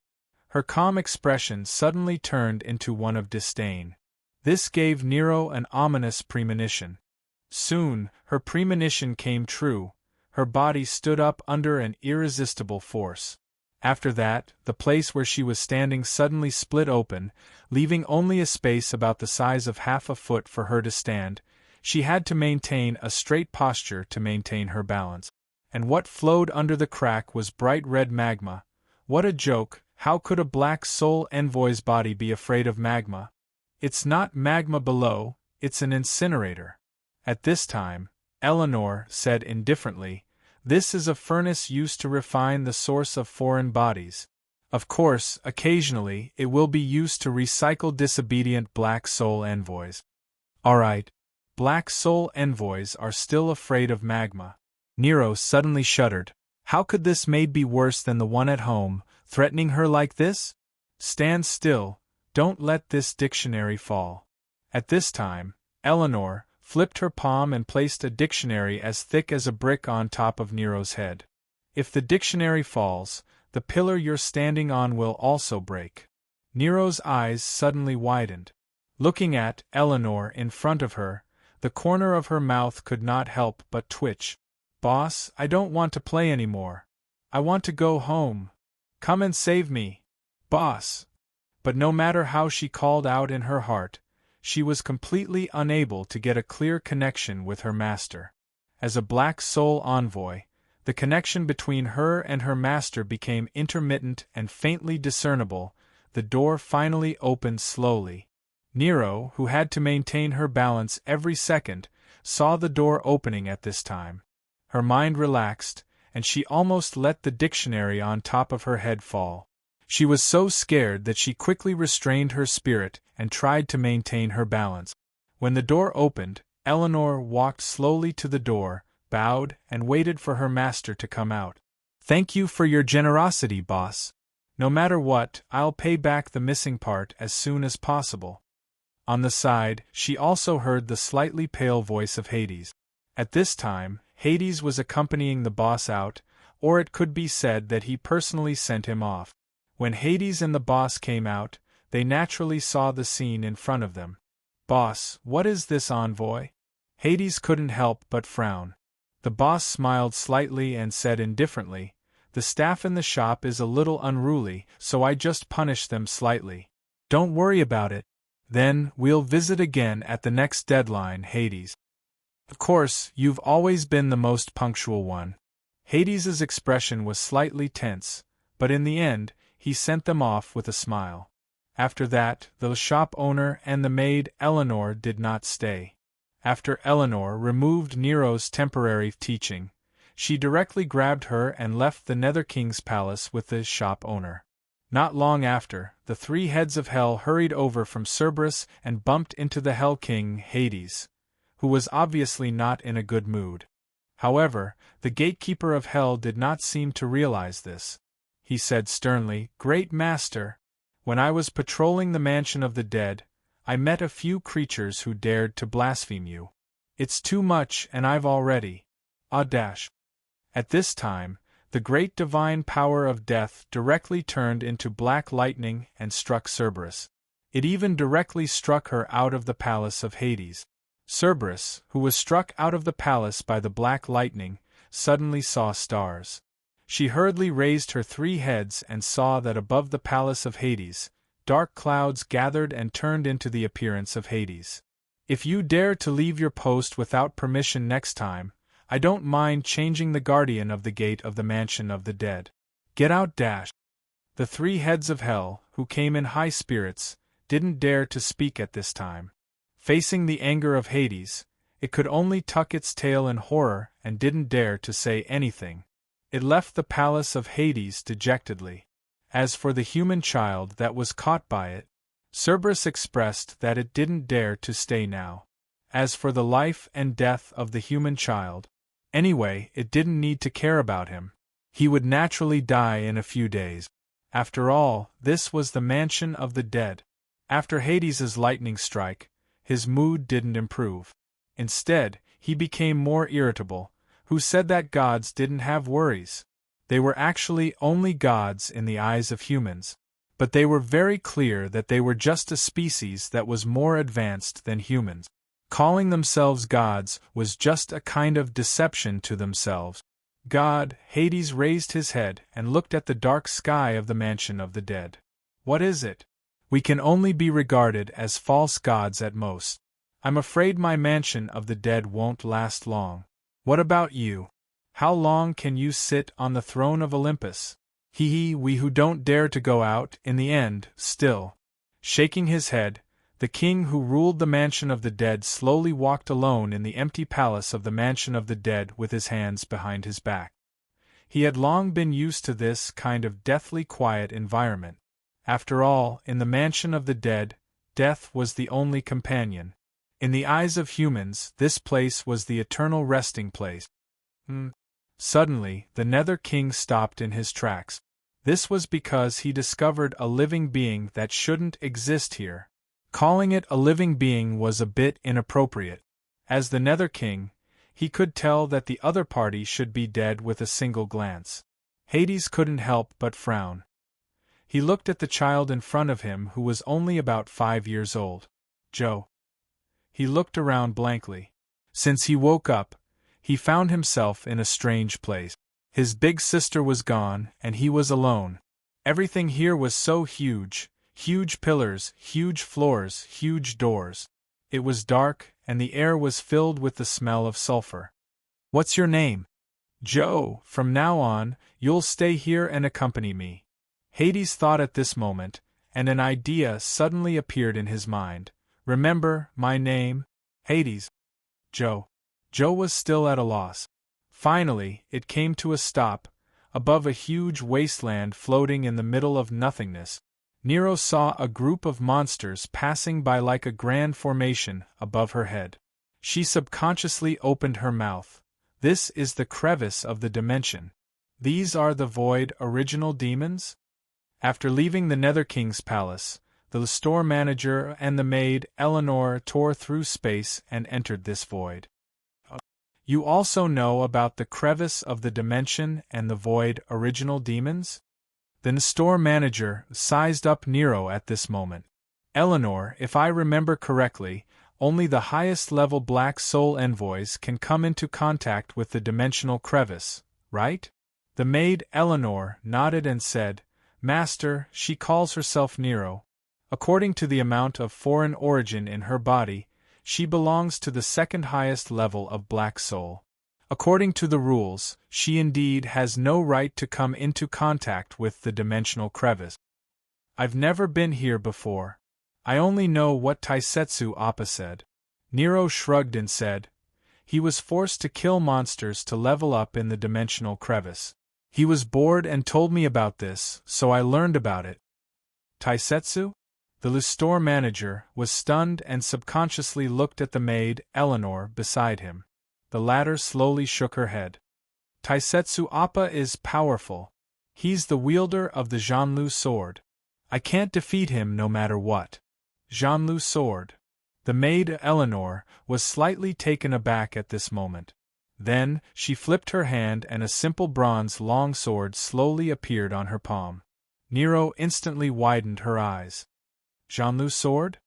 Her calm expression suddenly turned into one of disdain. This gave Nero an ominous premonition. Soon, her premonition came true. Her body stood up under an irresistible force. After that, the place where she was standing suddenly split open, leaving only a space about the size of half a foot for her to stand. She had to maintain a straight posture to maintain her balance. And what flowed under the crack was bright red magma. What a joke! How could a Black Soul Envoy's body be afraid of magma? It's not magma below, it's an incinerator. At this time, Eleanor said indifferently, this is a furnace used to refine the source of foreign bodies. Of course, occasionally, it will be used to recycle disobedient Black Soul Envoys. Alright. Black Soul Envoys are still afraid of magma. Nero suddenly shuddered. How could this maid be worse than the one at home, threatening her like this? Stand still, don't let this dictionary fall. At this time, Eleanor flipped her palm and placed a dictionary as thick as a brick on top of Nero's head. If the dictionary falls, the pillar you're standing on will also break. Nero's eyes suddenly widened. Looking at Eleanor in front of her, the corner of her mouth could not help but twitch. Boss, I don't want to play anymore. I want to go home. Come and save me. Boss. But no matter how she called out in her heart, she was completely unable to get a clear connection with her master. As a Black Soul Envoy, the connection between her and her master became intermittent and faintly discernible. The door finally opened slowly. Nero, who had to maintain her balance every second, saw the door opening at this time. Her mind relaxed, and she almost let the dictionary on top of her head fall. She was so scared that she quickly restrained her spirit and tried to maintain her balance. When the door opened, Eleanor walked slowly to the door, bowed, and waited for her master to come out. Thank you for your generosity, boss. No matter what, I'll pay back the missing part as soon as possible. On the side, she also heard the slightly pale voice of Hades. At this time, Hades was accompanying the boss out, or it could be said that he personally sent him off. When Hades and the boss came out, they naturally saw the scene in front of them. "Boss, what is this envoy?" Hades couldn't help but frown. The boss smiled slightly and said indifferently, "The staff in the shop is a little unruly, so I just punished them slightly. Don't worry about it. Then, we'll visit again at the next deadline, Hades. Of course, you've always been the most punctual one." Hades's expression was slightly tense, but in the end, he sent them off with a smile. After that, the shop owner and the maid Eleanor did not stay. After Eleanor removed Nero's temporary teaching, she directly grabbed her and left the Nether King's palace with the shop owner. Not long after, the three heads of hell hurried over from Cerberus and bumped into the Hell King, Hades, who was obviously not in a good mood. However, the gatekeeper of hell did not seem to realize this. He said sternly, "Great Master, when I was patrolling the mansion of the dead, I met a few creatures who dared to blaspheme you. It's too much, and I've already. At this time, the great divine power of death directly turned into black lightning and struck Cerberus. It even directly struck her out of the palace of Hades. Cerberus, who was struck out of the palace by the black lightning, suddenly saw stars. She hurriedly raised her three heads and saw that above the palace of Hades, dark clouds gathered and turned into the appearance of Hades. "If you dare to leave your post without permission next time, I don't mind changing the guardian of the gate of the mansion of the dead. Get out!" The three heads of hell, who came in high spirits, didn't dare to speak at this time. Facing the anger of Hades, it could only tuck its tail in horror and didn't dare to say anything. It left the palace of Hades dejectedly. As for the human child that was caught by it, Cerberus expressed that it didn't dare to stay now. As for the life and death of the human child, anyway, it didn't need to care about him. He would naturally die in a few days. After all, this was the mansion of the dead. After Hades's lightning strike, his mood didn't improve. Instead, he became more irritable. Who said that gods didn't have worries? They were actually only gods in the eyes of humans. But they were very clear that they were just a species that was more advanced than humans. Calling themselves gods was just a kind of deception to themselves. God, Hades raised his head and looked at the dark sky of the mansion of the dead. "What is it? We can only be regarded as false gods at most. I'm afraid my mansion of the dead won't last long. What about you? How long can you sit on the throne of Olympus? We who don't dare to go out, in the end, still." Shaking his head, the king who ruled the mansion of the dead slowly walked alone in the empty palace of the mansion of the dead with his hands behind his back. He had long been used to this kind of deathly quiet environment. After all, in the mansion of the dead, death was the only companion. In the eyes of humans, this place was the eternal resting place. Suddenly, the Nether King stopped in his tracks. This was because he discovered a living being that shouldn't exist here. Calling it a living being was a bit inappropriate. As the Nether King, he could tell that the other party should be dead with a single glance. Hades couldn't help but frown. He looked at the child in front of him who was only about 5 years old. "Joe." He looked around blankly. Since he woke up, he found himself in a strange place. His big sister was gone, and he was alone. Everything here was so huge. Huge pillars, huge floors, huge doors. It was dark, and the air was filled with the smell of sulfur. "What's your name?" "Joe. From now on, you'll stay here and accompany me." Hades thought at this moment, and an idea suddenly appeared in his mind. "Remember, my name? Hades." "Joe." Joe was still at a loss. Finally, it came to a stop, above a huge wasteland floating in the middle of nothingness. Nero saw a group of monsters passing by like a grand formation above her head. She subconsciously opened her mouth. This is the crevice of the dimension. These are the void original demons? After leaving the Nether King's palace, the store manager and the maid Eleanor tore through space and entered this void. "You also know about the crevice of the dimension and the void original demons?" The store manager sized up Nero at this moment. Eleanor, if I remember correctly, only the highest level black soul envoys can come into contact with the dimensional crevice, right? The maid Eleanor nodded and said, Master, she calls herself Nero. According to the amount of foreign origin in her body, she belongs to the second highest level of black soul. According to the rules, she indeed has no right to come into contact with the dimensional crevice. I've never been here before. I only know what Taisetsu Appa said. Nero shrugged and said, he was forced to kill monsters to level up in the dimensional crevice. He was bored and told me about this, so I learned about it. Taisetsu? The store manager was stunned and subconsciously looked at the maid, Eleanor, beside him. The latter slowly shook her head. Taisetsu Appa is powerful. He's the wielder of the Zhanlu sword. I can't defeat him no matter what. Zhanlu sword. The maid Eleanor was slightly taken aback at this moment. Then, she flipped her hand and a simple bronze longsword slowly appeared on her palm. Nero instantly widened her eyes. Zhanlu sword?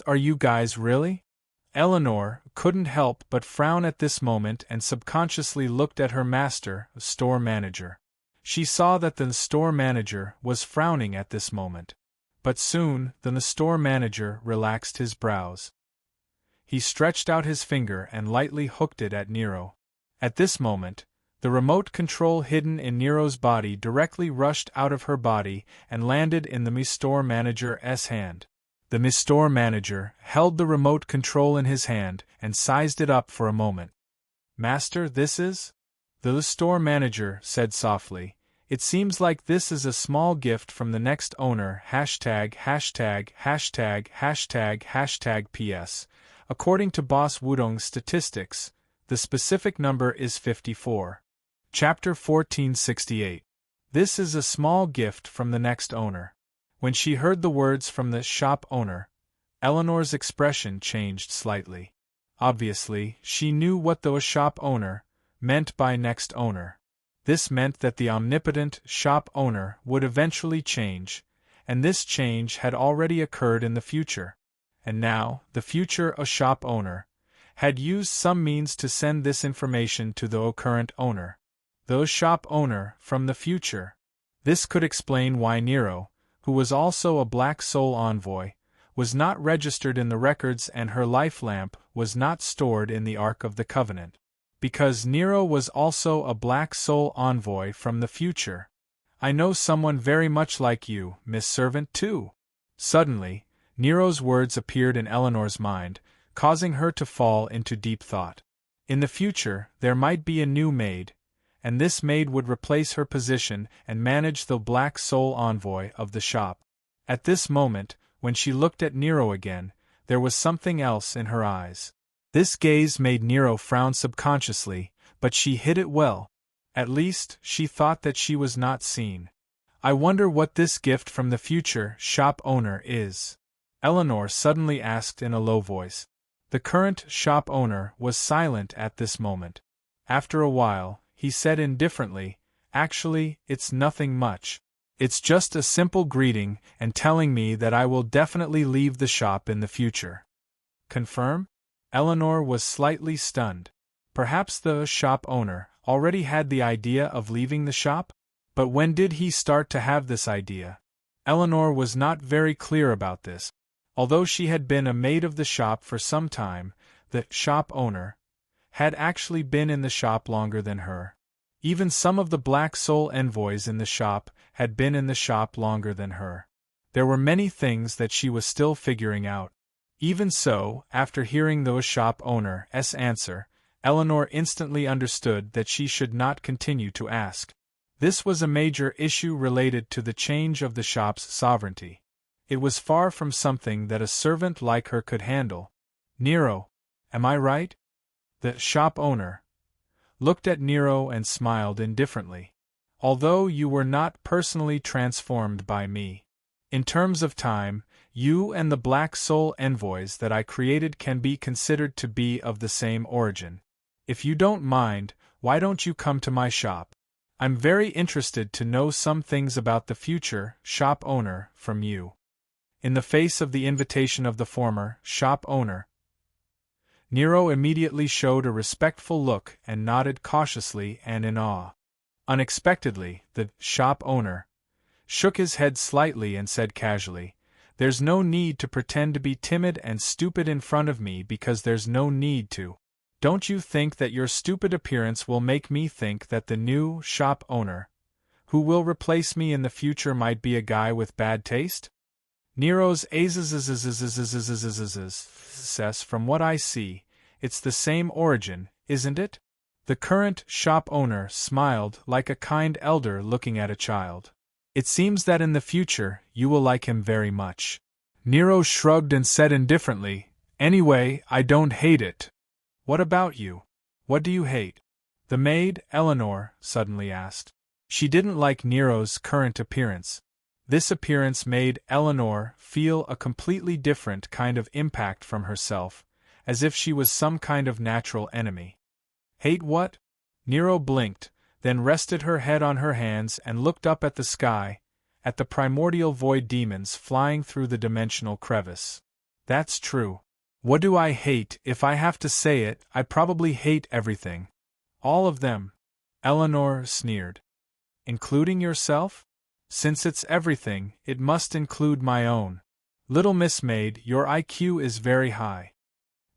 Are you guys really? Eleanor couldn't help but frown at this moment and subconsciously looked at her master, store manager. She saw that the store manager was frowning at this moment. But soon, the store manager relaxed his brows. He stretched out his finger and lightly hooked it at Nero. At this moment, the remote control hidden in Nero's body directly rushed out of her body and landed in the store manager's hand. The store manager held the remote control in his hand and sized it up for a moment. Master, this is? The store manager said softly, it seems like this is a small gift from the next owner ########PS. According to Boss Wudong's statistics, the specific number is 54. Chapter 1468. This is a small gift from the next owner. When she heard the words from the shop owner, Eleanor's expression changed slightly. Obviously, she knew what the shop owner meant by next owner. This meant that the omnipotent shop owner would eventually change, and this change had already occurred in the future. And now, the future shop owner had used some means to send this information to the current owner. The shop owner from the future. This could explain why Nero, who was also a Black Soul envoy, was not registered in the records and her life lamp was not stored in the Ark of the Covenant. Because Nero was also a Black Soul envoy from the future. I know someone very much like you, Miss Servant, too. Suddenly, Nero's words appeared in Eleanor's mind, causing her to fall into deep thought. In the future, there might be a new maid, and this maid would replace her position and manage the Black Soul envoy of the shop. At this moment, when she looked at Nero again, there was something else in her eyes. This gaze made Nero frown subconsciously, but she hid it well. At least, she thought that she was not seen. I wonder what this gift from the future shop owner is? Eleanor suddenly asked in a low voice. The current shop owner was silent at this moment. After a while, he said indifferently, actually, it's nothing much. It's just a simple greeting and telling me that I will definitely leave the shop in the future. Confirm? Eleanor was slightly stunned. Perhaps the shop owner already had the idea of leaving the shop? But when did he start to have this idea? Eleanor was not very clear about this. Although she had been a maid of the shop for some time, the shop owner had actually been in the shop longer than her. Even some of the Black Soul envoys in the shop had been in the shop longer than her. There were many things that she was still figuring out. Even so, after hearing the shop owner's answer, Eleanor instantly understood that she should not continue to ask. This was a major issue related to the change of the shop's sovereignty. It was far from something that a servant like her could handle. Nero, am I right? The shop owner looked at Nero and smiled indifferently. Although you were not personally transformed by me. In terms of time, you and the Black Soul envoys that I created can be considered to be of the same origin. If you don't mind, why don't you come to my shop? I'm very interested to know some things about the future shop owner from you. In the face of the invitation of the former shop owner, Nero immediately showed a respectful look and nodded cautiously and in awe. Unexpectedly, the shop owner shook his head slightly and said casually, "There's no need to pretend to be timid and stupid in front of me because there's no need to. Don't you think that your stupid appearance will make me think that the new shop owner, who will replace me in the future, might be a guy with bad taste?" Nero's says, "From what I see, it's the same origin, isn't it?" The current shop owner smiled like a kind elder looking at a child. "It seems that in the future you will like him very much." Nero shrugged and said indifferently, "Anyway, I don't hate it." "What about you? What do you hate?" the maid, Eleanor, suddenly asked. She didn't like Nero's current appearance. This appearance made Eleanor feel a completely different kind of impact from herself, as if she was some kind of natural enemy. "Hate what?" Nero blinked, then rested her head on her hands and looked up at the sky, at the primordial void demons flying through the dimensional crevice. "That's true. What do I hate? If I have to say it, I probably hate everything. All of them," Eleanor sneered. "Including yourself? Since it's everything, it must include my own. Little Miss Maid, your IQ is very high."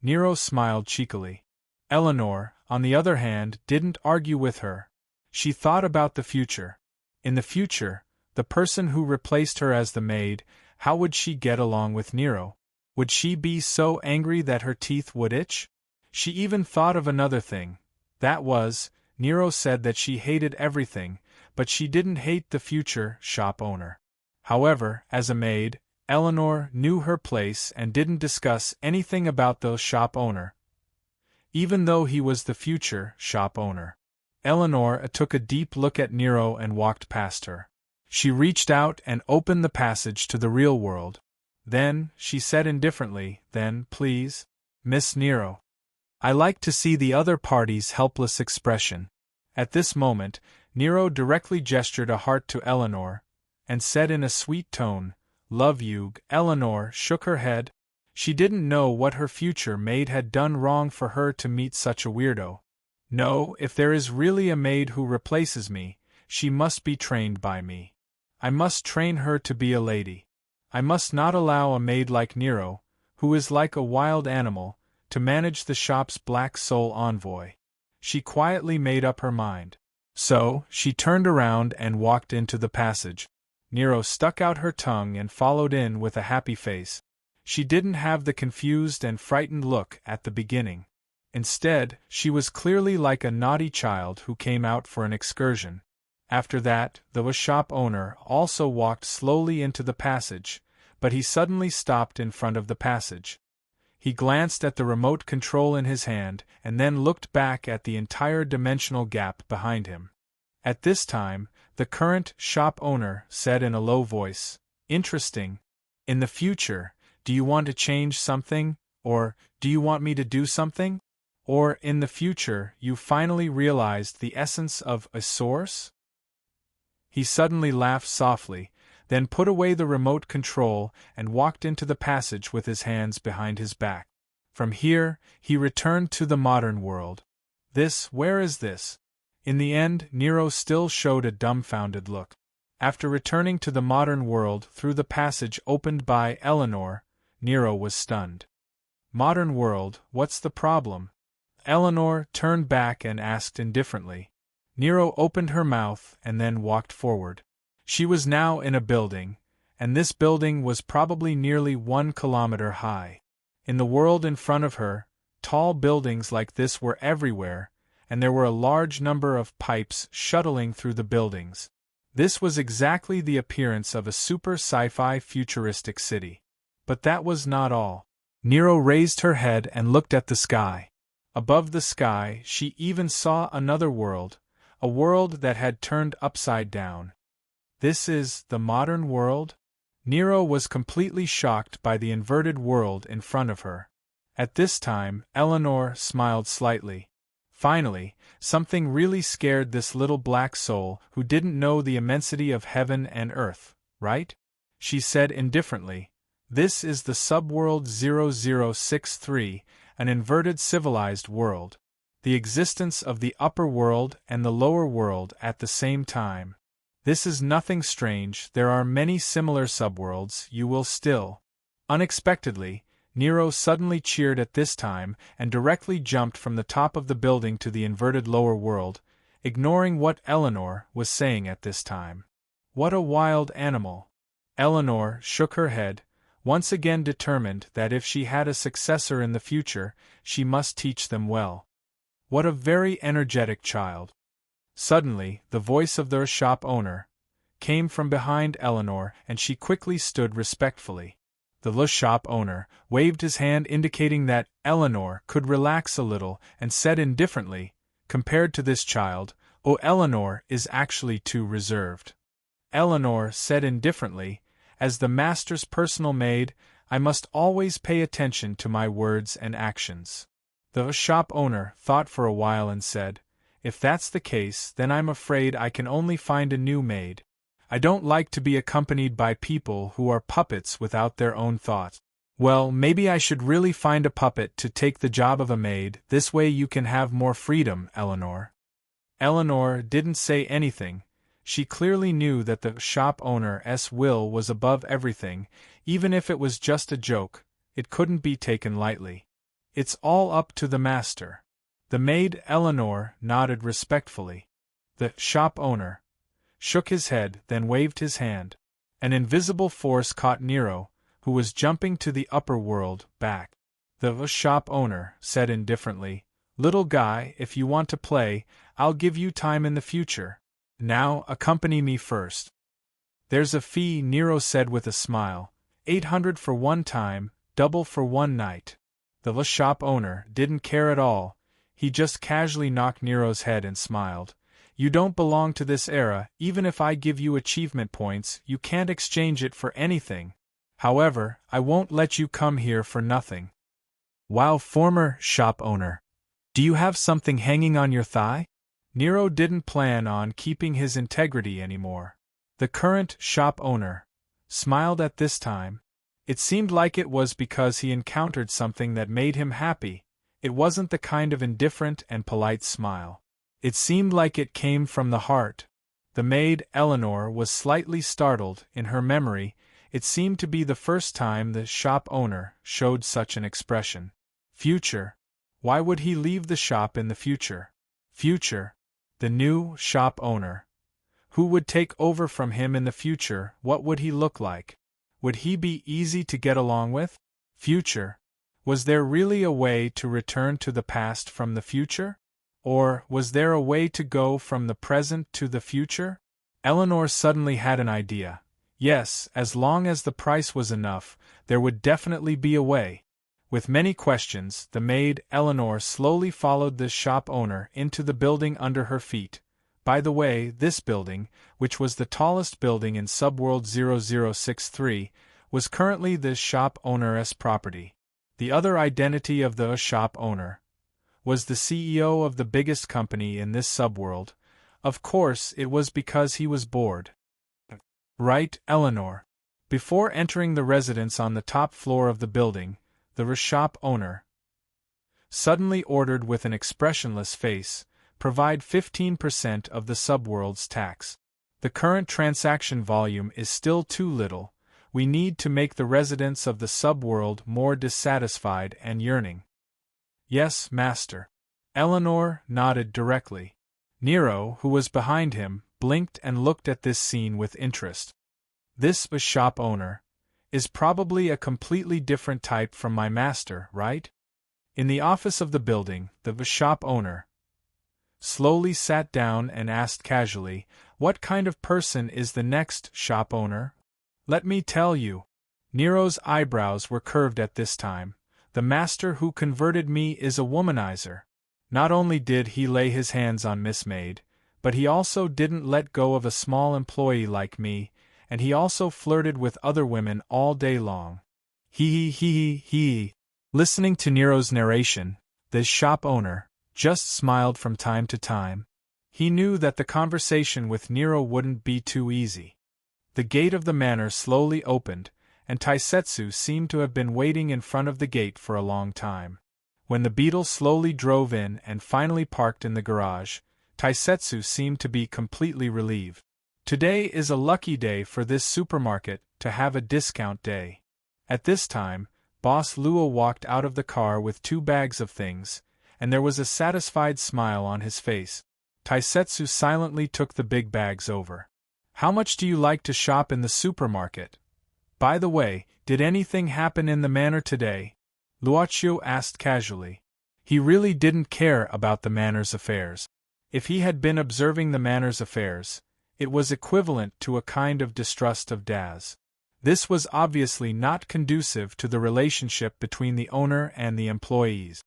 Nero smiled cheekily. Eleanor, on the other hand, didn't argue with her. She thought about the future. In the future, the person who replaced her as the maid, how would she get along with Nero? Would she be so angry that her teeth would itch? She even thought of another thing. That was, Nero said that she hated everything, but she didn't hate the future shop owner. However, as a maid, Eleanor knew her place and didn't discuss anything about the shop owner, even though he was the future shop owner. Eleanor took a deep look at Nero and walked past her. She reached out and opened the passage to the real world. Then, she said indifferently, "Then, please, Miss Nero. I like to see the other party's helpless expression." At this moment, Nero directly gestured a heart to Eleanor, and said in a sweet tone, "Love you." Eleanor shook her head. She didn't know what her future maid had done wrong for her to meet such a weirdo. "No, if there is really a maid who replaces me, she must be trained by me. I must train her to be a lady. I must not allow a maid like Nero, who is like a wild animal, to manage the shop's black soul envoy." She quietly made up her mind. So, she turned around and walked into the passage. Nero stuck out her tongue and followed in with a happy face. She didn't have the confused and frightened look at the beginning. Instead, she was clearly like a naughty child who came out for an excursion. After that, the shop owner also walked slowly into the passage, but he suddenly stopped in front of the passage. He glanced at the remote control in his hand, and then looked back at the entire dimensional gap behind him. At this time, the current shop owner said in a low voice, "Interesting. In the future, do you want to change something, or do you want me to do something? Or, in the future, you finally realized the essence of a source?" He suddenly laughed softly, then put away the remote control and walked into the passage with his hands behind his back. From here, he returned to the modern world. Where is this? In the end, Nero still showed a dumbfounded look. After returning to the modern world through the passage opened by Eleanor, Nero was stunned. "Modern world, what's the problem?" Eleanor turned back and asked indifferently. Nero opened her mouth and then walked forward. She was now in a building, and this building was probably nearly 1 kilometer high. In the world in front of her, tall buildings like this were everywhere, and there were a large number of pipes shuttling through the buildings. This was exactly the appearance of a super sci-fi futuristic city. But that was not all. Nero raised her head and looked at the sky. Above the sky, she even saw another world, a world that had turned upside down. This is the modern world? Nero was completely shocked by the inverted world in front of her. At this time, Eleanor smiled slightly. Finally, something really scared this little black soul who didn't know the immensity of heaven and earth, right? She said indifferently, "This is the subworld 0063, an inverted civilized world. The existence of the upper world and the lower world at the same time. This is nothing strange, there are many similar subworlds, you will still." Unexpectedly, Nero suddenly cheered at this time and directly jumped from the top of the building to the inverted lower world, ignoring what Eleanor was saying at this time. What a wild animal! Eleanor shook her head, once again determined that if she had a successor in the future, she must teach them well. What a very energetic child! Suddenly, the voice of the shop owner came from behind Eleanor, and she quickly stood respectfully. The shop owner waved his hand indicating that Eleanor could relax a little and said indifferently, "Compared to this child, Eleanor is actually too reserved." Eleanor said indifferently, "As the master's personal maid, I must always pay attention to my words and actions." The shop owner thought for a while and said, "If that's the case, then I'm afraid I can only find a new maid. I don't like to be accompanied by people who are puppets without their own thoughts." "Well, maybe I should really find a puppet to take the job of a maid, this way you can have more freedom, Eleanor." Eleanor didn't say anything. She clearly knew that the shop owner's will was above everything, even if it was just a joke, it couldn't be taken lightly. "It's all up to the master." The maid Eleanor nodded respectfully. The shop owner shook his head, then waved his hand. An invisible force caught Nero, who was jumping to the upper world, back. The shop owner said indifferently, "Little guy, if you want to play, I'll give you time in the future. Now, accompany me first." "There's a fee," Nero said with a smile. 800 for one time, double for one night." The shop owner didn't care at all. He just casually knocked Nero's head and smiled. "You don't belong to this era, even if I give you achievement points, you can't exchange it for anything. However, I won't let you come here for nothing." "Wow, former shop owner. Do you have something hanging on your thigh?" Nero didn't plan on keeping his integrity anymore. The current shop owner smiled at this time. It seemed like it was because he encountered something that made him happy. It wasn't the kind of indifferent and polite smile. It seemed like it came from the heart. The maid Eleanor was slightly startled. In her memory, it seemed to be the first time the shop owner showed such an expression. Future. Why would he leave the shop in the future? Future. The new shop owner. Who would take over from him in the future? What would he look like? Would he be easy to get along with? Future. Was there really a way to return to the past from the future? Or was there a way to go from the present to the future? Eleanor suddenly had an idea. Yes, as long as the price was enough, there would definitely be a way. With many questions, the maid Eleanor slowly followed the shop owner into the building under her feet. By the way, this building, which was the tallest building in subworld 0063, was currently the shop owner's property. The other identity of the shop owner was the CEO of the biggest company in this subworld. Of course, it was because he was bored. Right, Eleanor? Before entering the residence on the top floor of the building, the shop owner suddenly ordered with an expressionless face, "Provide 15% of the subworld's tax. The current transaction volume is still too little. We need to make the residents of the subworld more dissatisfied and yearning." "Yes, master." Eleanor nodded directly. Nero, who was behind him, blinked and looked at this scene with interest. "This shop owner is probably a completely different type from my master, right?" In the office of the building, the shop owner slowly sat down and asked casually, "What kind of person is the next shop owner?" "Let me tell you." Nero's eyebrows were curved at this time. "The master who converted me is a womanizer. Not only did he lay his hands on Miss Maid, but he also didn't let go of a small employee like me, and he also flirted with other women all day long." He. Listening to Nero's narration, the shop owner just smiled from time to time. He knew that the conversation with Nero wouldn't be too easy. The gate of the manor slowly opened, and Taisetsu seemed to have been waiting in front of the gate for a long time. When the beetle slowly drove in and finally parked in the garage, Taisetsu seemed to be completely relieved. Today is a lucky day for this supermarket to have a discount day. At this time, Boss Luo walked out of the car with 2 bags of things, and there was a satisfied smile on his face. Taisetsu silently took the big bags over. How much do you like to shop in the supermarket? By the way, did anything happen in the manor today? Luoqiu asked casually. He really didn't care about the manor's affairs. If he had been observing the manor's affairs, it was equivalent to a kind of distrust of Daz. This was obviously not conducive to the relationship between the owner and the employees.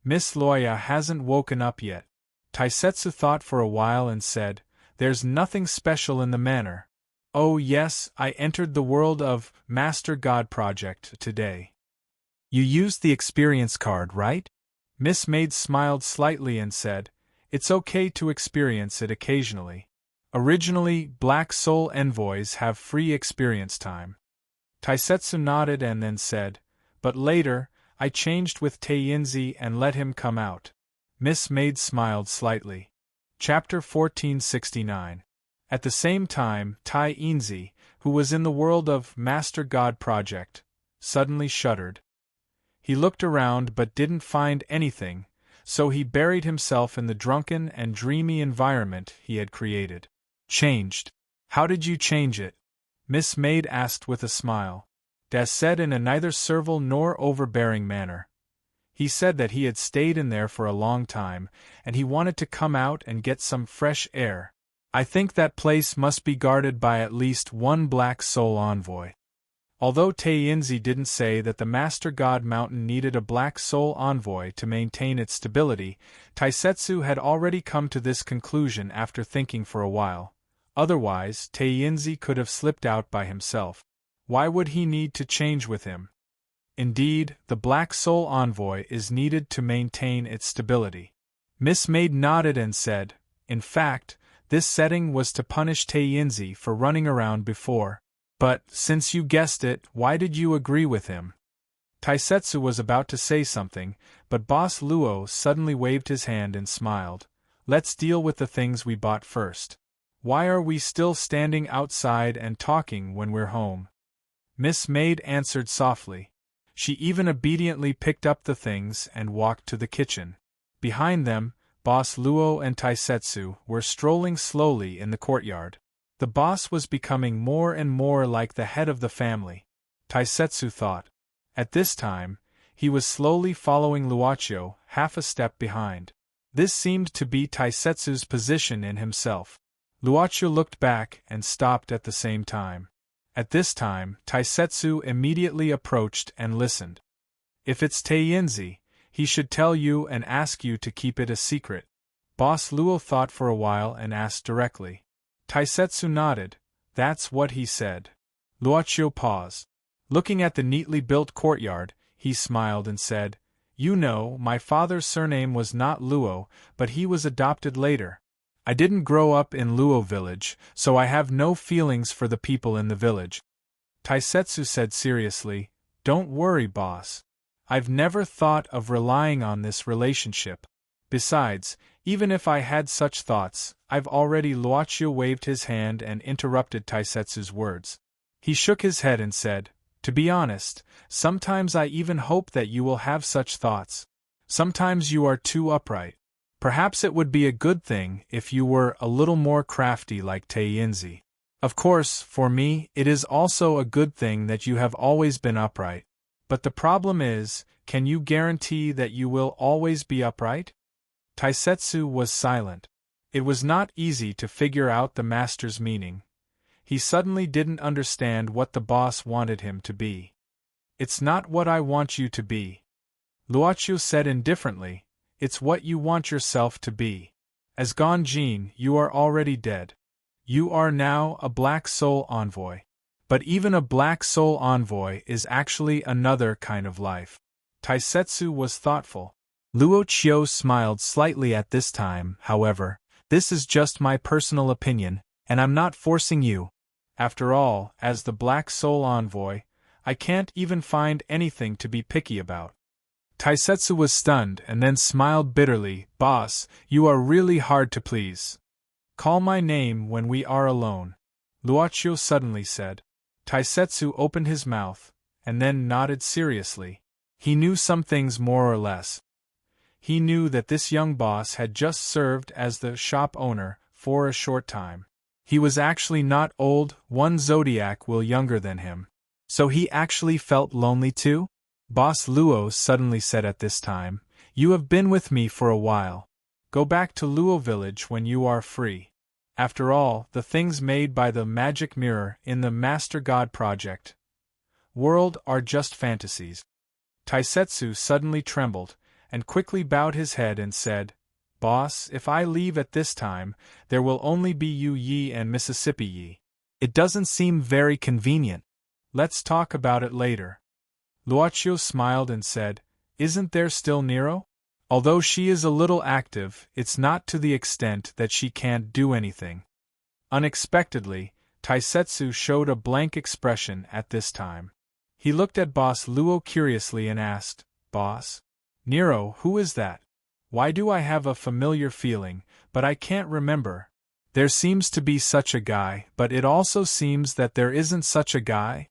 Miss Loya hasn't woken up yet. Taisetsu thought for a while and said, "There's nothing special in the manor." "Oh yes, I entered the world of Master God Project today." "You used the experience card, right?" Miss Maid smiled slightly and said, "It's okay to experience it occasionally. Originally, Black Soul envoys have free experience time." Taisetsu nodded and then said, "But later, I changed with Taiyinzi and let him come out." Miss Maid smiled slightly. Chapter 1469. At the same time, Taiyinzi, who was in the world of Master God Project, suddenly shuddered. He looked around but didn't find anything, so he buried himself in the drunken and dreamy environment he had created. "Changed? How did you change it?" Miss Maid asked with a smile. Daz said in a neither servile nor overbearing manner. He said that he had stayed in there for a long time, and he wanted to come out and get some fresh air. "I think that place must be guarded by at least one Black Soul envoy." Although Taiyinzi didn't say that the Master God Mountain needed a Black Soul envoy to maintain its stability, Taisetsu had already come to this conclusion after thinking for a while. Otherwise, Taiyinzi could have slipped out by himself. Why would he need to change with him? Indeed, the Black Soul envoy is needed to maintain its stability. Miss Maid nodded and said, "In fact, this setting was to punish Taiyinzi for running around before. But, since you guessed it, why did you agree with him?" Taisetsu was about to say something, but Boss Luo suddenly waved his hand and smiled. "Let's deal with the things we bought first. Why are we still standing outside and talking when we're home?" Miss Maid answered softly. She even obediently picked up the things and walked to the kitchen. Behind them, Boss Luo and Taisetsu were strolling slowly in the courtyard. The boss was becoming more and more like the head of the family, Taisetsu thought. At this time, he was slowly following Luoqiu, half a step behind. This seemed to be Taisetsu's position in himself. Luoqiu looked back and stopped at the same time. At this time, Taisetsu immediately approached and listened. "If it's Taiyinzi, he should tell you and ask you to keep it a secret." Boss Luo thought for a while and asked directly. Taisetsu nodded. "That's what he said." Luoqiu paused. Looking at the neatly built courtyard, he smiled and said, "You know, my father's surname was not Luo, but he was adopted later. I didn't grow up in Luo village, so I have no feelings for the people in the village." Taisetsu said seriously, "Don't worry, boss. I've never thought of relying on this relationship. Besides, even if I had such thoughts, I've already." Luoqiu waved his hand and interrupted Taisetsu's words. He shook his head and said, "To be honest, sometimes I even hope that you will have such thoughts. Sometimes you are too upright. Perhaps it would be a good thing if you were a little more crafty like Taiyinzi. Of course, for me, it is also a good thing that you have always been upright. But the problem is, can you guarantee that you will always be upright?" Taisetsu was silent. It was not easy to figure out the master's meaning. He suddenly didn't understand what the boss wanted him to be. "It's not what I want you to be," Luoqiu said indifferently. "It's what you want yourself to be. As Ganjin, you are already dead. You are now a Black Soul envoy. But even a Black Soul envoy is actually another kind of life." Taisetsu was thoughtful. Luo Qiu smiled slightly at this time, however. This is just my personal opinion, and I'm not forcing you. After all, as the Black Soul Envoy, I can't even find anything to be picky about. Taisetsu was stunned and then smiled bitterly. Boss, you are really hard to please. Call my name when we are alone, Luoqiu suddenly said. Taisetsu opened his mouth, and then nodded seriously. He knew some things more or less. He knew that this young boss had just served as the shop owner for a short time. He was actually not old, one zodiac will younger than him. So he actually felt lonely too? Boss Luo suddenly said at this time, you have been with me for a while. Go back to Luo village when you are free. After all, the things made by the magic mirror in the Master God Project world are just fantasies. Taisetsu suddenly trembled, and quickly bowed his head and said, Boss, if I leave at this time, there will only be you Yi and Mississippi Yi. It doesn't seem very convenient. Let's talk about it later. Luoqiu smiled and said, Isn't there still Nero? Although she is a little active, it's not to the extent that she can't do anything. Unexpectedly, Taisetsu showed a blank expression at this time. He looked at Boss Luo curiously and asked, Boss? Nero, who is that? Why do I have a familiar feeling, but I can't remember? There seems to be such a guy, but it also seems that there isn't such a guy.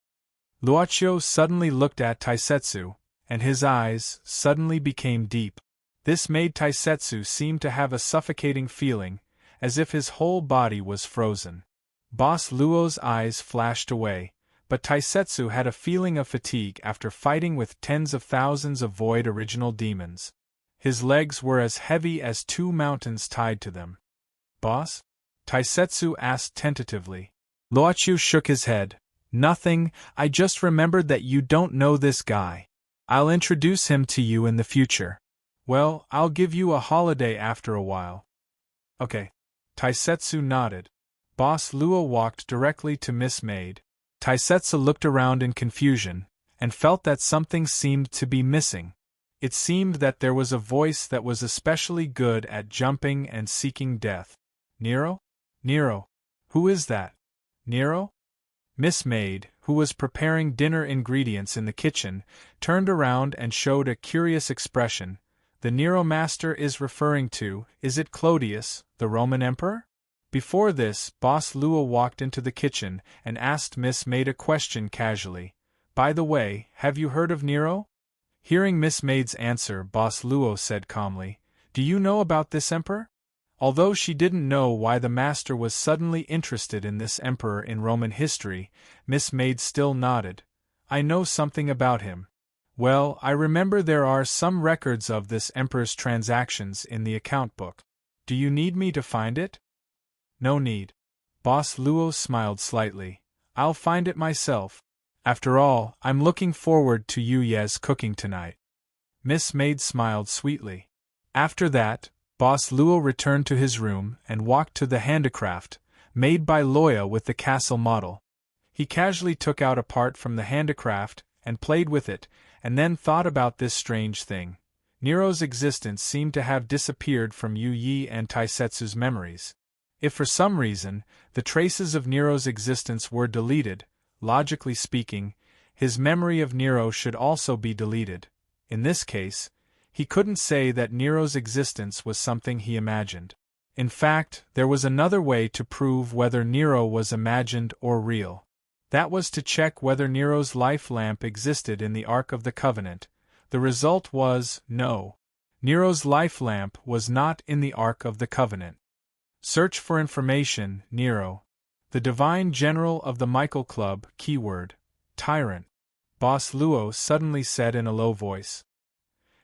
Luoqiu suddenly looked at Taisetsu, and his eyes suddenly became deep. This made Taisetsu seem to have a suffocating feeling, as if his whole body was frozen. Boss Luo's eyes flashed away, but Taisetsu had a feeling of fatigue after fighting with tens of thousands of void original demons. His legs were as heavy as 2 mountains tied to them. Boss? Taisetsu asked tentatively. Luoqiu shook his head. Nothing, I just remembered that you don't know this guy. I'll introduce him to you in the future. Well, I'll give you a holiday after a while. Okay. Taisetsu nodded. Boss Luo walked directly to Miss Maid. Taisetsu looked around in confusion, and felt that something seemed to be missing. It seemed that there was a voice that was especially good at jumping and seeking death. Nero? Nero. Who is that? Nero? Miss Maid, who was preparing dinner ingredients in the kitchen, turned around and showed a curious expression. The Nero master is referring to, is it Clodius, the Roman emperor? Before this, Boss Luo walked into the kitchen and asked Miss Maid a question casually. By the way, have you heard of Nero? Hearing Miss Maid's answer, Boss Luo said calmly, Do you know about this emperor? Although she didn't know why the master was suddenly interested in this emperor in Roman history, Miss Maid still nodded. I know something about him. Well, I remember there are some records of this emperor's transactions in the account book. Do you need me to find it? No need. Boss Luo smiled slightly. I'll find it myself. After all, I'm looking forward to Yu Ye's cooking tonight. Miss Maid smiled sweetly. After that, Boss Luo returned to his room and walked to the handicraft, made by Loya with the castle model. He casually took out a part from the handicraft and played with it, and then thought about this strange thing. Nero's existence seemed to have disappeared from Yu Yi and Taisetsu's memories. If for some reason, the traces of Nero's existence were deleted, logically speaking, his memory of Nero should also be deleted. In this case, he couldn't say that Nero's existence was something he imagined. In fact, there was another way to prove whether Nero was imagined or real. That was to check whether Nero's life lamp existed in the Ark of the Covenant. The result was, no. Nero's life lamp was not in the Ark of the Covenant. Search for information, Nero. The Divine General of the Michael Club, keyword, Tyrant. Boss Luo suddenly said in a low voice.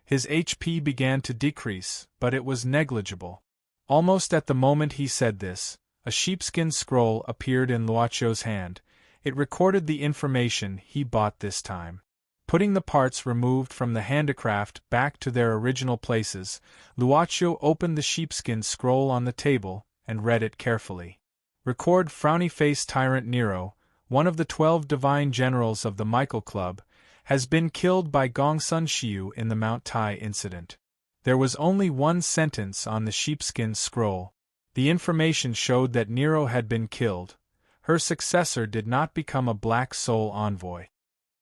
His HP began to decrease, but it was negligible. Almost at the moment he said this, a sheepskin scroll appeared in Luoqiu's hand. It recorded the information he bought this time. Putting the parts removed from the handicraft back to their original places, Luoqiu opened the sheepskin scroll on the table and read it carefully. Record Frowny Face Tyrant Nero, one of the 12 divine generals of the Michael Club, has been killed by Gongsun Xiu in the Mount Tai incident. There was only one sentence on the sheepskin scroll. The information showed that Nero had been killed. Her successor did not become a Black Soul envoy.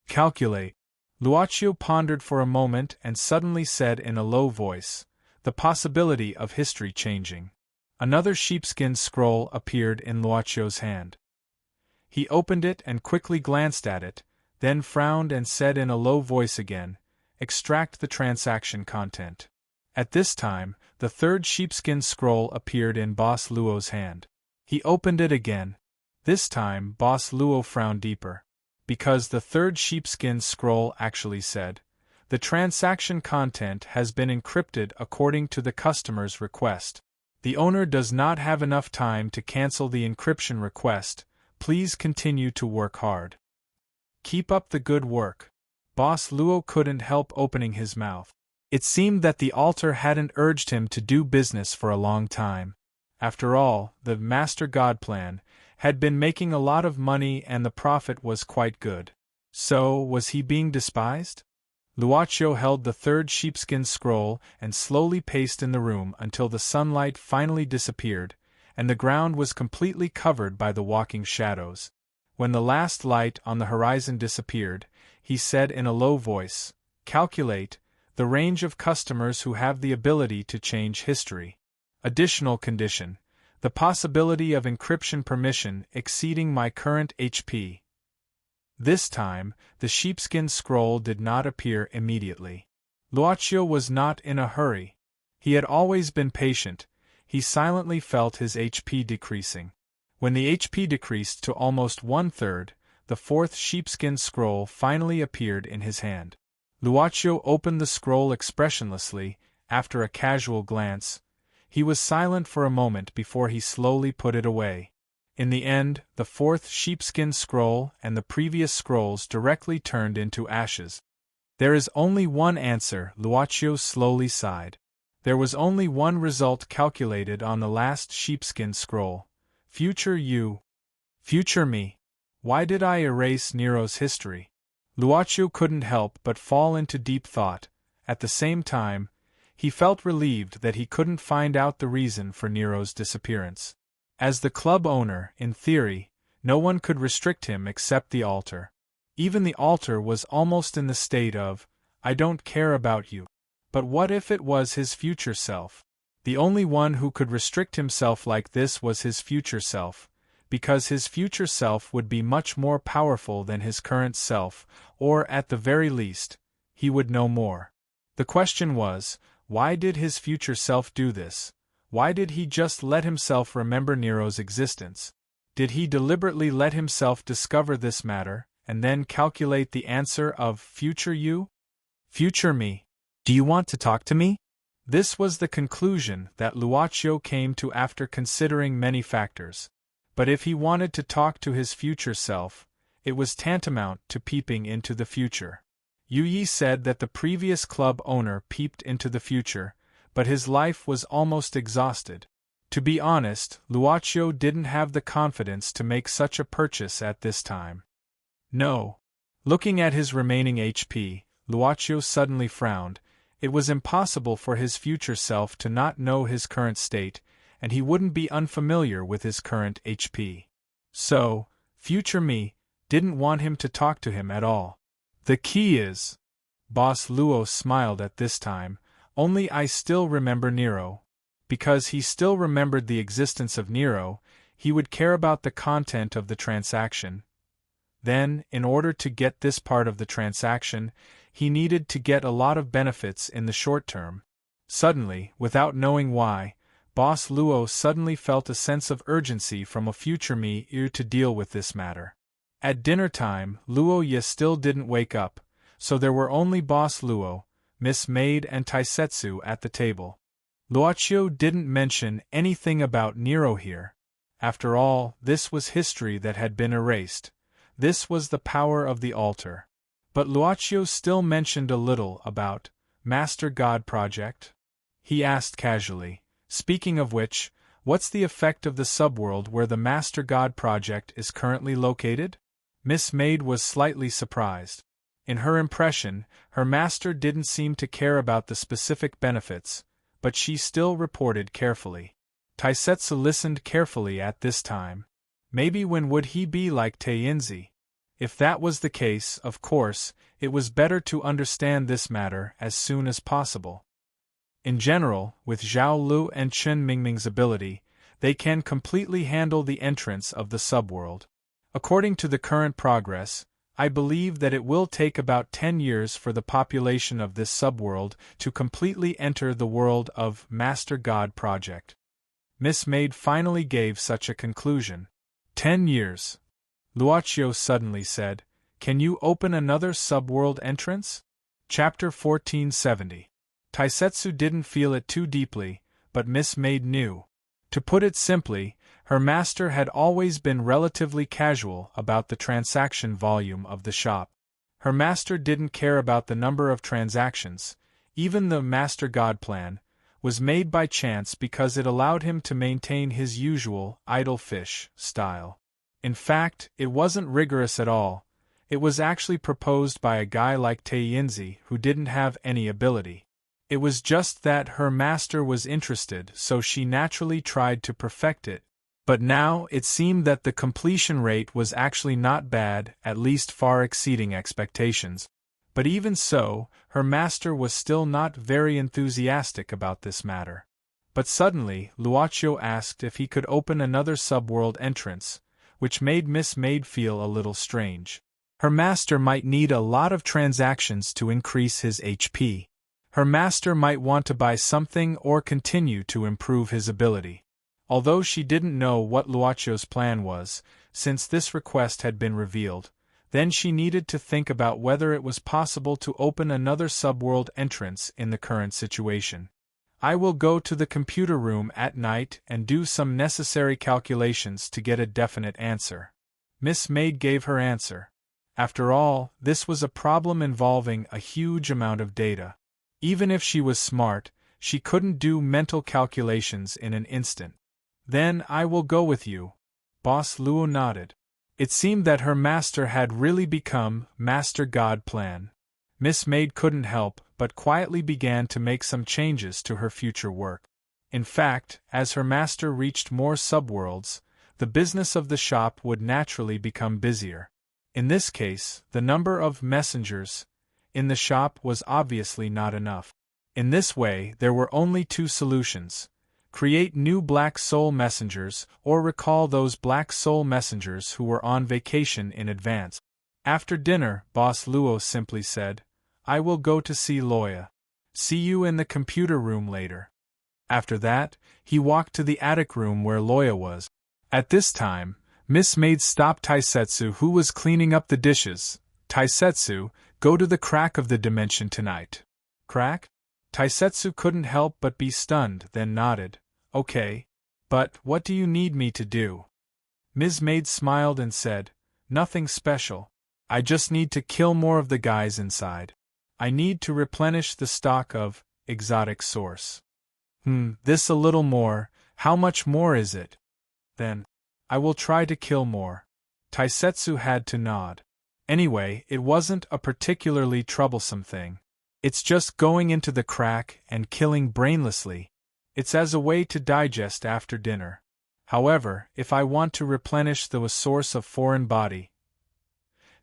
Calculate. Luocchio pondered for a moment and suddenly said in a low voice, "The possibility of history changing." Another sheepskin scroll appeared in Luoccio's hand. He opened it and quickly glanced at it, then frowned and said in a low voice again, "Extract the transaction content." At this time, the third sheepskin scroll appeared in Boss Luo's hand. He opened it again. This time, Boss Luo frowned deeper. Because the third sheepskin scroll actually said, "The transaction content has been encrypted according to the customer's request. The owner does not have enough time to cancel the encryption request. Please continue to work hard. Keep up the good work." Boss Luo couldn't help opening his mouth. It seemed that the altar hadn't urged him to do business for a long time. After all, the Master God plan had been making a lot of money and the profit was quite good. So, was he being despised? Luocchio held the third sheepskin scroll and slowly paced in the room until the sunlight finally disappeared, and the ground was completely covered by the walking shadows. When the last light on the horizon disappeared, he said in a low voice, "Calculate the range of customers who have the ability to change history. Additional condition: the possibility of encryption permission exceeding my current HP." This time, the sheepskin scroll did not appear immediately. Luocchio was not in a hurry. He had always been patient. He silently felt his HP decreasing. When the HP decreased to almost 1/3, the fourth sheepskin scroll finally appeared in his hand. Luocchio opened the scroll expressionlessly. After a casual glance, he was silent for a moment before he slowly put it away. In the end, the fourth sheepskin scroll and the previous scrolls directly turned into ashes. "There is only one answer," Luocchio slowly sighed. There was only one result calculated on the last sheepskin scroll. Future you. Future me. Why did I erase Nero's history? Luocchio couldn't help but fall into deep thought. At the same time, he felt relieved that he couldn't find out the reason for Nero's disappearance. As the club owner, in theory, no one could restrict him except the altar. Even the altar was almost in the state of, "I don't care about you." But what if it was his future self? The only one who could restrict himself like this was his future self, because his future self would be much more powerful than his current self, or at the very least, he would know more. The question was, why did his future self do this? Why did he just let himself remember Nero's existence? Did he deliberately let himself discover this matter, and then calculate the answer of future you? Future me. Do you want to talk to me? This was the conclusion that Luocchio came to after considering many factors. But if he wanted to talk to his future self, it was tantamount to peeping into the future. Yu said that the previous club owner peeped into the future, but his life was almost exhausted. To be honest, Luocchio didn't have the confidence to make such a purchase at this time. No. Looking at his remaining HP, Luocchio suddenly frowned. It was impossible for his future self to not know his current state, and he wouldn't be unfamiliar with his current HP. So, future me didn't want him to talk to him at all. The key is, Boss Luo smiled at this time, only I still remember Nero. Because he still remembered the existence of Nero, he would care about the content of the transaction. Then, in order to get this part of the transaction, he needed to get a lot of benefits in the short term. Suddenly, without knowing why, Boss Luo suddenly felt a sense of urgency from a future me to deal with this matter. At dinner time, Luo still didn't wake up, so there were only Boss Luo, Miss Maid and Taisetsu at the table. Luocchio didn't mention anything about Nero here. After all, this was history that had been erased. This was the power of the altar. But Luocchio still mentioned a little about Master God Project. He asked casually, "Speaking of which, what's the effect of the subworld where the Master God Project is currently located?" Miss Maid was slightly surprised. In her impression, her master didn't seem to care about the specific benefits, but she still reported carefully. Taisetsu listened carefully at this time. Maybe when would he be like Tainzi? If that was the case, of course, it was better to understand this matter as soon as possible. In general, with Zhao Lu and Chen Mingming's ability, they can completely handle the entrance of the subworld. According to the current progress, I believe that it will take about 10 years for the population of this subworld to completely enter the world of Master God Project. Miss Maid finally gave such a conclusion. 10 years. Luochio suddenly said, "Can you open another subworld entrance?" Chapter 1470. Taisetsu didn't feel it too deeply, but Miss Maid knew. To put it simply, her master had always been relatively casual about the transaction volume of the shop. Her master didn't care about the number of transactions. Even the Master God plan was made by chance because it allowed him to maintain his usual idle fish style. In fact, it wasn't rigorous at all. It was actually proposed by a guy like Tainzi who didn't have any ability. It was just that her master was interested, so she naturally tried to perfect it. But now it seemed that the completion rate was actually not bad, at least far exceeding expectations. But even so, her master was still not very enthusiastic about this matter. But suddenly, Luochio asked if he could open another subworld entrance, which made Miss Maid feel a little strange. Her master might need a lot of transactions to increase his HP. Her master might want to buy something or continue to improve his ability. Although she didn't know what Luochio's plan was, since this request had been revealed, then she needed to think about whether it was possible to open another subworld entrance in the current situation. I will go to the computer room at night and do some necessary calculations to get a definite answer. Miss Maid gave her answer. After all, this was a problem involving a huge amount of data. Even if she was smart, she couldn't do mental calculations in an instant. Then I will go with you. Boss Luo nodded. It seemed that her master had really become Master God Plan. Miss Maid couldn't help but quietly began to make some changes to her future work. In fact, as her master reached more subworlds, the business of the shop would naturally become busier. In this case, the number of messengers in the shop was obviously not enough. In this way, there were only two solutions: create new Black Soul messengers, or recall those Black Soul messengers who were on vacation in advance. After dinner, Boss Luo simply said, "I will go to see Loya. See you in the computer room later." After that, he walked to the attic room where Loya was. At this time, Miss Maid stopped Taisetsu, who was cleaning up the dishes. "Taisetsu, go to the crack of the dimension tonight." Crack? Taisetsu couldn't help but be stunned, then nodded. "Okay. But what do you need me to do?" Miss Maid smiled and said, "Nothing special. I just need to kill more of the guys inside. I need to replenish the stock of exotic source." This a little more. How much more is it? Then, I will try to kill more. Taisetsu had to nod. Anyway, it wasn't a particularly troublesome thing. It's just going into the crack and killing brainlessly. It's as a way to digest after dinner. However, if I want to replenish the source of foreign body,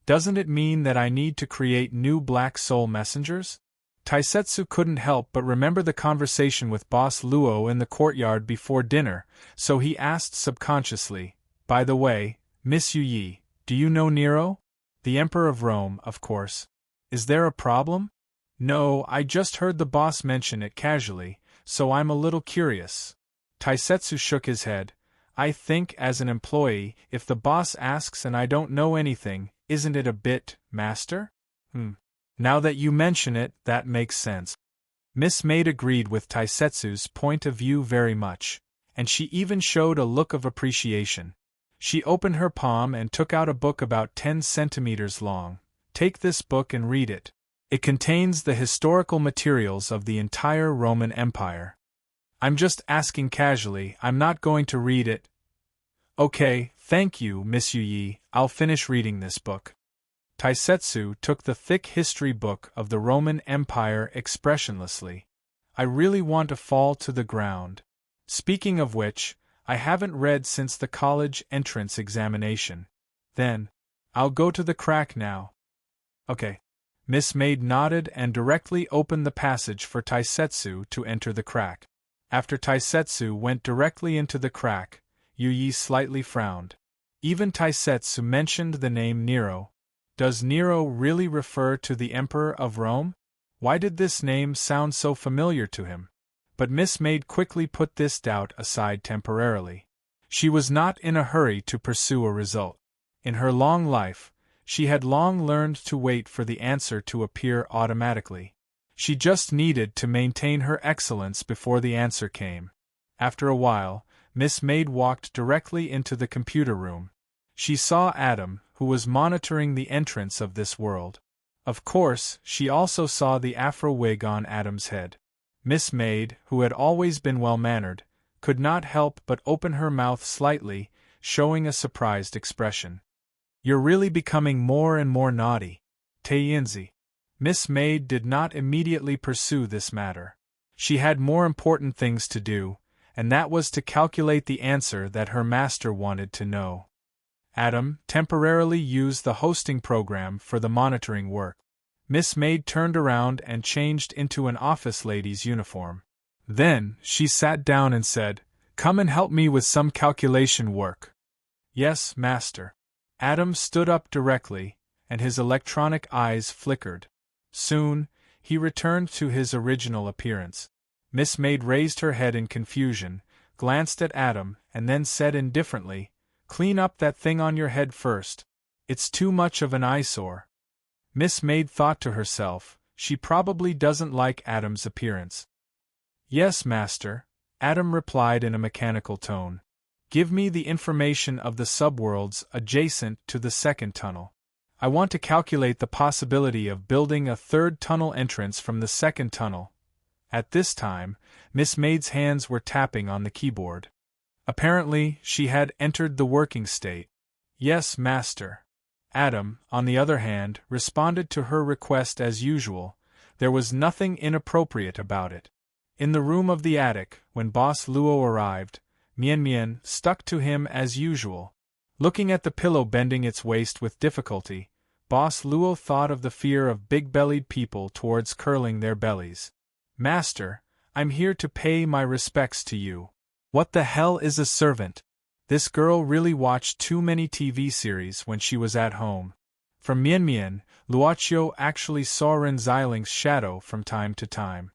doesn't it mean that I need to create new Black Soul messengers? Taisetsu couldn't help but remember the conversation with Boss Luo in the courtyard before dinner, so he asked subconsciously, "By the way, Miss Yi, do you know Nero? The Emperor of Rome, of course. Is there a problem?" "No, I just heard the boss mention it casually, so I'm a little curious." Taisetsu shook his head. "I think, as an employee, if the boss asks and I don't know anything, isn't it a bit, master?" Now that you mention it, that makes sense." Miss Maid agreed with Taisetsu's point of view very much, and she even showed a look of appreciation. She opened her palm and took out a book about 10 centimeters long. "Take this book and read it. It contains the historical materials of the entire Roman Empire." "I'm just asking casually, I'm not going to read it." "Okay, thank you, Miss Yi, I'll finish reading this book." Taisetsu took the thick history book of the Roman Empire expressionlessly. I really want to fall to the ground. Speaking of which, I haven't read since the college entrance examination. Then, I'll go to the crack now. Okay. Miss Maid nodded and directly opened the passage for Taisetsu to enter the crack. After Taisetsu went directly into the crack, Yu slightly frowned. Even Taisetsu mentioned the name Nero. Does Nero really refer to the Emperor of Rome? Why did this name sound so familiar to him? But Miss Maid quickly put this doubt aside temporarily. She was not in a hurry to pursue a result. In her long life, she had long learned to wait for the answer to appear automatically. She just needed to maintain her excellence before the answer came. After a while, Miss Maid walked directly into the computer room. She saw Adam, who was monitoring the entrance of this world. Of course, she also saw the afro wig on Adam's head. Miss Maid, who had always been well-mannered, could not help but open her mouth slightly, showing a surprised expression. "You're really becoming more and more naughty, Taeyinzi." Miss Maid did not immediately pursue this matter. She had more important things to do, and that was to calculate the answer that her master wanted to know. Adam temporarily used the hosting program for the monitoring work. Miss Maid turned around and changed into an office lady's uniform. Then, she sat down and said, "Come and help me with some calculation work." "Yes, master." Adam stood up directly, and his electronic eyes flickered. Soon, he returned to his original appearance. Miss Maid raised her head in confusion, glanced at Adam, and then said indifferently, "Clean up that thing on your head first. It's too much of an eyesore." Miss Maid thought to herself, she probably doesn't like Adam's appearance. "Yes, master," Adam replied in a mechanical tone. "Give me the information of the subworlds adjacent to the second tunnel. I want to calculate the possibility of building a third tunnel entrance from the second tunnel." At this time, Miss Maid's hands were tapping on the keyboard. Apparently, she had entered the working state. "Yes, master." Adam, on the other hand, responded to her request as usual. There was nothing inappropriate about it. In the room of the attic, when Boss Luo arrived, Mian stuck to him as usual. Looking at the pillow bending its waist with difficulty, Boss Luo thought of the fear of big-bellied people towards curling their bellies. "Master, I'm here to pay my respects to you." "What the hell is a servant?" This girl really watched too many TV series when she was at home. From Mian, Luochio actually saw Ren Xiling's shadow from time to time.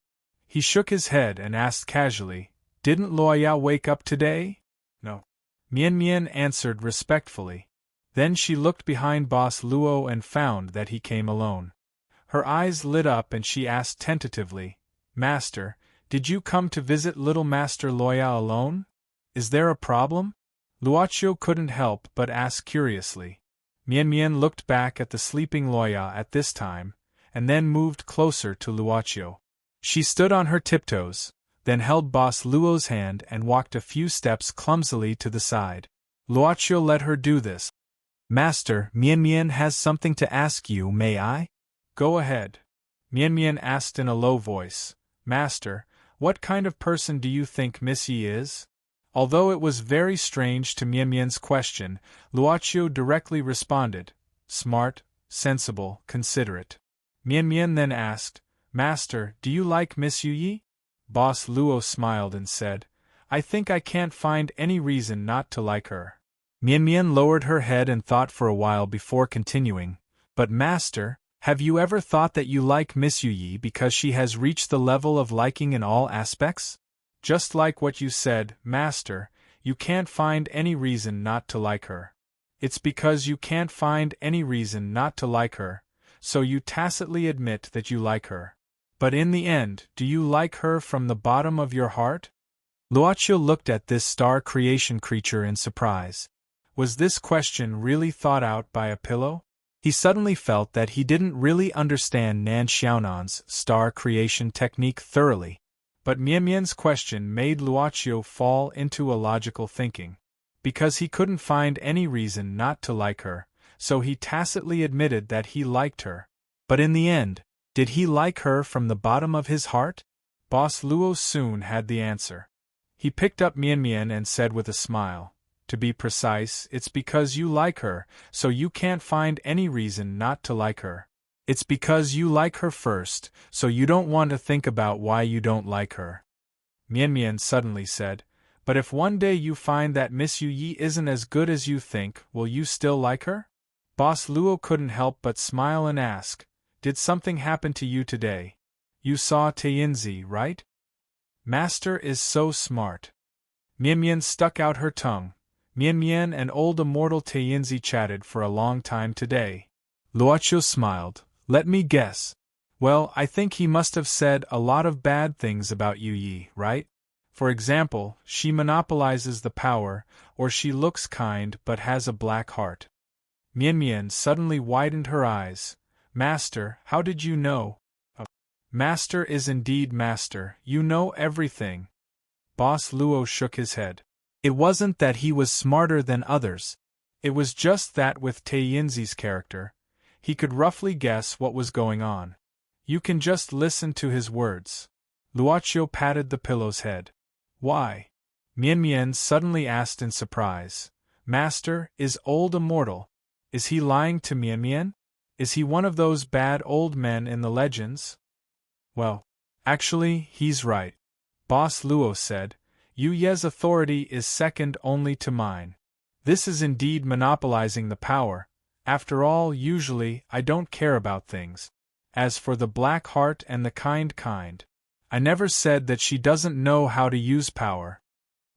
He shook his head and asked casually, "Didn't Luoya wake up today?" "No." Mian answered respectfully. Then she looked behind Boss Luo and found that he came alone. Her eyes lit up and she asked tentatively, "Master, did you come to visit little Master Luoya alone? Is there a problem?" Luochio couldn't help but ask curiously. Mian looked back at the sleeping Luoya at this time, and then moved closer to Luochio. She stood on her tiptoes, then held Boss Luo's hand and walked a few steps clumsily to the side. Luochio let her do this. "Master, Mian has something to ask you, may I?" "Go ahead." Mian asked in a low voice, "Master, what kind of person do you think Miss Yi is?" Although it was very strange to Mian's question, Luochio directly responded, "Smart, sensible, considerate." Mian then asked, "Master, do you like Miss Yi?" Boss Luo smiled and said, "I think I can't find any reason not to like her." Mian lowered her head and thought for a while before continuing, "But master, have you ever thought that you like Miss Yi because she has reached the level of liking in all aspects? Just like what you said, master, you can't find any reason not to like her. It's because you can't find any reason not to like her, so you tacitly admit that you like her. But in the end, do you like her from the bottom of your heart?" Luochio looked at this star creation creature in surprise. Was this question really thought out by a pillow? He suddenly felt that he didn't really understand Nan Xiaonan's star creation technique thoroughly. But Mian's question made Luochio fall into a logical thinking. Because he couldn't find any reason not to like her, so he tacitly admitted that he liked her. But in the end, did he like her from the bottom of his heart? Boss Luo soon had the answer. He picked up Mian Mian and said with a smile, "To be precise, it's because you like her, so you can't find any reason not to like her. It's because you like her first, so you don't want to think about why you don't like her." Mian Mian suddenly said, "But if one day you find that Miss Yu Yi isn't as good as you think, will you still like her?" Boss Luo couldn't help but smile and ask, "Did something happen to you today? You saw Tainzi, right? Master is so smart." Mian Mian stuck out her tongue. Mian Mian and old immortal Tainzi chatted for a long time today. Luoqiu smiled. "Let me guess. Well, I think he must have said a lot of bad things about Yu Yi, right? For example, she monopolizes the power, or she looks kind but has a black heart." Mian Mian suddenly widened her eyes. "Master, how did you know?" "Master is indeed master, you know everything." Boss Luo shook his head. "It wasn't that he was smarter than others. It was just that with Tainzi's character, he could roughly guess what was going on. You can just listen to his words." Luoqiu patted the pillow's head. "Why?" Mian Mian suddenly asked in surprise. "Master, is old immortal? Is he lying to Mian Mian? Is he one of those bad old men in the legends?" "Well, actually, he's right," Boss Luo said. "Yu Ye's authority is second only to mine. This is indeed monopolizing the power. After all, usually, I don't care about things. As for the black heart and the kind, I never said that she doesn't know how to use power."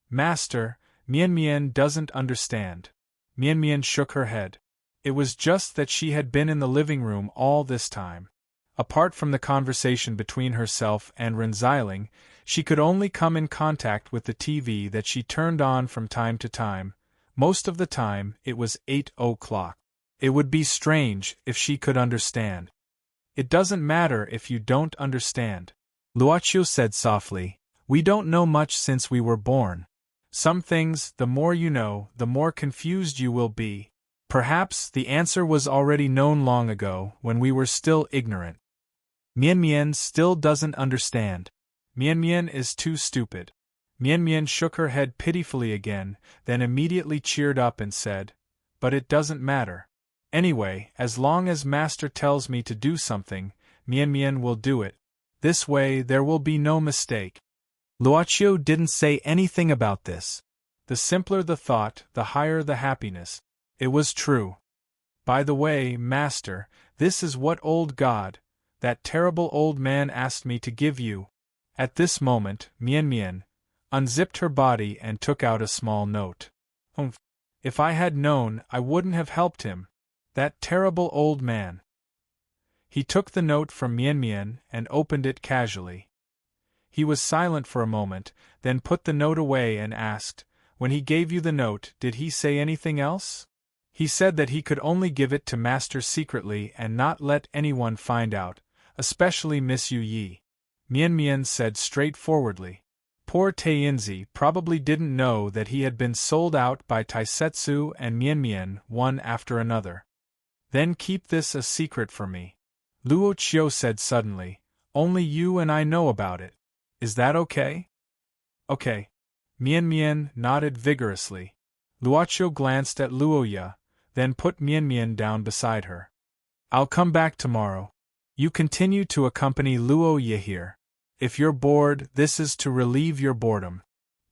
"Master, Mian Mian doesn't understand." Mian Mian shook her head. "It was just that she had been in the living room all this time. Apart from the conversation between herself and Renziling, she could only come in contact with the TV that she turned on from time to time. Most of the time, it was 8 o'clock. It would be strange if she could understand." "It doesn't matter if you don't understand," Luoqiu said softly. "We don't know much since we were born. Some things, the more you know, the more confused you will be. Perhaps the answer was already known long ago, when we were still ignorant. Mian Mian still doesn't understand. Mian Mian is too stupid." Mian Mian shook her head pitifully again, then immediately cheered up and said, "But it doesn't matter. Anyway, as long as Master tells me to do something, Mian Mian will do it. This way there will be no mistake." Luoqiu didn't say anything about this. The simpler the thought, the higher the happiness. It was true. "By the way, Master, this is what old God, that terrible old man, asked me to give you." At this moment, Mian Mian unzipped her body and took out a small note. "Humph! If I had known, I wouldn't have helped him. That terrible old man." He took the note from Mian Mian and opened it casually. He was silent for a moment, then put the note away and asked, "When he gave you the note, did he say anything else?" "He said that he could only give it to Master secretly and not let anyone find out, especially Miss Yu Yi," Mian Mian said straightforwardly. Poor Tainzi probably didn't know that he had been sold out by Taisetsu and Mian Mian one after another. "Then keep this a secret for me," Luoqiu said suddenly. "Only you and I know about it. Is that okay?" "Okay." Mian Mian nodded vigorously. Luoqiu glanced at Luoya, then put Mian Mian down beside her. "I'll come back tomorrow. You continue to accompany Luoya here. If you're bored, this is to relieve your boredom."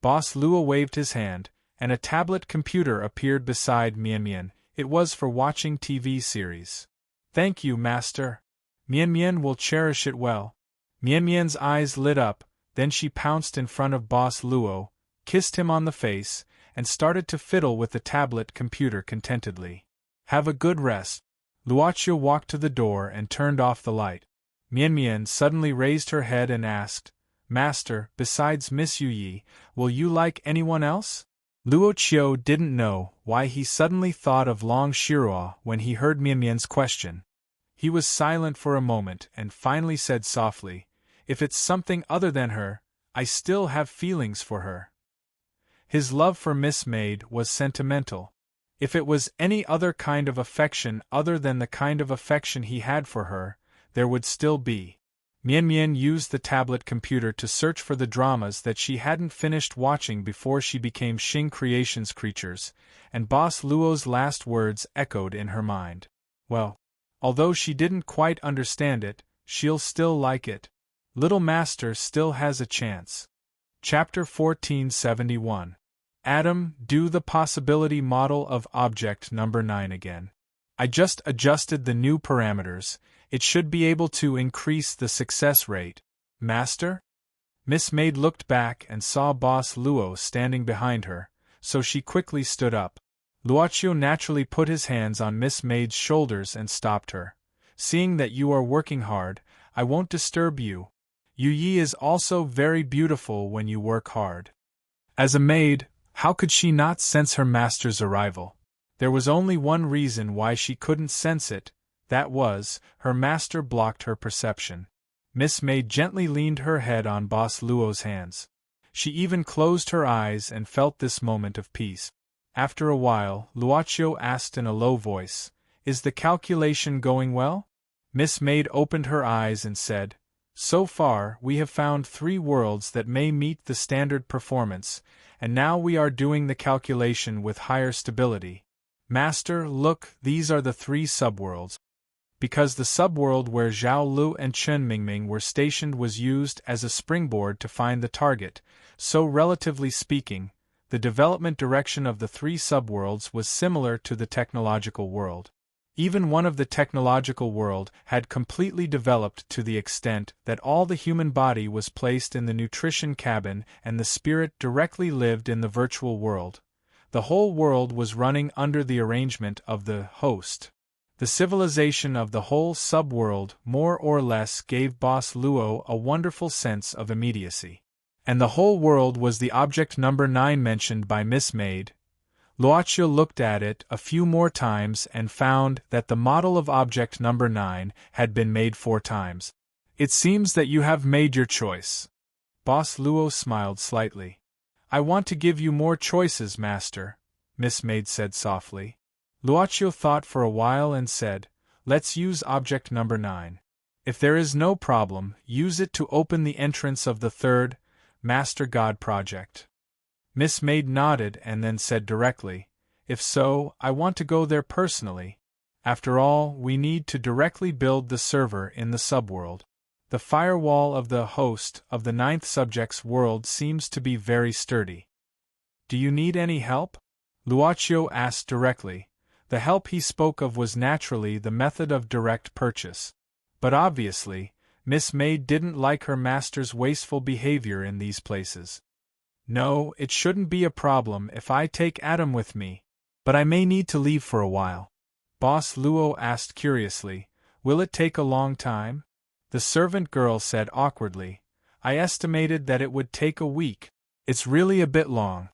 Boss Luo waved his hand, and a tablet computer appeared beside Mian Mian. It was for watching TV series. "Thank you, Master. Mian Mian will cherish it well." Mian Mian's eyes lit up, then she pounced in front of Boss Luo, kissed him on the face, and started to fiddle with the tablet computer contentedly. "Have a good rest." Luoqiu walked to the door and turned off the light. Mian Mian suddenly raised her head and asked, "Master, besides Miss Yu Yi, will you like anyone else?" Luoqiu didn't know why he suddenly thought of Long Shirua when he heard Mian Mian's question. He was silent for a moment and finally said softly, "If it's something other than her, I still have feelings for her." His love for Miss Maid was sentimental. If it was any other kind of affection other than the kind of affection he had for her, there would still be. Mian Mian used the tablet computer to search for the dramas that she hadn't finished watching before she became Xing Creations creatures, and Boss Luo's last words echoed in her mind. Well, although she didn't quite understand it, she'll still like it. Little Master still has a chance. Chapter 1471. Adam, do the possibility model of object number 9 again. I just adjusted the new parameters. It should be able to increase the success rate. Master? Miss Maid looked back and saw Boss Luo standing behind her, so she quickly stood up. Luocio naturally put his hands on Miss Maid's shoulders and stopped her. Seeing that you are working hard, I won't disturb you. Yu Yi is also very beautiful when you work hard. As a maid, how could she not sense her master's arrival? There was only one reason why she couldn't sense it. That was, her master blocked her perception. Miss Maid gently leaned her head on Boss Luo's hands. She even closed her eyes and felt this moment of peace. After a while, Luocio asked in a low voice, "Is the calculation going well?" Miss Maid opened her eyes and said, "So far, we have found 3 worlds that may meet the standard performance, and now we are doing the calculation with higher stability. Master, look, these are the 3 subworlds." Because the subworld where Zhao Lu and Chen Mingming were stationed was used as a springboard to find the target, so relatively speaking, the development direction of the 3 subworlds was similar to the technological world. Even one of the technological world had completely developed to the extent that all the human body was placed in the nutrition cabin and the spirit directly lived in the virtual world. The whole world was running under the arrangement of the host. The civilization of the whole subworld more or less gave Boss Luo a wonderful sense of immediacy. And the whole world was the object number 9 mentioned by Miss Maid. Luocio looked at it a few more times and found that the model of object number 9 had been made 4 times. It seems that you have made your choice. Boss Luo smiled slightly. I want to give you more choices, Master, Miss Maid said softly. Luocio thought for a while and said, let's use object number 9. If there is no problem, use it to open the entrance of the 3rd, Master God project. Miss Maid nodded and then said directly, if so, I want to go there personally. After all, we need to directly build the server in the subworld. The firewall of the host of the 9th subject's world seems to be very sturdy. Do you need any help? Luocio asked directly. The help he spoke of was naturally the method of direct purchase. But obviously, Miss Maid didn't like her master's wasteful behavior in these places. No, it shouldn't be a problem if I take Adam with me, but I may need to leave for a while. Boss Luo asked curiously, will it take a long time? The servant girl said awkwardly, I estimated that it would take a week. It's really a bit long.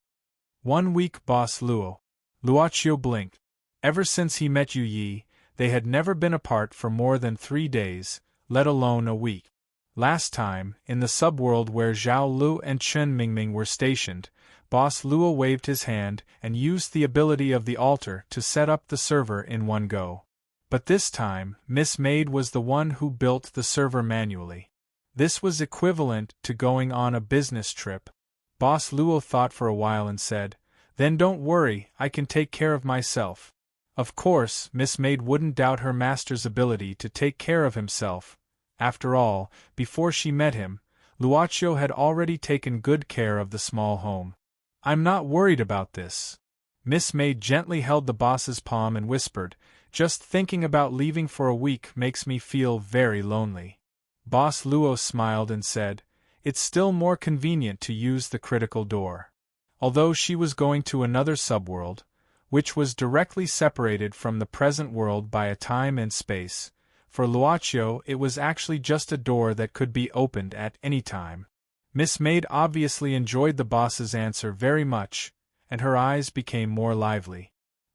1 week, Boss Luo. Luocio blinked. Ever since he met Yu Yi, they had never been apart for more than 3 days, let alone a week. Last time, in the subworld where Zhao Lu and Chen Mingming were stationed, Boss Luo waved his hand and used the ability of the altar to set up the server in one go. But this time, Miss Maid was the one who built the server manually. This was equivalent to going on a business trip. Boss Luo thought for a while and said, then don't worry, I can take care of myself. Of course, Miss Maid wouldn't doubt her master's ability to take care of himself. After all, before she met him, Luocio had already taken good care of the small home. I'm not worried about this. Miss Maid gently held the boss's palm and whispered, just thinking about leaving for a week makes me feel very lonely. Boss Luo smiled and said, it's still more convenient to use the critical door. Although she was going to another subworld, which was directly separated from the present world by a time and space, for Luocio it was actually just a door that could be opened at any time. Miss Maid obviously enjoyed the boss's answer very much, and her eyes became more lively.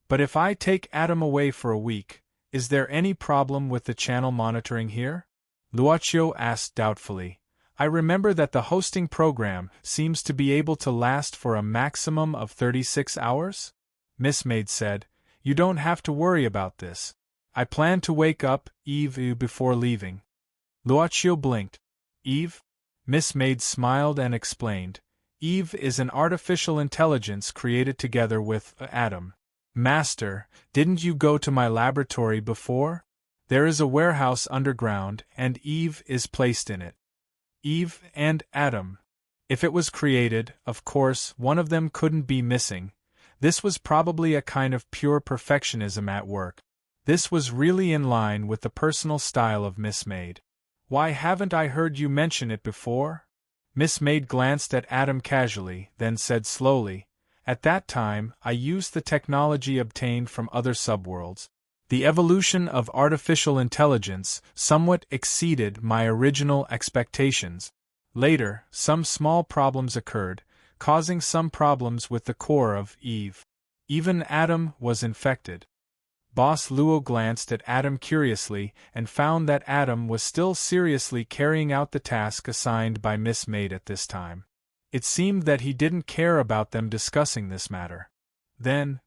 But if I take Adam away for a week, is there any problem with the channel monitoring here? Luocio asked doubtfully. I remember that the hosting program seems to be able to last for a maximum of 36 hours? Miss Maid said, You don't have to worry about this. I plan to wake up Eve before leaving. Luocio blinked. Eve? Miss Maid smiled and explained. Eve is an artificial intelligence created together with Adam. Master, didn't you go to my laboratory before? There is a warehouse underground, and Eve is placed in it. Eve and Adam. If it was created, of course, one of them couldn't be missing. This was probably a kind of pure perfectionism at work. This was really in line with the personal style of Miss Maid. Why haven't I heard you mention it before? Miss Maid glanced at Adam casually, then said slowly, At that time, I used the technology obtained from other subworlds. The evolution of artificial intelligence somewhat exceeded my original expectations. Later, some small problems occurred, causing some problems with the core of Eve. Even Adam was infected. Boss Luo glanced at Adam curiously and found that Adam was still seriously carrying out the task assigned by Miss Maid at this time. It seemed that he didn't care about them discussing this matter. Then,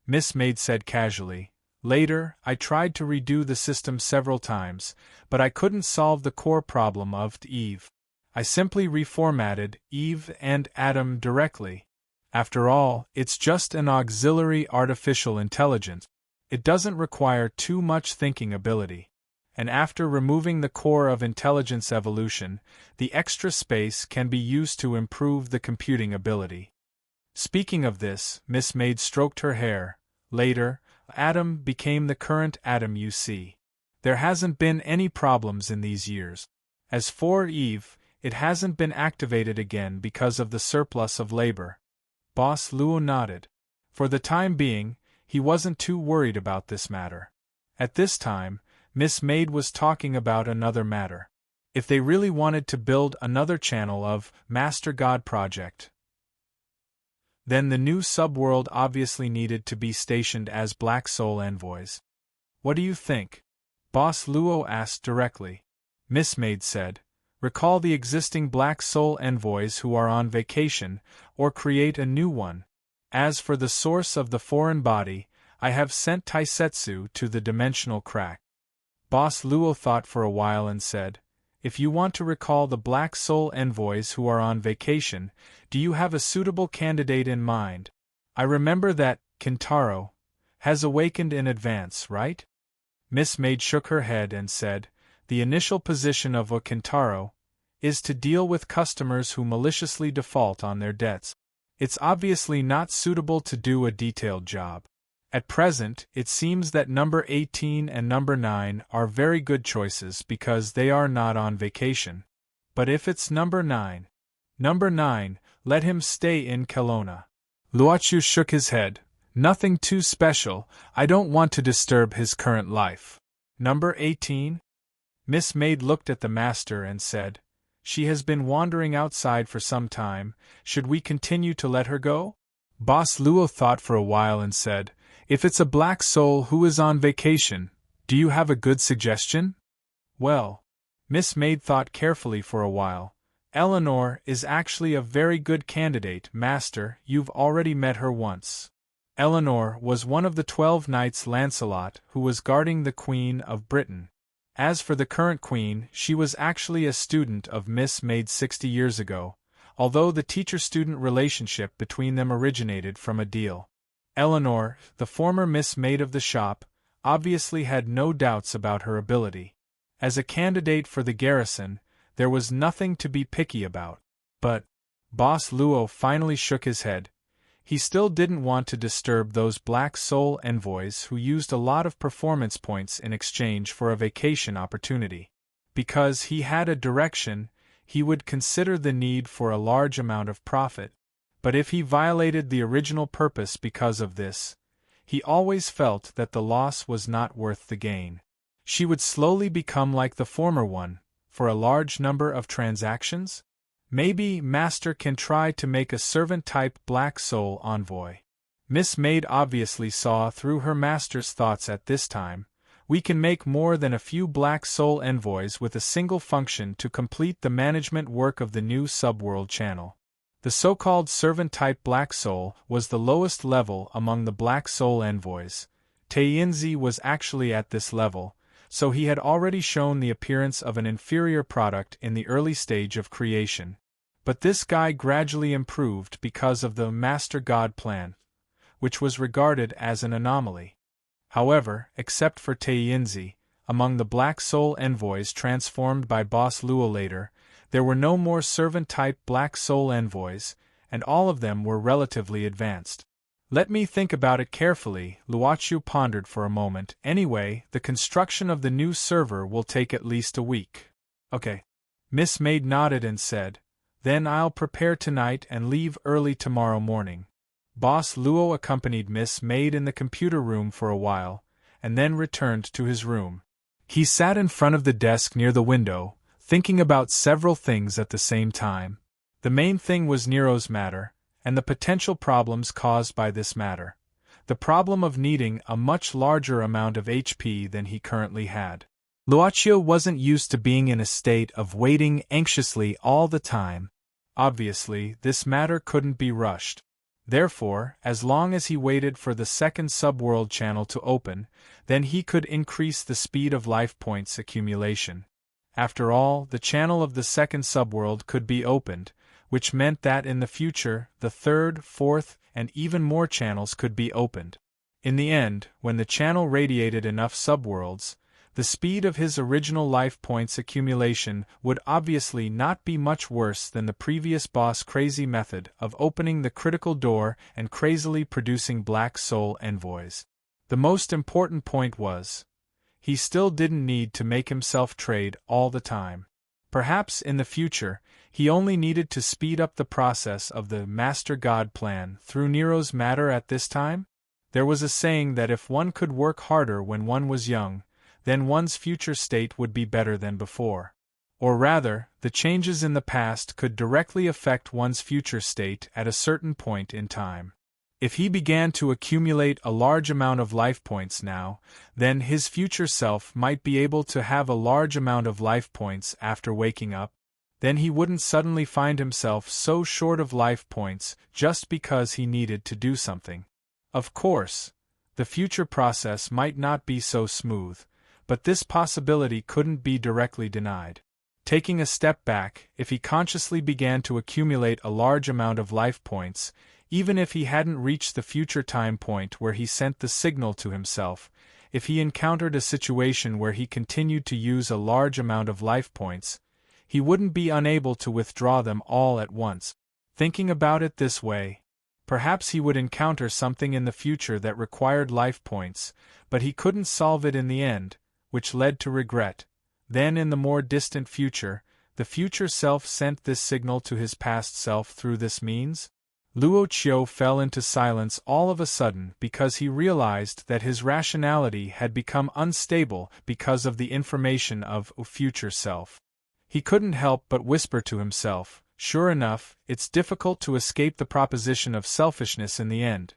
Miss Maid said casually, Later, I tried to redo the system several times, but I couldn't solve the core problem of Eve. I simply reformatted Eve and Adam directly. After all, it's just an auxiliary artificial intelligence. It doesn't require too much thinking ability. And after removing the core of intelligence evolution, the extra space can be used to improve the computing ability. Speaking of this, Miss Maid stroked her hair. Later, Adam became the current Adam you see. There hasn't been any problems in these years. As for Eve, it hasn't been activated again because of the surplus of labor. Boss Luo nodded. For the time being, he wasn't too worried about this matter. At this time, Miss Maid was talking about another matter. If they really wanted to build another channel of Master God Project, then the new subworld obviously needed to be stationed as Black Soul envoys. What do you think? Boss Luo asked directly. Miss Maid said, Recall the existing Black Soul envoys who are on vacation, or create a new one. As for the source of the foreign body, I have sent Taisetsu to the dimensional crack. Boss Luo thought for a while and said, If you want to recall the Black Soul envoys who are on vacation, do you have a suitable candidate in mind? I remember that Kintaro has awakened in advance, right? Miss Maid shook her head and said, The initial position of a Kintaro is to deal with customers who maliciously default on their debts. It's obviously not suitable to do a detailed job. At present, it seems that number 18 and number 9 are very good choices because they are not on vacation. But if it's number 9, let him stay in Kelowna. Luochu shook his head. Nothing too special, I don't want to disturb his current life. Number 18? Miss Maid looked at the master and said, She has been wandering outside for some time, should we continue to let her go? Boss Luo thought for a while and said, If it's a black soul who is on vacation, do you have a good suggestion? Well, Miss Maid thought carefully for a while. Eleanor is actually a very good candidate, Master, you've already met her once. Eleanor was one of the 12 knights Lancelot who was guarding the Queen of Britain. As for the current queen, she was actually a student of Miss Maid 60 years ago, although the teacher-student relationship between them originated from a deal. Eleanor, the former Miss Maid of the shop, obviously had no doubts about her ability. As a candidate for the garrison, there was nothing to be picky about. But Boss Luo finally shook his head. He still didn't want to disturb those Black Soul envoys who used a lot of performance points in exchange for a vacation opportunity. Because he had a direction, he would consider the need for a large amount of profit. But if he violated the original purpose because of this, he always felt that the loss was not worth the gain. She would slowly become like the former one, for a large number of transactions? Maybe Master can try to make a servant-type Black Soul envoy. Miss Maid obviously saw through her master's thoughts at this time. We can make more than a few Black Soul envoys with a single function to complete the management work of the new subworld channel. The so-called servant-type Black Soul was the lowest level among the Black Soul envoys. Tainzi was actually at this level, so he had already shown the appearance of an inferior product in the early stage of creation. But this guy gradually improved because of the Master God plan, which was regarded as an anomaly. However, except for Tainzi, among the Black Soul envoys transformed by Boss Luo later, there were no more servant-type Black Soul envoys, and all of them were relatively advanced. Let me think about it carefully, Luoqiu pondered for a moment. Anyway, the construction of the new server will take at least a week. Okay. Miss Maid nodded and said, "Then I'll prepare tonight and leave early tomorrow morning." Boss Luo accompanied Miss Maid in the computer room for a while, and then returned to his room. He sat in front of the desk near the window, thinking about several things at the same time. The main thing was Nero's matter, and the potential problems caused by this matter. The problem of needing a much larger amount of HP than he currently had. Luoqiu wasn't used to being in a state of waiting anxiously all the time. Obviously, this matter couldn't be rushed. Therefore, as long as he waited for the second subworld channel to open, then he could increase the speed of life points accumulation. After all, the channel of the second subworld could be opened, which meant that in the future, the third, fourth, and even more channels could be opened. In the end, when the channel radiated enough subworlds, the speed of his original life points accumulation would obviously not be much worse than the previous boss crazy method of opening the critical door and crazily producing Black Soul envoys. The most important point was, he still didn't need to make himself trade all the time. Perhaps in the future, he only needed to speed up the process of the Master God plan through Nero's matter at this time? There was a saying that if one could work harder when one was young, then one's future state would be better than before. Or rather, the changes in the past could directly affect one's future state at a certain point in time. If he began to accumulate a large amount of life points now, then his future self might be able to have a large amount of life points after waking up. Then he wouldn't suddenly find himself so short of life points just because he needed to do something. Of course, the future process might not be so smooth, but this possibility couldn't be directly denied. Taking a step back, if he consciously began to accumulate a large amount of life points, even if he hadn't reached the future time point where he sent the signal to himself, if he encountered a situation where he continued to use a large amount of life points, he wouldn't be unable to withdraw them all at once. Thinking about it this way, perhaps he would encounter something in the future that required life points, but he couldn't solve it in the end, which led to regret. Then in the more distant future, the future self sent this signal to his past self through this means? Luoqiu fell into silence all of a sudden because he realized that his rationality had become unstable because of the information of a future self. He couldn't help but whisper to himself, "Sure enough, it's difficult to escape the proposition of selfishness in the end."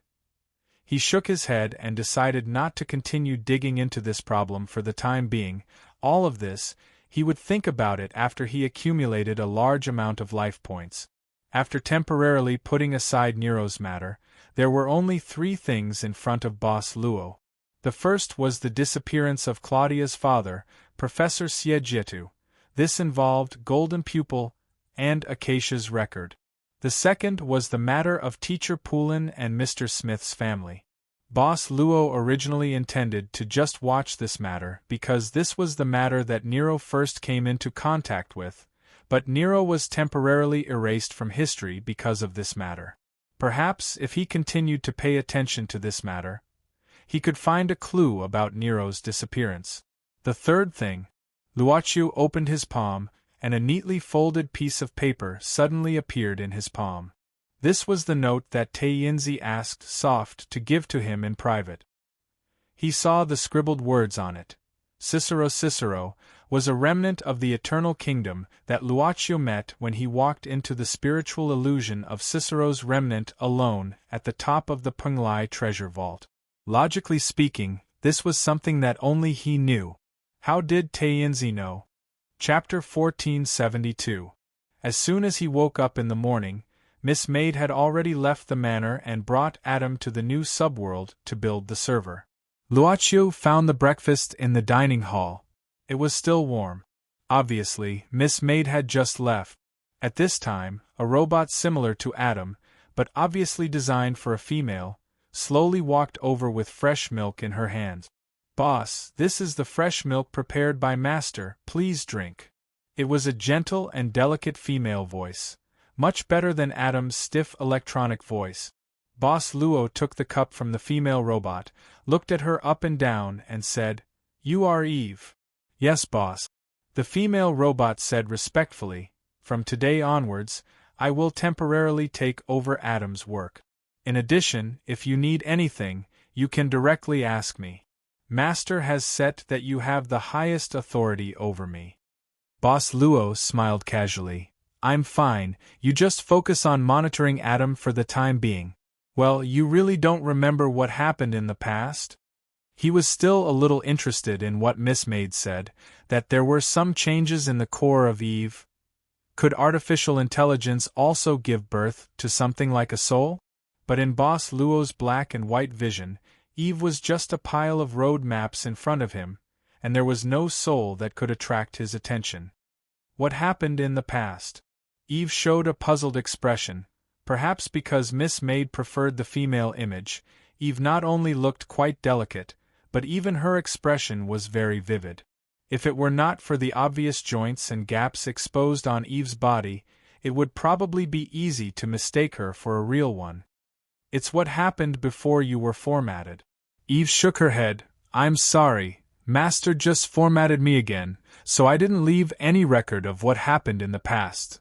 He shook his head and decided not to continue digging into this problem for the time being. All of this, he would think about it after he accumulated a large amount of life points. After temporarily putting aside Nero's matter, there were only 3 things in front of Boss Luo. The first was the disappearance of Claudia's father, Professor Siejitu. This involved Golden Pupil and Acacia's record. The second was the matter of Teacher Poulin and Mr. Smith's family. Boss Luo originally intended to just watch this matter because this was the matter that Nero first came into contact with, but Nero was temporarily erased from history because of this matter. Perhaps if he continued to pay attention to this matter, he could find a clue about Nero's disappearance. The third thing, Luoqiu opened his palm, and a neatly folded piece of paper suddenly appeared in his palm. This was the note that Tainzi asked Soft to give to him in private. He saw the scribbled words on it. Cicero was a remnant of the eternal kingdom that Luoqiu met when he walked into the spiritual illusion of Cicero's remnant alone at the top of the Penglai treasure vault. Logically speaking, this was something that only he knew. How did Tainzi know? Chapter 1472. As soon as he woke up in the morning, Miss Maid had already left the manor and brought Adam to the new subworld to build the server. Luaccio found the breakfast in the dining hall. It was still warm. Obviously, Miss Maid had just left. At this time, a robot similar to Adam, but obviously designed for a female, slowly walked over with fresh milk in her hands. "Boss, this is the fresh milk prepared by Master, please drink." It was a gentle and delicate female voice, much better than Adam's stiff electronic voice. Boss Luo took the cup from the female robot, looked at her up and down, and said, "You are Eve?" "Yes, boss." The female robot said respectfully, "From today onwards, I will temporarily take over Adam's work. In addition, if you need anything, you can directly ask me. Master has said that you have the highest authority over me." Boss Luo smiled casually. "I'm fine, you just focus on monitoring Adam for the time being." "Well, you really don't remember what happened in the past?" He was still a little interested in what Miss Maid said, that there were some changes in the core of Eve. Could artificial intelligence also give birth to something like a soul? But in Boss Luo's black and white vision, Eve was just a pile of road maps in front of him, and there was no soul that could attract his attention. What happened in the past? Eve showed a puzzled expression. Perhaps because Miss Maid preferred the female image, Eve not only looked quite delicate, but even her expression was very vivid. If it were not for the obvious joints and gaps exposed on Eve's body, it would probably be easy to mistake her for a real one. "It's what happened before you were formatted." Eve shook her head. "I'm sorry, Master just formatted me again, so I didn't leave any record of what happened in the past.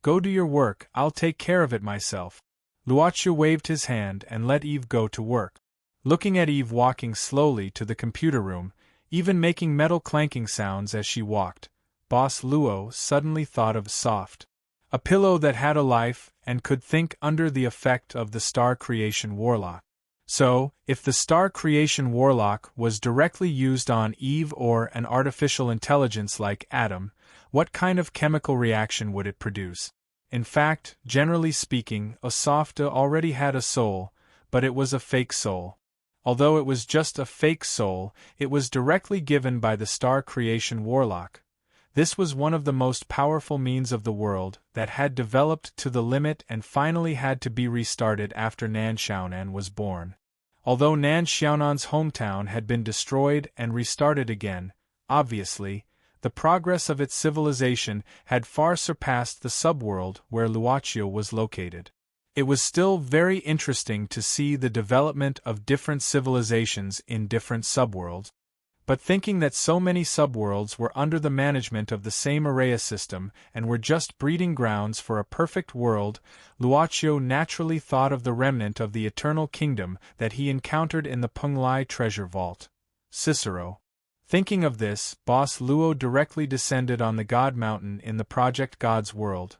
Go do your work, I'll take care of it myself." Luaccio waved his hand and let Eve go to work. Looking at Eve walking slowly to the computer room, even making metal clanking sounds as she walked, Boss Luo suddenly thought of Soft. A pillow that had a life and could think under the effect of the Star Creation Warlock. So, if the Star Creation Warlock was directly used on Eve or an artificial intelligence like Adam, what kind of chemical reaction would it produce? In fact, generally speaking, a Softa already had a soul, but it was a fake soul. Although it was just a fake soul, it was directly given by the Star Creation Warlock. This was one of the most powerful means of the world that had developed to the limit and finally had to be restarted after Nan Xiaonan was born. Although Nan Xiaonan's hometown had been destroyed and restarted again, obviously, the progress of its civilization had far surpassed the subworld where Luaccio was located. It was still very interesting to see the development of different civilizations in different subworlds. But thinking that so many subworlds were under the management of the same Araya system and were just breeding grounds for a perfect world, Luaccio naturally thought of the remnant of the Eternal Kingdom that he encountered in the Penglai treasure vault. Cicero. Thinking of this, Boss Luo directly descended on the God Mountain in the Project God's world.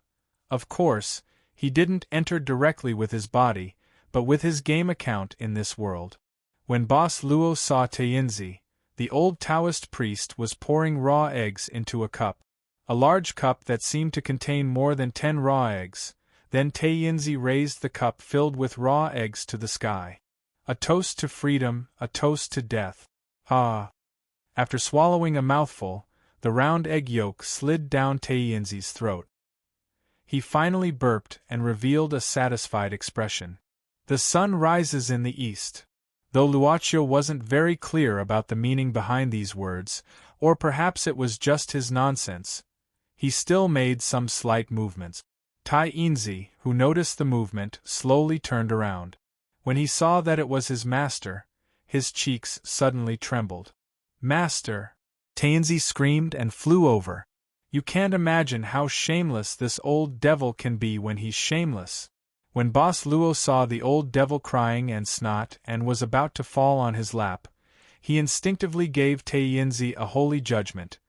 Of course, he didn't enter directly with his body, but with his game account in this world. When Boss Luo saw Tainzi, the old Taoist priest was pouring raw eggs into a cup. A large cup that seemed to contain more than 10 raw eggs. Then Tainzi raised the cup filled with raw eggs to the sky. A toast to freedom, a toast to death. Ah! After swallowing a mouthful, the round egg yolk slid down Tainzi's throat. He finally burped and revealed a satisfied expression. "The sun rises in the east." Though Luaccio wasn't very clear about the meaning behind these words, or perhaps it was just his nonsense, he still made some slight movements. Tainzi, who noticed the movement, slowly turned around. When he saw that it was his master, his cheeks suddenly trembled. "Master!" Tainzi screamed and flew over. "You can't imagine how shameless this old devil can be when he's shameless." When Boss Luo saw the old devil crying and snot and was about to fall on his lap, he instinctively gave Tainzi a holy judgment.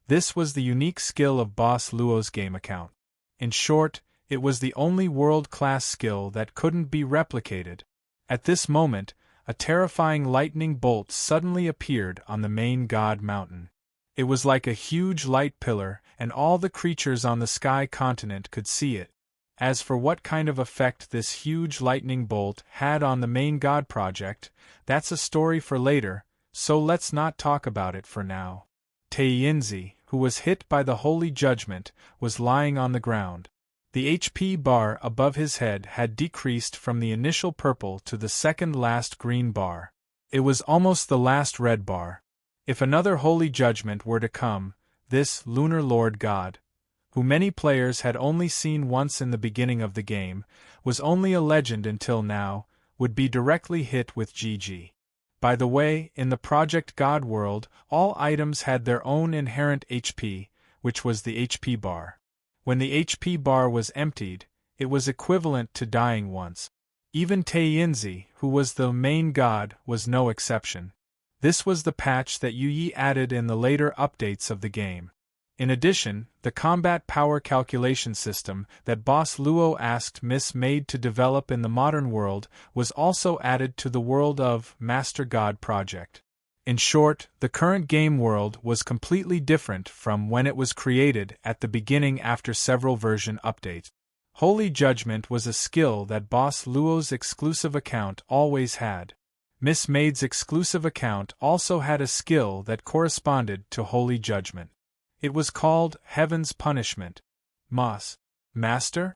This was the unique skill of Boss Luo's game account. In short, it was the only world-class skill that couldn't be replicated. At this moment, a terrifying lightning bolt suddenly appeared on the main God Mountain. It was like a huge light pillar, and all the creatures on the sky continent could see it. As for what kind of effect this huge lightning bolt had on the main God project, that's a story for later, so let's not talk about it for now. Taiyinzi, who was hit by the holy judgment, was lying on the ground. The HP bar above his head had decreased from the initial purple to the second last green bar. It was almost the last red bar. If another holy judgment were to come, this lunar lord god, who many players had only seen once in the beginning of the game, was only a legend until now, would be directly hit with GG. By the way, in the Project God world, all items had their own inherent HP, which was the HP bar. When the HP bar was emptied, it was equivalent to dying once. Even Taiyinzi, who was the main god, was no exception. This was the patch that Yi added in the later updates of the game. In addition, the combat power calculation system that Boss Luo asked Miss Maid to develop in the modern world was also added to the world of Master God Project. In short, the current game world was completely different from when it was created at the beginning after several version updates. Holy Judgment was a skill that Boss Luo's exclusive account always had. Miss Maid's exclusive account also had a skill that corresponded to Holy Judgment. It was called Heaven's Punishment. Master?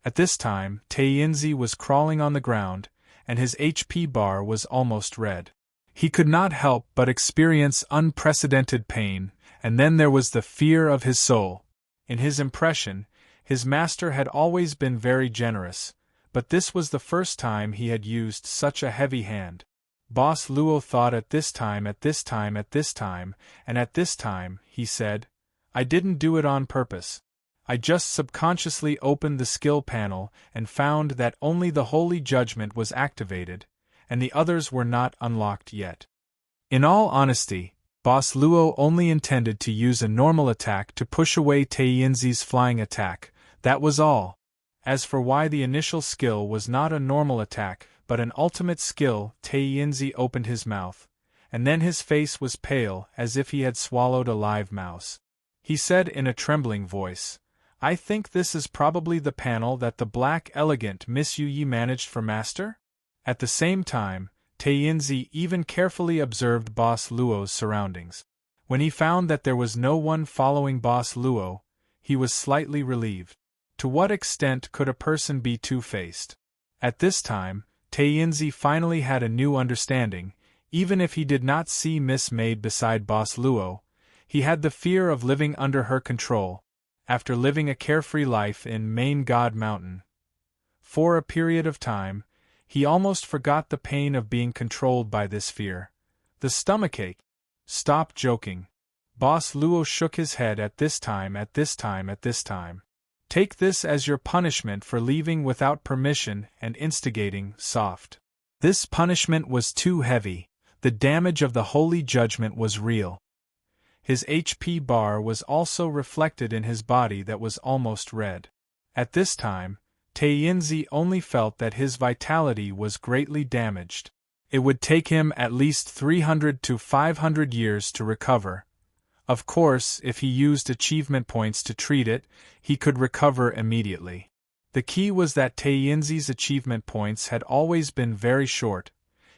At this time, Taiyinzi was crawling on the ground, and his HP bar was almost red. He could not help but experience unprecedented pain, and then there was the fear of his soul. In his impression, his master had always been very generous, but this was the first time he had used such a heavy hand. Boss Luo thought at this time, he said, I didn't do it on purpose. I just subconsciously opened the skill panel and found that only the Holy Judgment was activated, and the others were not unlocked yet. In all honesty, Boss Luo only intended to use a normal attack to push away Taiyinzi's flying attack, that was all. As for why the initial skill was not a normal attack, but an ultimate skill, Taiyinzi opened his mouth, and then his face was pale as if he had swallowed a live mouse. He said in a trembling voice, I think this is probably the panel that the black elegant Miss Yi managed for Master? At the same time, Taiyinzi even carefully observed Boss Luo's surroundings. When he found that there was no one following Boss Luo, he was slightly relieved. To what extent could a person be two-faced? At this time, Taiyinzi finally had a new understanding. Even if he did not see Miss Maid beside Boss Luo, he had the fear of living under her control. After living a carefree life in Main God Mountain for a period of time, he almost forgot the pain of being controlled by this fear. The stomachache. Stop joking. Boss Luo shook his head at this time. Take this as your punishment for leaving without permission and instigating soft. This punishment was too heavy. The damage of the Holy Judgment was real. His HP bar was also reflected in his body that was almost red. At this time, Taiyinzi only felt that his vitality was greatly damaged. It would take him at least 300 to 500 years to recover. Of course, if he used achievement points to treat it, he could recover immediately. The key was that Taiyinzi's achievement points had always been very short.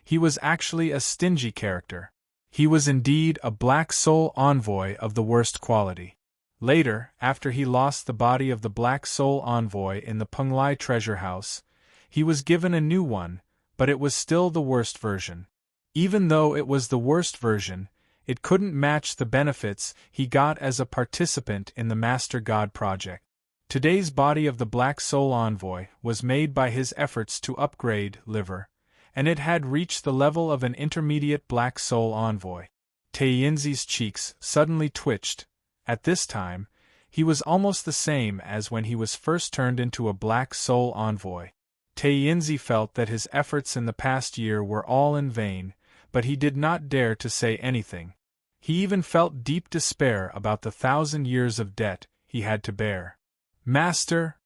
He was actually a stingy character. He was indeed a Black Soul Envoy of the worst quality. Later, after he lost the body of the Black Soul Envoy in the Penglai treasure house, he was given a new one, but it was still the worst version. Even though it was the worst version, it couldn't match the benefits he got as a participant in the Master God project. Today's body of the Black Soul Envoy was made by his efforts to upgrade liver, and it had reached the level of an intermediate Black Soul Envoy. Taiyinzi's cheeks suddenly twitched. At this time, he was almost the same as when he was first turned into a Black Soul Envoy. Taiyinzi felt that his efforts in the past year were all in vain, but he did not dare to say anything. He even felt deep despair about the 1,000 years of debt he had to bear. Master!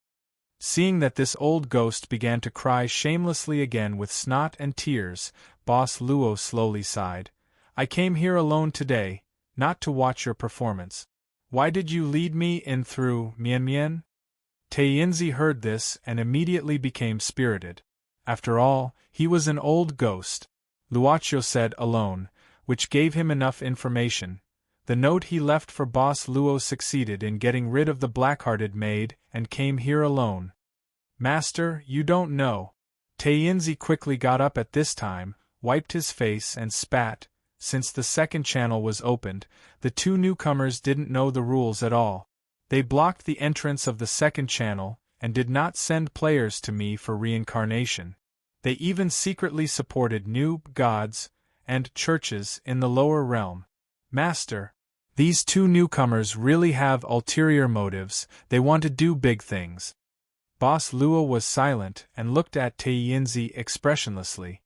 Seeing that this old ghost began to cry shamelessly again with snot and tears, Boss Luo slowly sighed. I came here alone today, not to watch your performance. Why did you lead me in through Mian? Taiyinzi heard this and immediately became spirited. After all, he was an old ghost. Luocho said alone, which gave him enough information. The note he left for Boss Luo succeeded in getting rid of the black-hearted maid and came here alone. Master, you don't know. Taiyinzi quickly got up at this time, wiped his face and spat. Since the second channel was opened, the two newcomers didn't know the rules at all. They blocked the entrance of the second channel and did not send players to me for reincarnation. They even secretly supported new gods and churches in the lower realm. Master, these two newcomers really have ulterior motives. They want to do big things. Boss Luo was silent and looked at Taiyinzi expressionlessly.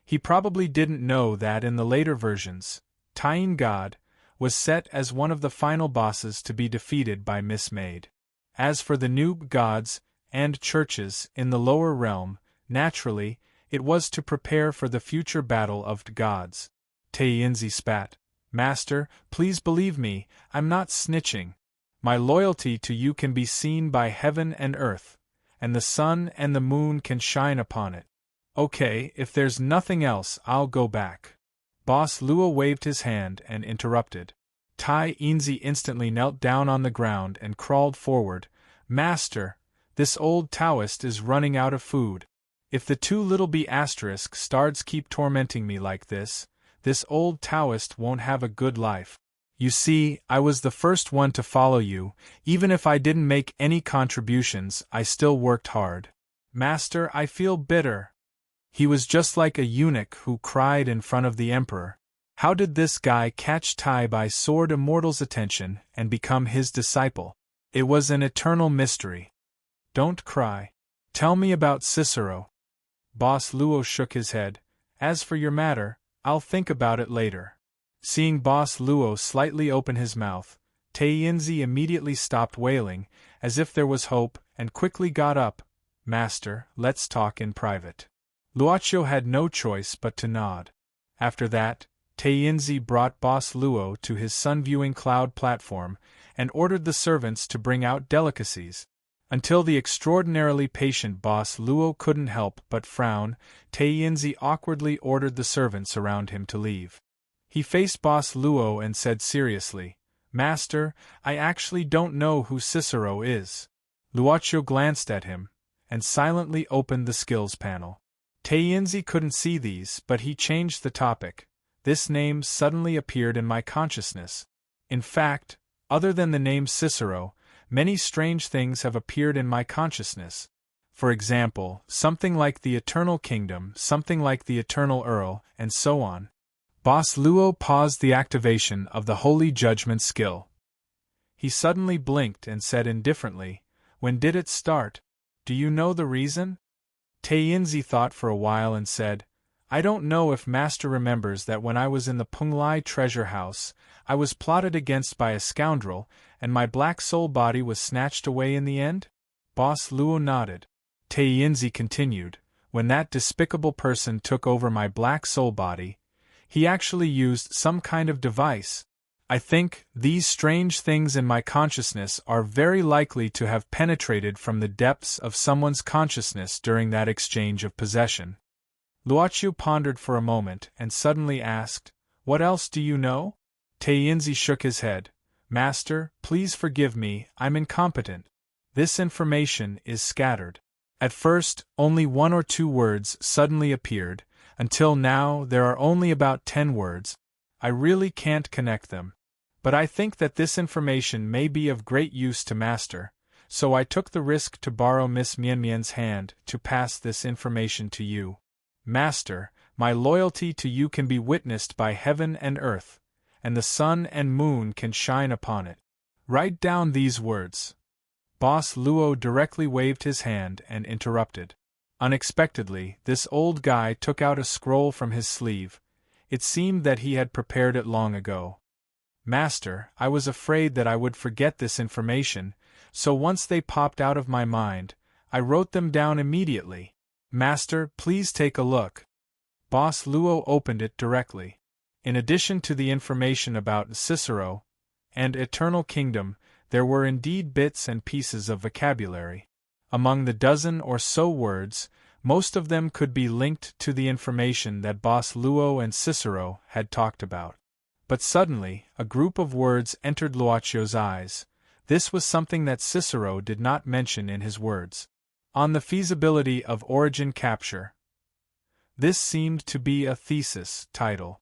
He probably didn't know that in the later versions, Taiyin God was set as one of the final bosses to be defeated by Miss Maid. As for the new gods and churches in the lower realm, naturally, it was to prepare for the future battle of the gods. Taiyinzi spat. Master, please believe me, I'm not snitching. My loyalty to you can be seen by heaven and earth, and the sun and the moon can shine upon it. Okay, if there's nothing else, I'll go back. Boss Luo waved his hand and interrupted. Taiyinzi instantly knelt down on the ground and crawled forward. Master, this old Taoist is running out of food. If the two little b asterisk stards keep tormenting me like this old Taoist won't have a good life. You see, I was the first one to follow you. Even if I didn't make any contributions, I still worked hard. Master, I feel bitter. He was just like a eunuch who cried in front of the emperor. How did this guy catch Tai by sword immortal's attention and become his disciple? It was an eternal mystery. Don't cry. Tell me about Cicero. Boss Luo shook his head. As for your matter, I'll think about it later. Seeing Boss Luo slightly open his mouth, Taiyinzi immediately stopped wailing, as if there was hope, and quickly got up. Master, let's talk in private. Luoqiu had no choice but to nod. After that, Taiyinzi brought Boss Luo to his sun-viewing cloud platform and ordered the servants to bring out delicacies. Until the extraordinarily patient Boss Luo couldn't help but frown, Taiyinzi awkwardly ordered the servants around him to leave. He faced Boss Luo and said seriously, Master, I actually don't know who Cicero is. Luoqiu glanced at him and silently opened the skills panel. Taiyinzi couldn't see these, but he changed the topic. This name suddenly appeared in my consciousness. In fact, other than the name Cicero, many strange things have appeared in my consciousness. For example, something like the Eternal Kingdom, something like the Eternal Earl, and so on. Boss Luo paused the activation of the Holy Judgment skill. He suddenly blinked and said indifferently, When did it start? Do you know the reason? Taiyinzi thought for a while and said, I don't know if Master remembers that when I was in the Punglai treasure house, I was plotted against by a scoundrel, and my black soul body was snatched away in the end? Boss Luo nodded. Taiyinzi continued, When that despicable person took over my black soul body, he actually used some kind of device. I think these strange things in my consciousness are very likely to have penetrated from the depths of someone's consciousness during that exchange of possession. Luoqiu pondered for a moment and suddenly asked, What else do you know? Taiyinzi shook his head. Master, please forgive me, I'm incompetent. This information is scattered. At first, only 1 or 2 words suddenly appeared. Until now, there are only about 10 words. I really can't connect them. But I think that this information may be of great use to Master, so I took the risk to borrow Miss Mianmian's hand to pass this information to you. Master, my loyalty to you can be witnessed by heaven and earth, and the sun and moon can shine upon it. Write down these words. Boss Luo directly waved his hand and interrupted. Unexpectedly, this old guy took out a scroll from his sleeve. It seemed that he had prepared it long ago. Master, I was afraid that I would forget this information, so once they popped out of my mind, I wrote them down immediately. Master, please take a look. Boss Luo opened it directly. In addition to the information about Cicero and Eternal Kingdom, there were indeed bits and pieces of vocabulary. Among the dozen or so words, Most of them could be linked to the information that Boss Luo and Cicero had talked about. But suddenly, a group of words entered Luocchio's eyes. This was something that Cicero did not mention in his words. On the feasibility of origin capture. This seemed to be a thesis title.